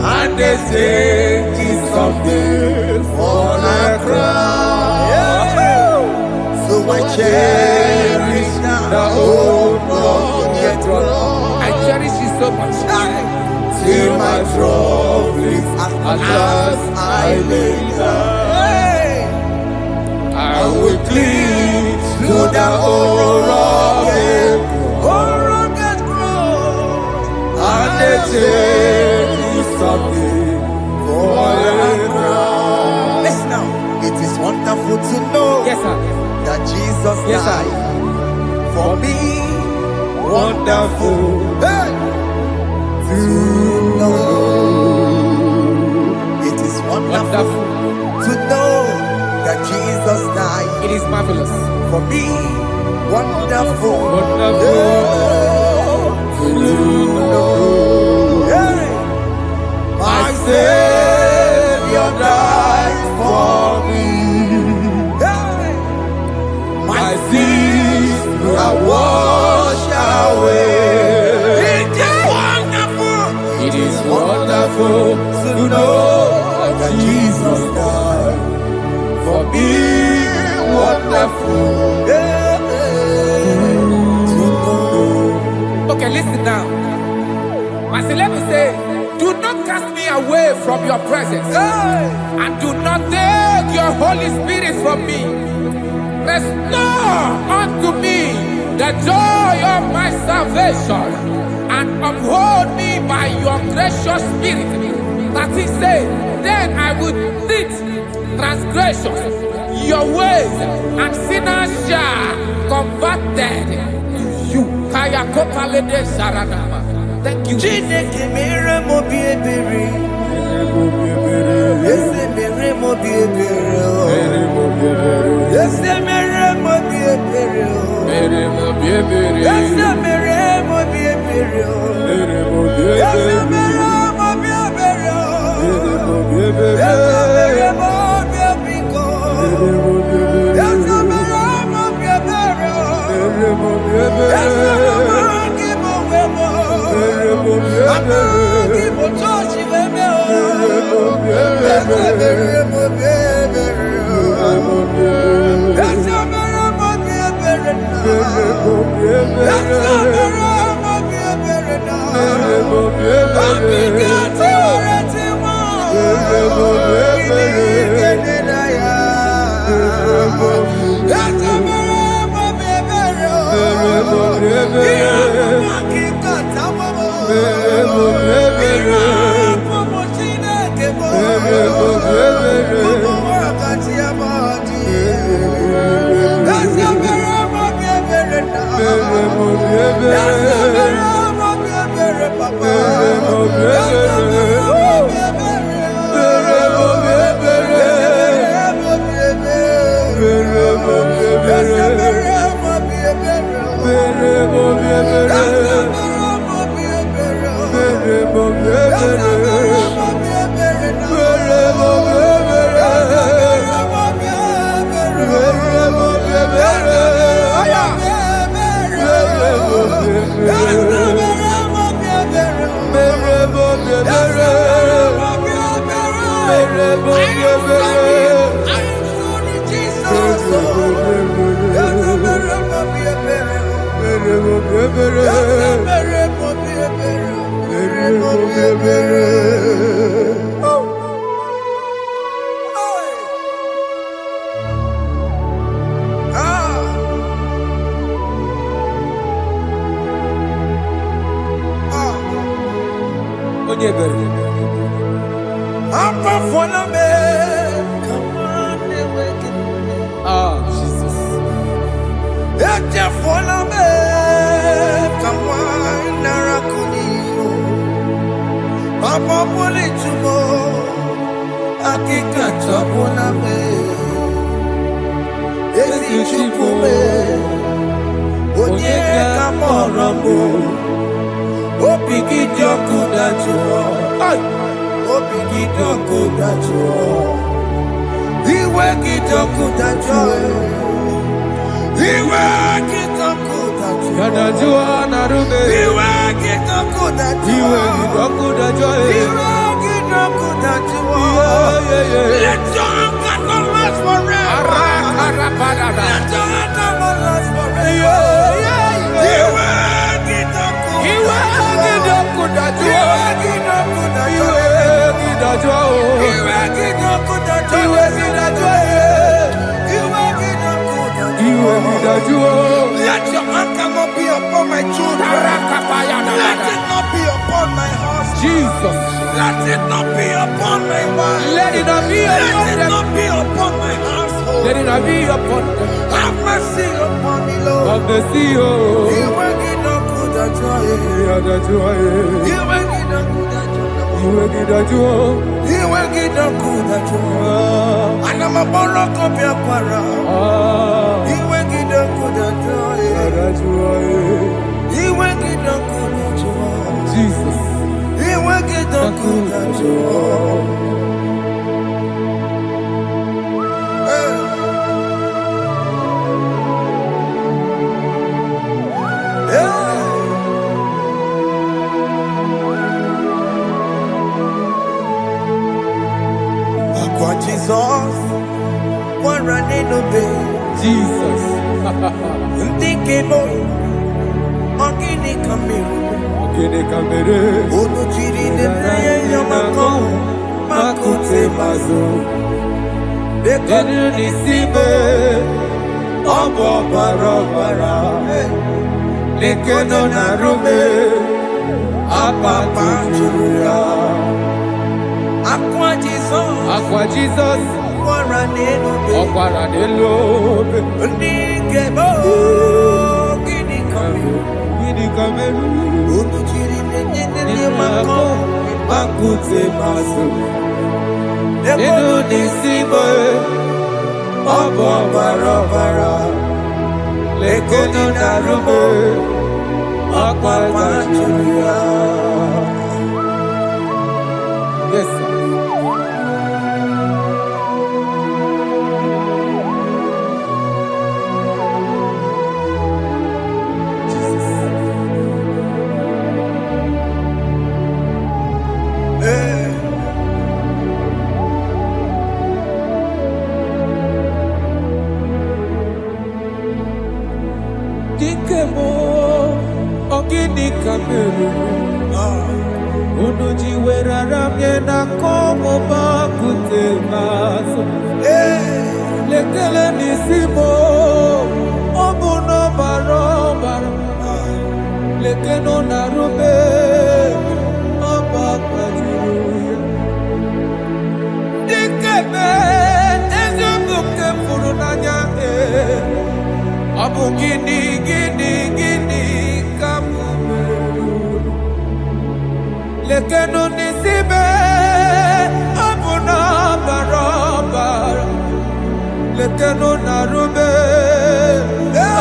And they say it's something for a crown. So I cherish the old rocket cross. I cherish it so much. Till my trophies at last I lay down. I will cling to the old rocket cross. And they say it's something for a crown. Listen now, it is wonderful to know that Jesus died for me. Wonderful to know. It is wonderful to know that Jesus died. It is marvelous for me. Wonderful to know. My Savior died for me. My sins are washed away. It is wonderful to know that Jesus died for me. Wonderful to know. Okay, listen now. As the Bible says, do not cast me away from your presence, and do not take your Holy Spirit from me. Restore unto me the joy of my salvation, and uphold me by your gracious spirit. That he said, then I would teach transgressions your ways, and sinners shall converted to you. Kaya kopalede saranama. Thank you. Chineke mere mo biebere. Ese mere mo biebere. Ese mere mo biebere. Mere mo biebere. Ese mere mo biebere. Mere mo biebere. Ese mere mo biebere. Mere mo biebere. Ese mere mo biebiko. Mere mo biebere. Ese mere mo biebere. Mere mo biebere. Ese mere mo gibo. Mere mo biebere. Gibo tochi weme o. Ese mere mo biebere. Mere mo biebere. Ese mere mo biebere. Mere mo biebere. Ese mere mo biebere. Mere mo biebere. Apikati oreti mo. Mere mo biebere. Kene na ya. Ese mere mo biebere. Mere mo biebere. Akikata mo. Mere mo biebere. Mo chineke mo. Mere mo biebere. Mo wakati ya madi. Ese mere mo biebere na. Mere mo biebere. Ese mere mo biebere papa. Mere mo biebere. Ese mere mo biebere. Mere mo biebere. Mere mo biebere. Ese mere mo biebere. Mere mo biebere. Ese mere mo biebere. Mere mo biebere. Ese mere mo biebere na. Mere mo biebere. Mere mo biebere. Jesus. Amamuli chumo, akika chapuna me. Ezi chupume, onye kamorambo. Opigi dioku dachuo, opigi dioku dachuo. Iwe kidoku dachuo, iwe kidoku dachuo. Yanajua narume. Iwe kidoku dachuo, Iwe kidoku dachuo. iwe kidoku dachuo. Let your anger not last forever. Let your anger not last forever. Iwe kidoku, Iwe kidoku dachuo. iwe kidoku dachuo. Iwe kidoku. Iwe kidoku dachuo. Iwe kidoku. Iwe kidoku dachuo. Iwe kidoku. Let your anger not be upon my children. Let it not be upon my house. Jesus. Let it not be upon my wife. Let it not be Let it upon them. not be upon my household. Let it not be upon them. Have mercy upon me, Lord. Of the sea. Iwe kidoku dachuo. Iwe kidoku dachuo. Iwe kidoku. Iwe kidoku dachuo. Anamaboro kopia para. Iwe kidoku dachuo. Iwe kidoku dachuo. Jesus. Iwe kidoku dachuo. Aqua Jesus, one running obey. Jesus. Ndike boy, ogini kamiru. Ogene kamere. Ono chiri de praye yamako, makute mazo. Denu nisibe. Obo barabara. Lekeno narume. Apapa chuya. Aqua Jesus, Aqua Jesus. one running obey. Ọ̀pára dé lóbe. Ndike boy, ogini kamiru. Gini kamere. Ono chiri de yamako, Makute maso. Denu Denu nisibe. Obo barabara. Lekeno narume. Apapa chuya. Yes, sir. Dikemo, ogini kamere. Unuji werara miena komo bakute maso. Lekele nisimo, obuno barobara. Lekeno narube, abakajuya. Dikeme, ezobuke furunanya. Abu gini kamumeru. Lekeno nisibe. Abu na barabara. Lekeno narube.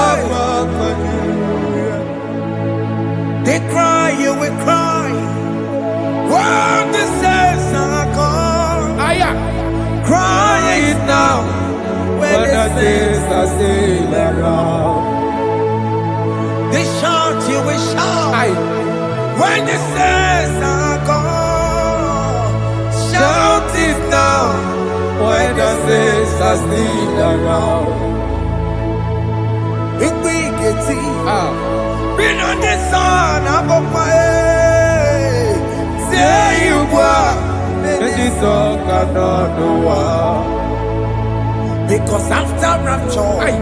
Abakajuya. They cry, you will cry. When the saints are gone, Aya. cry it now. When When the the saints days are still around. they shout, you will shout. Aye. When the saints are gone, shout it now. When the days are still around. Big big Ah. been on the sun, I'm up my say you were. And this song cannot know why. Because after rapture, Aye.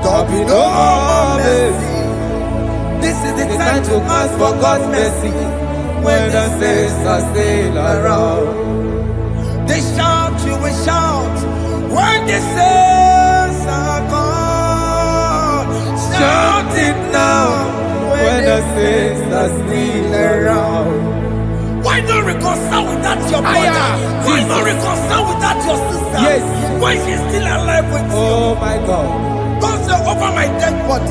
there'll be no more mercy. This is the time to ask for God's mercy. When the days are still around. They shout, you will shout. When the saints are gone, Shout it now. When the days are still around. Why not? Because your brother? Why Jesus. not reconcile with that your sister? Yes. Why she's still alive with you? Oh my God. Don't say over my dead body.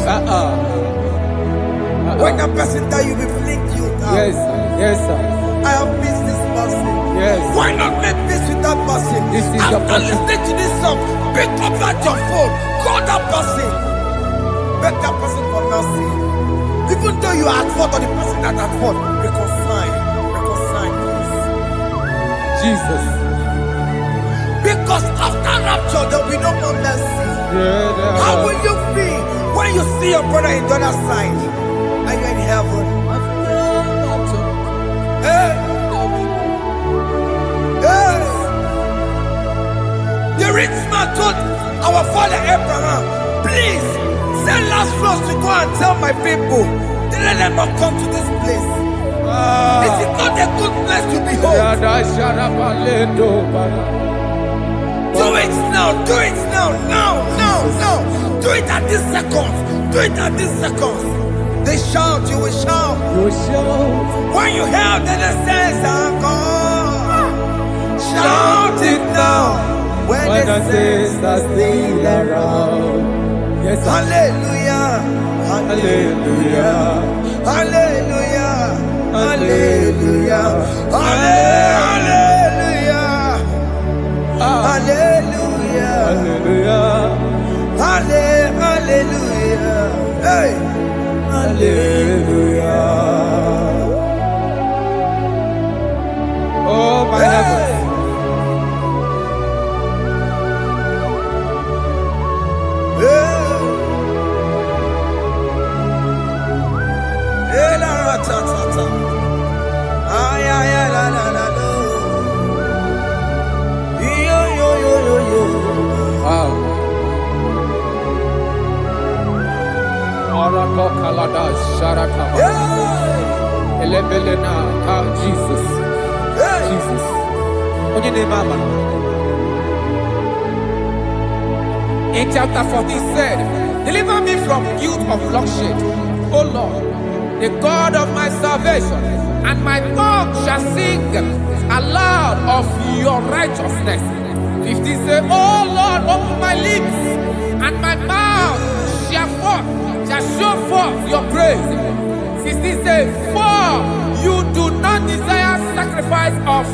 When that person die, you will blink you down. Yes, sir. Yes, sir. I have missed this person. Yes. Why not make peace with that person? This is your After person. listening to this song, pick up that your phone, call that person, beg that person for mercy. Even though you are at fault or the person that at fault, reconcile, please. Jesus. Because after rapture, there will be no more mercy. Yeah, How will you feel when you see your brother in the other side and you're in heaven? Hey. Hey. The rich man told our father Abraham, please send Lazarus to go and tell my people, let them not come to this place. This is not a good place to behold. Do it now, do it now. Do it at this second. Do it at this second. They shout, you will shout. When you hear that the saints are gone, shout it now. When the saints are still around. Yes, sir. Hallelujah, hallelujah, hallelujah, hallelujah, hallelujah, hallelujah, Hallelujah. hallelujah, hey, Hallelujah. Oh my heaven. Wow. Arako kalada sharakaba. Elebelena ka Jesus. Jesus. Onye name mama. In chapter 40 said, deliver me from guilt of bloodshed, O Lord, the God of my salvation, and my tongue shall sing aloud of your righteousness. 15 say, oh Lord, open my lips, and my mouth shall show forth your praise. 16 say, for you do not desire sacrifice of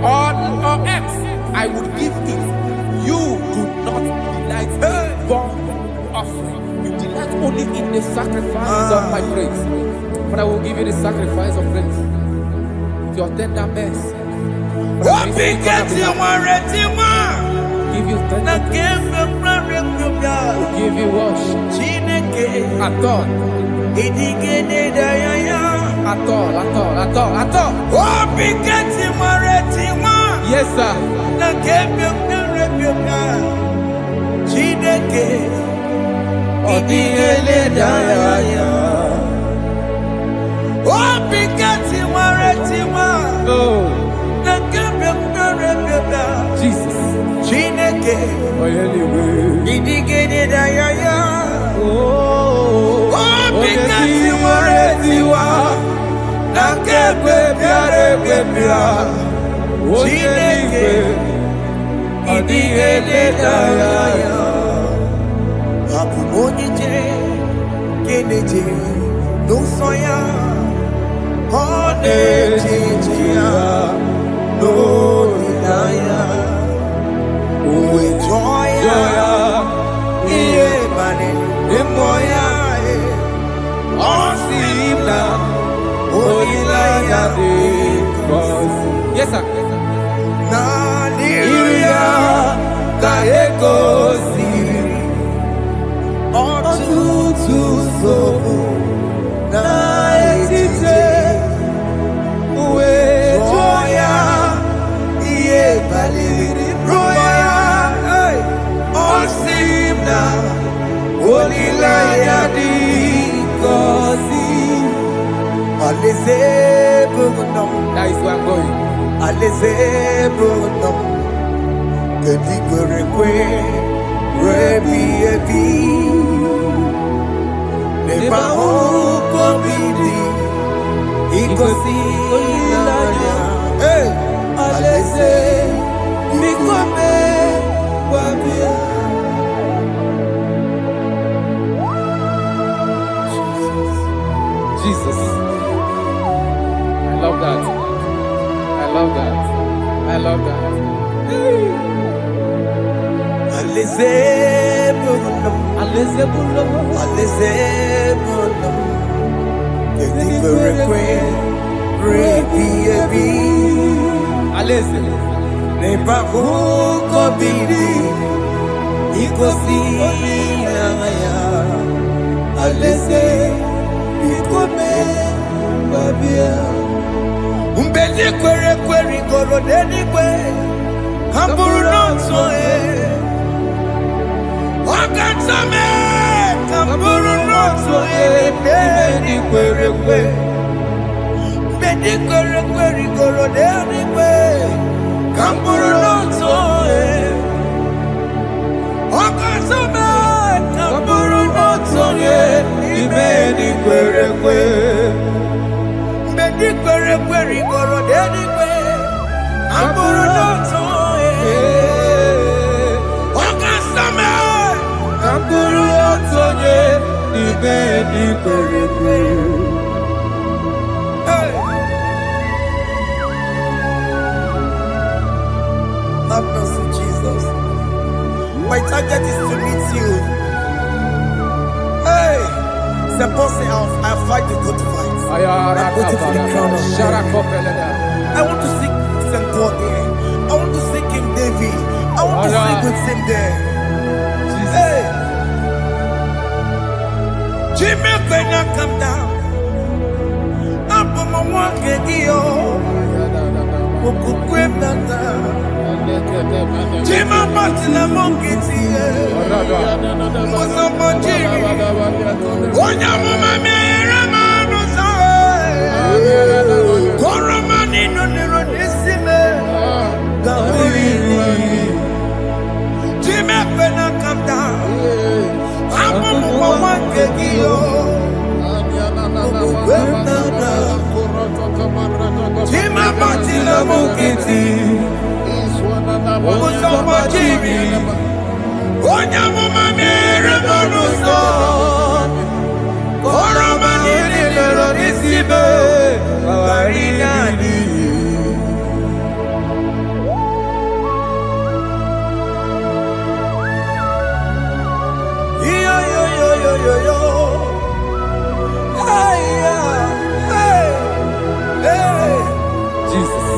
or eggs, I would give it. You do not delight in burnt offering. You delight only in the sacrifice of my praise. But I will give you the sacrifice of praise. Your tender mercy. Give you tender give you worship. At all. Yes, sir. Jesus. Yes, sir. That is where I'm going. Hey, Jesus. I love that. I love that. I love that. Alizebulum, Alizebulum, Alizebulum. Rebi, Alizebulum. Nebahu kobidi, ikosi naya. Alize, ikome babia. Umbedi kwere goro deni kwe, kamburu nonso Wakatame, kamburu nonso deni kwere Bedi kwere goro deni kwe, kamburu nonso Wakatame, kamburu nonso deni kwere Bedi kwere goro deni kwe, kamburu nonso Wakatame, kamburu nonso deni kwere Have mercy, Jesus. My target is to meet you. Hey, suppose I fight the good fight. I put it in the crown of I want to seek St. Paul there. I want to seek King David. I want to sleep with him there. Hey, Jimmy, when I come down, I'm on my walk again. Jima Martina Monkiti, Mosamboji, Onyama Mera Koromani no Nirodisime, Gaburi, Jima Pena come down, I'm on one Kegio, Jima Martina Monkiti. Mosamboji, Onyama Mera Monuso, Koromani Nirodisime, Gabarinani. Yo. Hey. Jesus.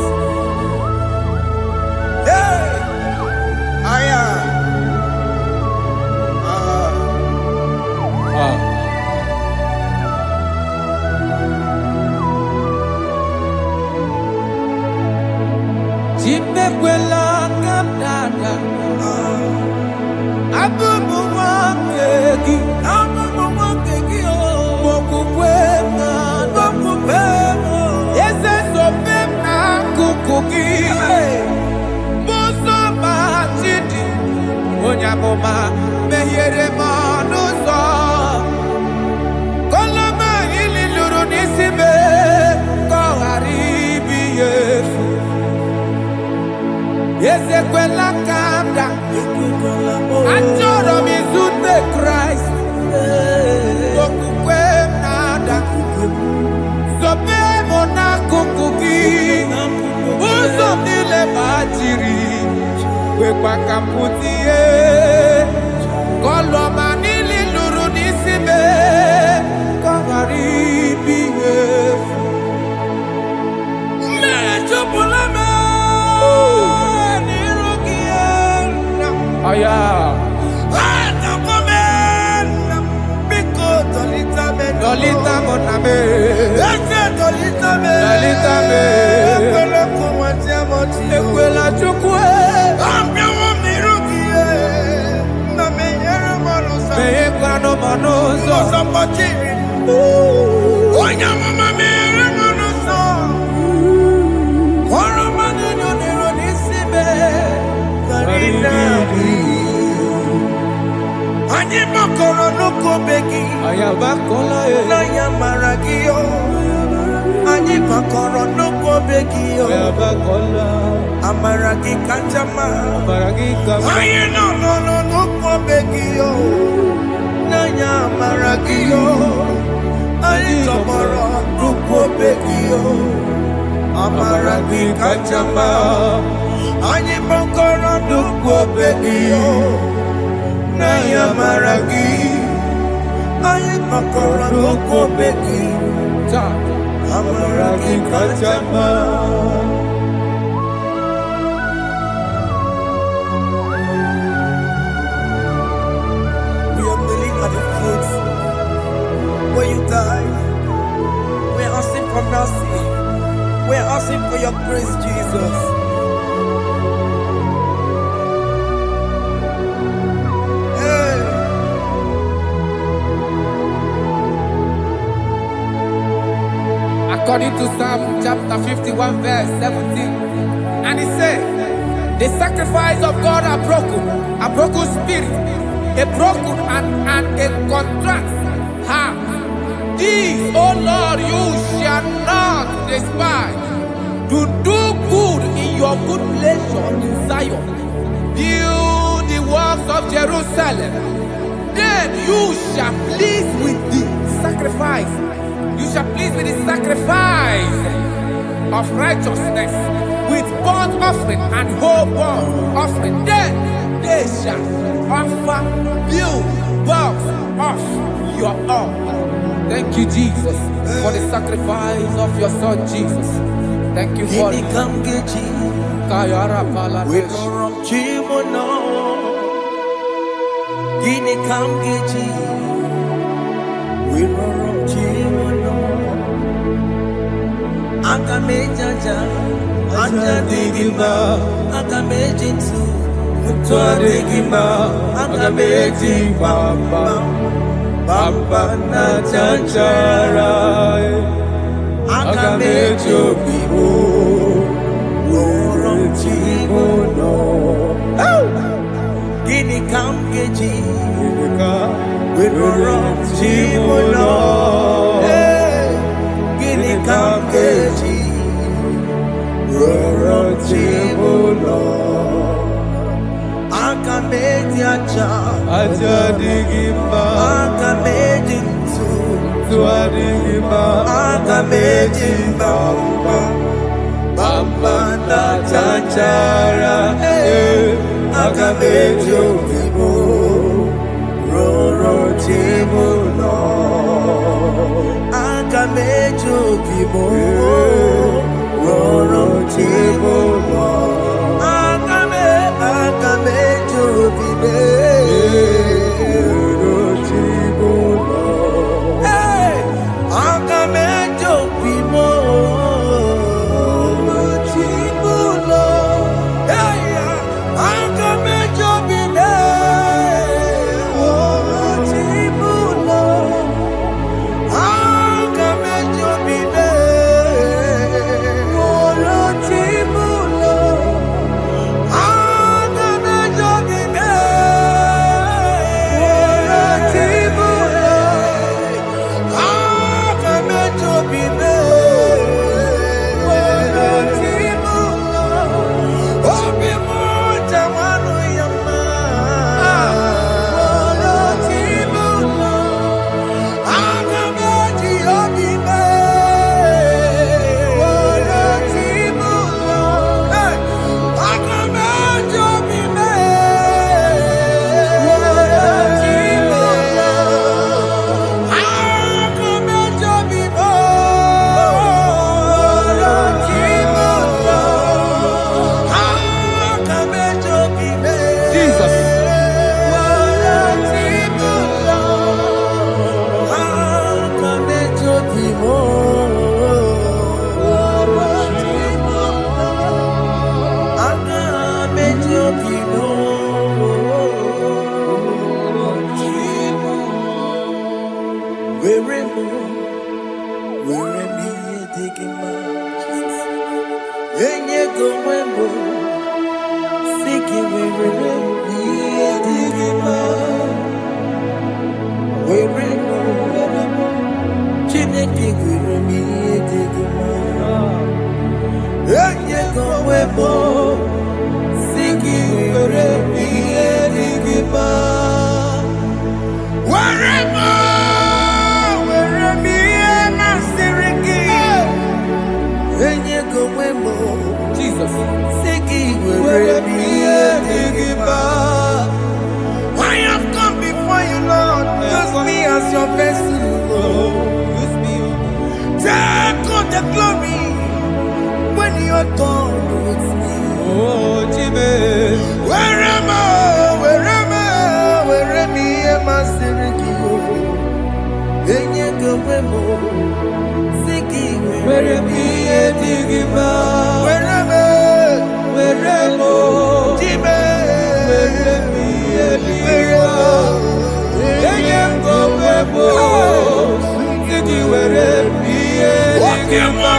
Jimekwela kamdada, abubu wangegi, mokukwema, yese sopema kukuki, muso machidi, onyamoma mehiere manuso, koloma ili luru nisibe, koharibi yefu. Ezekwela kamda, Anjoro mizute Christ, Kokukwe nada, Sobe mona kukuki, Uzo nile majiri, Wekwa kamputie, Koloma nili luru nisibe, Kogaribi yefu. Mechopulame, Aya. Dolita moname. Dolita me. Ekwela chukwe. Meyekwano manuso. Onyama mere manuso. Koromani nirodisime. Ani makoro nuko begi, ayabakola ya maragio. Ani makoro nuko begi, ayabakola. Amaragi kanjama, amaragi kama. Aye no nuko begi, naya maragio. Ani lọmọrọ dukwo begio amara gị kacha mma anyị gbakọrọ dukwo begio na ya amara gị anyị gbakọrọ dukwo begio amara gị kacha mma. When you die, we're asking for mercy. We're asking for your grace, Jesus. Hey. According to Psalm chapter 51 verse 17, and it says, the sacrifice of God are broken spirit, a broken and a contrite heart. These, O Lord, you shall not despise. To do good in your good pleasure in Zion. Build the works of Jerusalem. Then you shall please with the sacrifice. You shall please with the sacrifice of righteousness, with burnt offering and whole burnt offering. Then they shall offer you works of your own. Thank you, Jesus, for the sacrifice of your son, Jesus. Thank you for it. Kayara Pala. We don't run Chimono. Guinea Kamgeji. We don't run Chimono. Akamejaja. Anja Digima. Akamejinsu. Mutua Digima. Akameji Bamba. Bamba na chanchara Akamejo bibo Woron chimono Gini kamgeji Woron chimono Gini kamgeji Woron chimono Akameji aja digima Akameji digima Akameji Bamba na chanchara Akameji obibo Roro chimuno Akameji obibo Roro chimuno Akameji obibo Wherever me and God with me. Oh, Jimmy. Where am I? Where am I? Maserikio. Enye gowemo. Siki Where am I? Digima. Where am I? Where am I? Jimmy. Where am I? Digima. Enye gowemo. Siki where am I? Digima.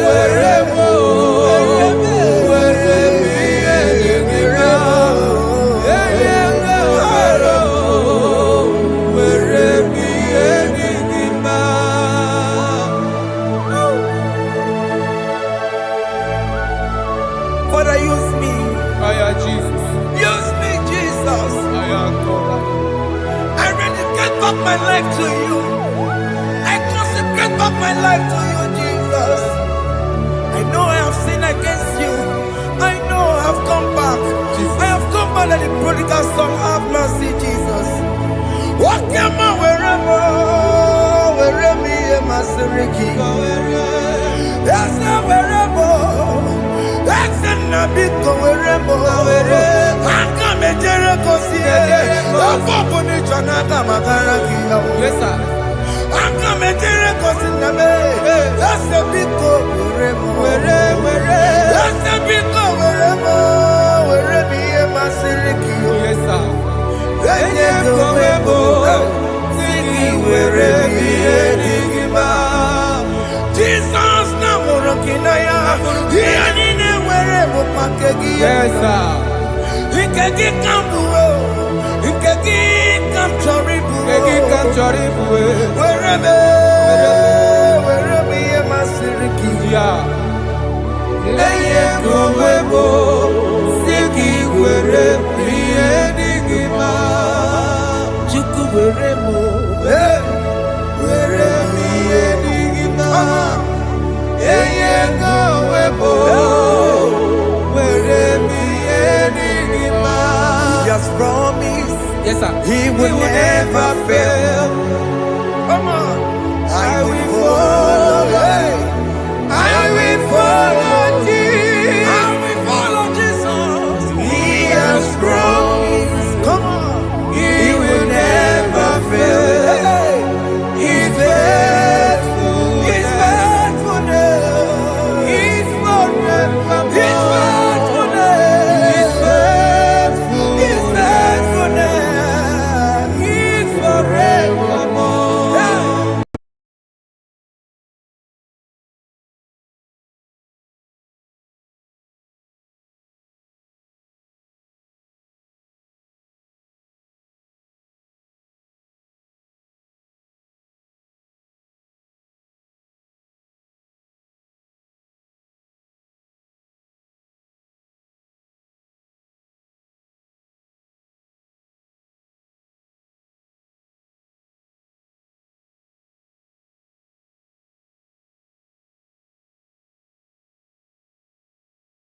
Where am I? Father, use me. Jesus. Use me, Jesus. I dedicate back my life to you. I consecrate back my life to you, Jesus. I know I have sinned against you. I know I have come back. I have come back like the prodigal son. Have mercy, Jesus. Walk your man wherever me and my Seriki. Yes, wherever. That's a nabiko wherever. I come a Jericho see. Yes, sir. I'm coming to record in the May. That's a big go wherever. That's a big go wherever me and my Serikio. Yes, sir. Then you go singing wherever me and Digima. Jesus now Morokinaya. He and in a wherever Pakegi. Yes, sir. He can get Kambuo. He can get Kamchoribu. Wherever me and my Seriki. Yeah. Go webo. Siki wherever me and Digima. Chuku wherever.